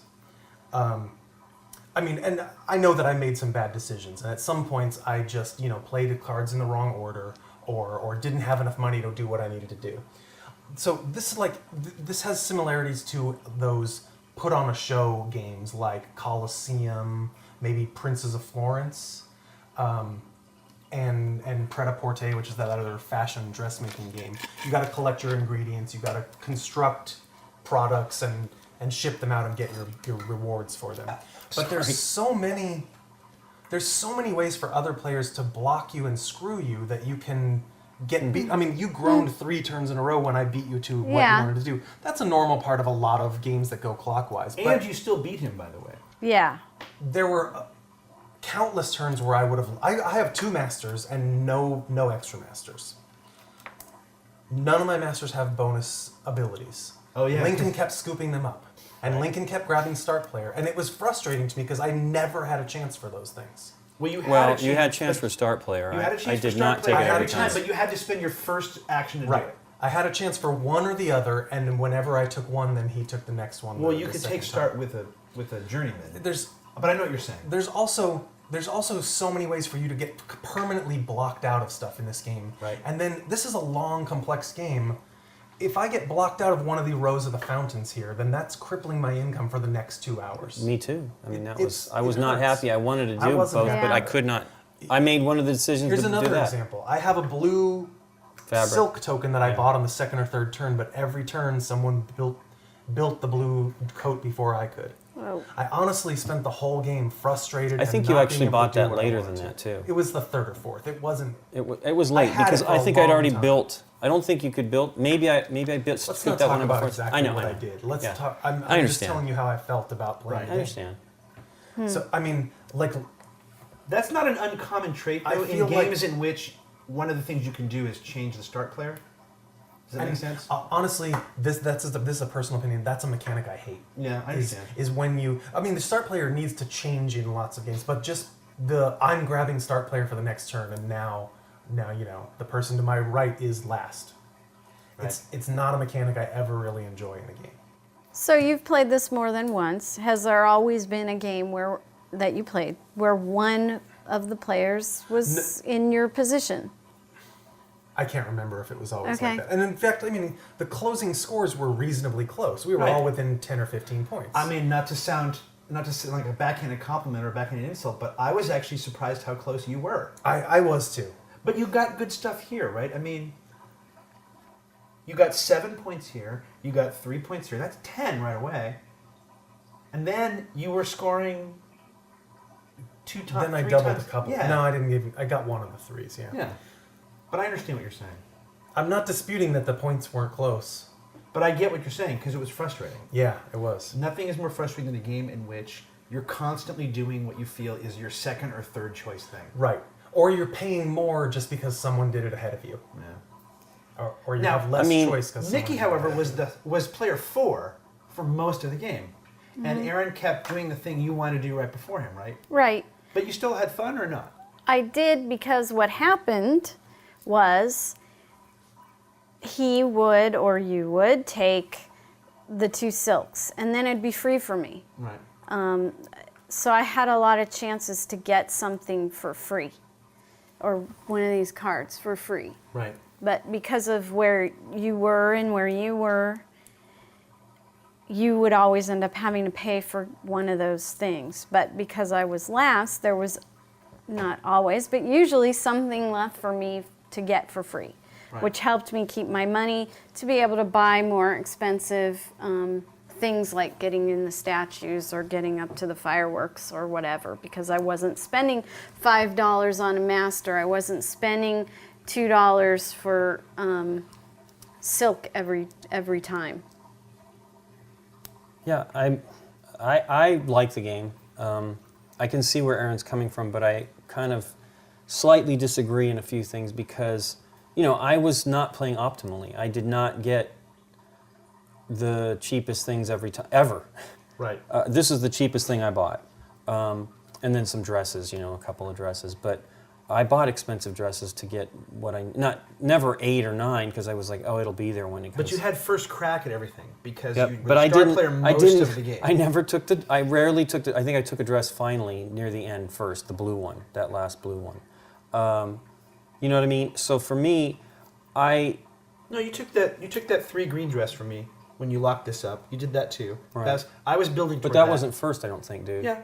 I mean, and I know that I made some bad decisions, and at some points I just played the cards in the wrong order, or didn't have enough money to do what I needed to do. So this is this has similarities to those put on a show games like Colosseum, maybe Princes of Florence, and Pret-a-Porter, which is that other fashion dressmaking game. You got to collect your ingredients, you got to construct products and ship them out and get your rewards for them. But there's so many ways for other players to block you and screw you that you can get beat. I mean, you groaned 3 turns in a row when I beat you to what Yeah. you wanted to do. That's a normal part of a lot of games that go clockwise. And But you still beat him, by the way. Yeah. there were countless turns where I would have. I have 2 masters and no extra masters. None of my masters have bonus abilities. Oh, yeah. Lincoln kept scooping them up, and Lincoln kept grabbing start player, and it was frustrating to me because I never had a chance for those things. Well, you had Well, a chance, you had chance but for start player. You had a chance I for did start not player take it I had every a time. chance. but you had to spend your first action to do Right. it. I had a chance for one or the other, and whenever I took one, then he took the next one. Well, the you could second take start time. with a journeyman. But I know what you're saying. there's also so many ways for you to get permanently blocked out of stuff in this game. Right. And then this is a long, complex game. If I get blocked out of one of the rows of the fountains here, then that's crippling my income for the next 2 hours. Me too. I mean, I it was not hurts. happy. I wanted to I do wasn't both, but happy. I could not. I made one of the decisions Here's to do another that. example. I have a blue Fabric. silk token that I Yeah. bought on the 2nd or 3rd turn, but every turn someone built the blue coat before I could. Whoa. I honestly spent the whole game frustrated. I think and you not actually being able bought to do that what I later wanted than that, to. too. It was the 3rd or 4th. It wasn't. It was late had because it for I a think I'd long already time. built. I don't think you could build. Maybe I built Let's scooped not that talk one up about before. exactly I know. what I I know. did. Let's Yeah. talk. I'm I just understand. telling you how I felt about playing. Right. the I game. understand. So I mean, like, That's not an uncommon trait, I though, feel in like- games in which one of the things you can do is change the start player. Does that make sense? Honestly, this is a personal opinion. That's a mechanic I hate. Yeah, I understand. Is when you. I mean, the start player needs to change in lots of games, but just the I'm grabbing start player for the next turn, and now the person to my right is last. Right. It's not a mechanic I ever really enjoy in a game. So you've played this more than once. Has there always been a game that you played where one of the players was in your position? I can't remember if it was always Okay. like that. And in fact, I mean, the closing scores were reasonably close. We were Right. all within 10 or 15 points. I mean, not to sound like a backhanded compliment or a backhanded insult, but I was actually surprised how close you were. I was too. But you got good stuff here, right? I mean, you got 7 points here. You got 3 points here. That's 10 right away. And then you were scoring 2 times. Then I 3 doubled times. a couple. Yeah. No, I didn't give. I got one of the threes. Yeah. Yeah. But I understand what you're saying. I'm not disputing that the points weren't close. But I get what you're saying because it was frustrating. Yeah, it was. Nothing is more frustrating than a game in which you're constantly doing what you feel is your second or third choice thing. Right. Or you're paying more just because someone did it ahead of you. Yeah. Or you Now, have less I mean, choice because Nikki, however, was player 4 for most of the game. And Aaron kept doing the thing you wanted to do right before him, right? Right. But you still had fun or not? I did, because what happened was he would or you would take the 2 silks, and then it'd be free for me. Right. So I had a lot of chances to get something for free, or one of these cards for free. Right. But because of where you were and where you were, you would always end up having to pay for one of those things. But because I was last, there was not always, but usually something left for me to get for free, Right. which helped me keep my money to be able to buy more expensive things like getting in the statues or getting up to the fireworks or whatever, because I wasn't spending $5 on a master. I wasn't spending $2 for silk every time. Yeah, I like the game. I can see where Aaron's coming from, but I kind of slightly disagree in a few things because, I was not playing optimally. I did not get the cheapest things every time, ever. Right. This is the cheapest thing I bought. And then some dresses, a couple of dresses. But I bought expensive dresses to get what never 8 or 9 because I was like, oh, it'll be there when it comes. But you had first crack at everything because Yep, you were but the star player most of the game. I rarely took I think I took a dress finally near the end first, the blue one, that last blue one. You know what I mean? So for me, No, you took that 3 green dress from me when you locked this up. You did that too. Right. I was building but toward that wasn't first, I don't think, dude. Yeah.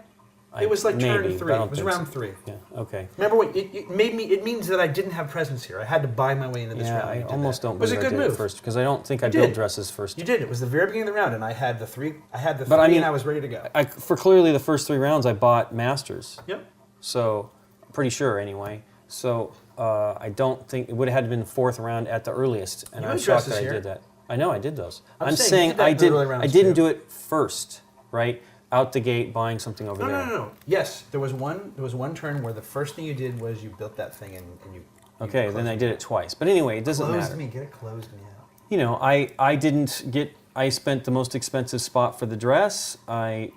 It was like turn maybe, 3. but I don't It was think round so. 3. Yeah. Okay. Remember what it made me? It means that I didn't have presence here. I had to buy my way into this Yeah, round. I You did almost that. don't It was a believe I good did it move. first because I don't think I You built did. dresses first. You did. It was the very beginning of the round, and I had the 3. But I mean, and I was ready to go. For clearly the first 3 rounds, I bought masters. Yep. So, pretty sure anyway. So, I don't think it would have had to been the 4th round at the earliest, and You I'm had shocked dresses that I here. did that. I know I did those. I'm I'm saying saying you did that I in the did. early I rounds didn't too. do it first, right? Out the gate, buying something over there. No. Yes, there was one turn where the first thing you did was you built that thing and you. Okay, then I did it twice. But anyway, it doesn't Closed matter. me. Get it closed me out. I didn't get. I spent the most expensive spot for the dress. I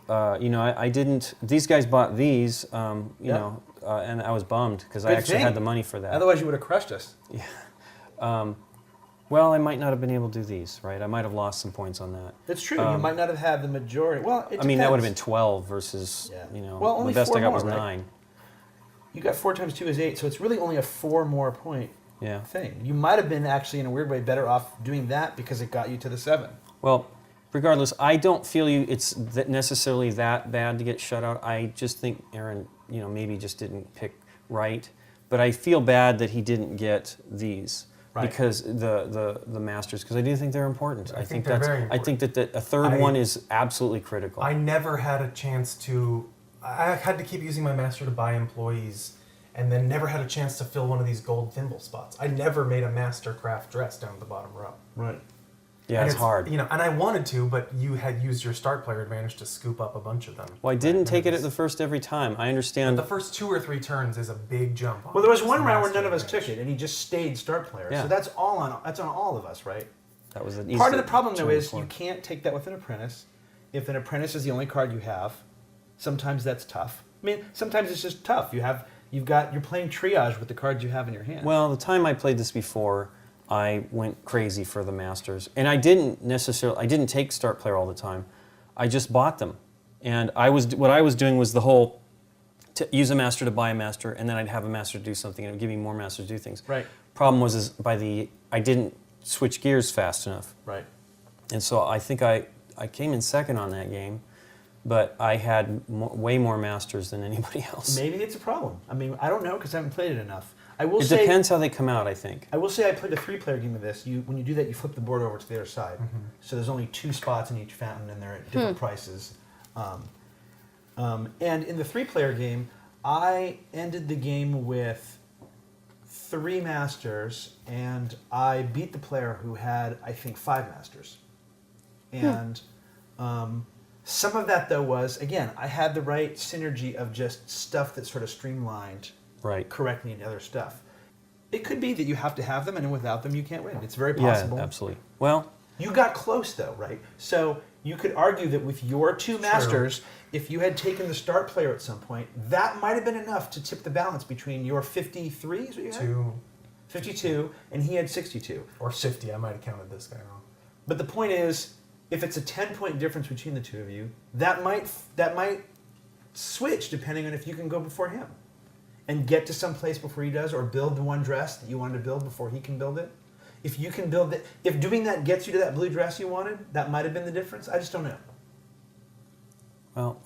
didn't. These guys bought these. And I was bummed because I Good actually thing. had the money for that. Otherwise, you would have crushed us. Well, I might not have been able to do these, right? I might have lost some points on that. It's true. You might not have had the majority. Well, it I mean, that would have been depends. 12 versus, Yeah. Well, only the best 4 I got more, was right? 9. You got 4 times 2 is 8, so it's really only a 4 more point Yeah. thing. You might have been actually in a weird way better off doing that because it got you to the 7. Well, regardless, I don't feel it's necessarily that bad to get shut out. I just think Aaron, maybe just didn't pick right. But I feel bad that he didn't get these. Right. Because the masters, because I do think they're important. I think they're very important. I think that a third one is absolutely critical. I never had a chance to. I had to keep using my master to buy employees, and then never had a chance to fill one of these gold thimble spots. I never made a master craft dress down the bottom row. Right. yeah, And it's hard. And I wanted to, but you had used your start player advantage to scoop up a bunch of them. Well, I didn't take it at the the first every time. I understand. The first 2 or 3 turns is a big jump. Well, there was one It's round where master none of us advantage. took it, and he just stayed start player. Yeah. So that's on all of us, right? That was the Part of the problem, though, turn is before. you can't take that with an apprentice. If an apprentice is the only card you have, sometimes that's tough. I mean, sometimes it's just tough. You're playing triage with the cards you have in your hand. Well, the time I played this before, I went crazy for the Masters. And I didn't take Start Player all the time. I just bought them. And what I was doing was the whole, to use a Master to buy a Master, and then I'd have a Master do something, and it would give me more Masters to do things. Right. Problem was, I didn't switch gears fast enough. Right. And so I think I came in second on that game, but I had way more Masters than anybody else. Maybe it's a problem. I mean, I don't know because I haven't played it enough. I will It say, depends how they come out, I think. I will say I played a 3-player game of this. When you do that, you flip the board over to the other side. So there's only 2 spots in each fountain, and they're at different prices. And in the 3-player game, I ended the game with 3 Masters, and I beat the player who had, I think, 5 Masters. And some of that, though, was, again, I had the right synergy of just stuff that sort of streamlined Right. correctly into other stuff. It could be that you have to have them, and without them, you can't win. It's very Yeah, possible. absolutely. Well, You got close, though, right? So you could argue that with your 2 Masters, if you had taken the Start Player at some point, that might have been enough to tip the balance between your 53, is what you had? 52, and he had 62. Or 50. I might have counted this guy wrong. But the point is, if it's a 10-point difference between the 2 of you, that might switch depending on if you can go before him and get to some place before he does, or build the one dress that you wanted to build before he can build it. If you can build it, if doing that gets you to that blue dress you wanted, that might have been the difference. I just don't know. well,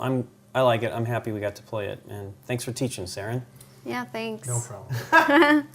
I like it. I'm happy we got to play it. And thanks for teaching, Saren. Yeah, thanks. No problem.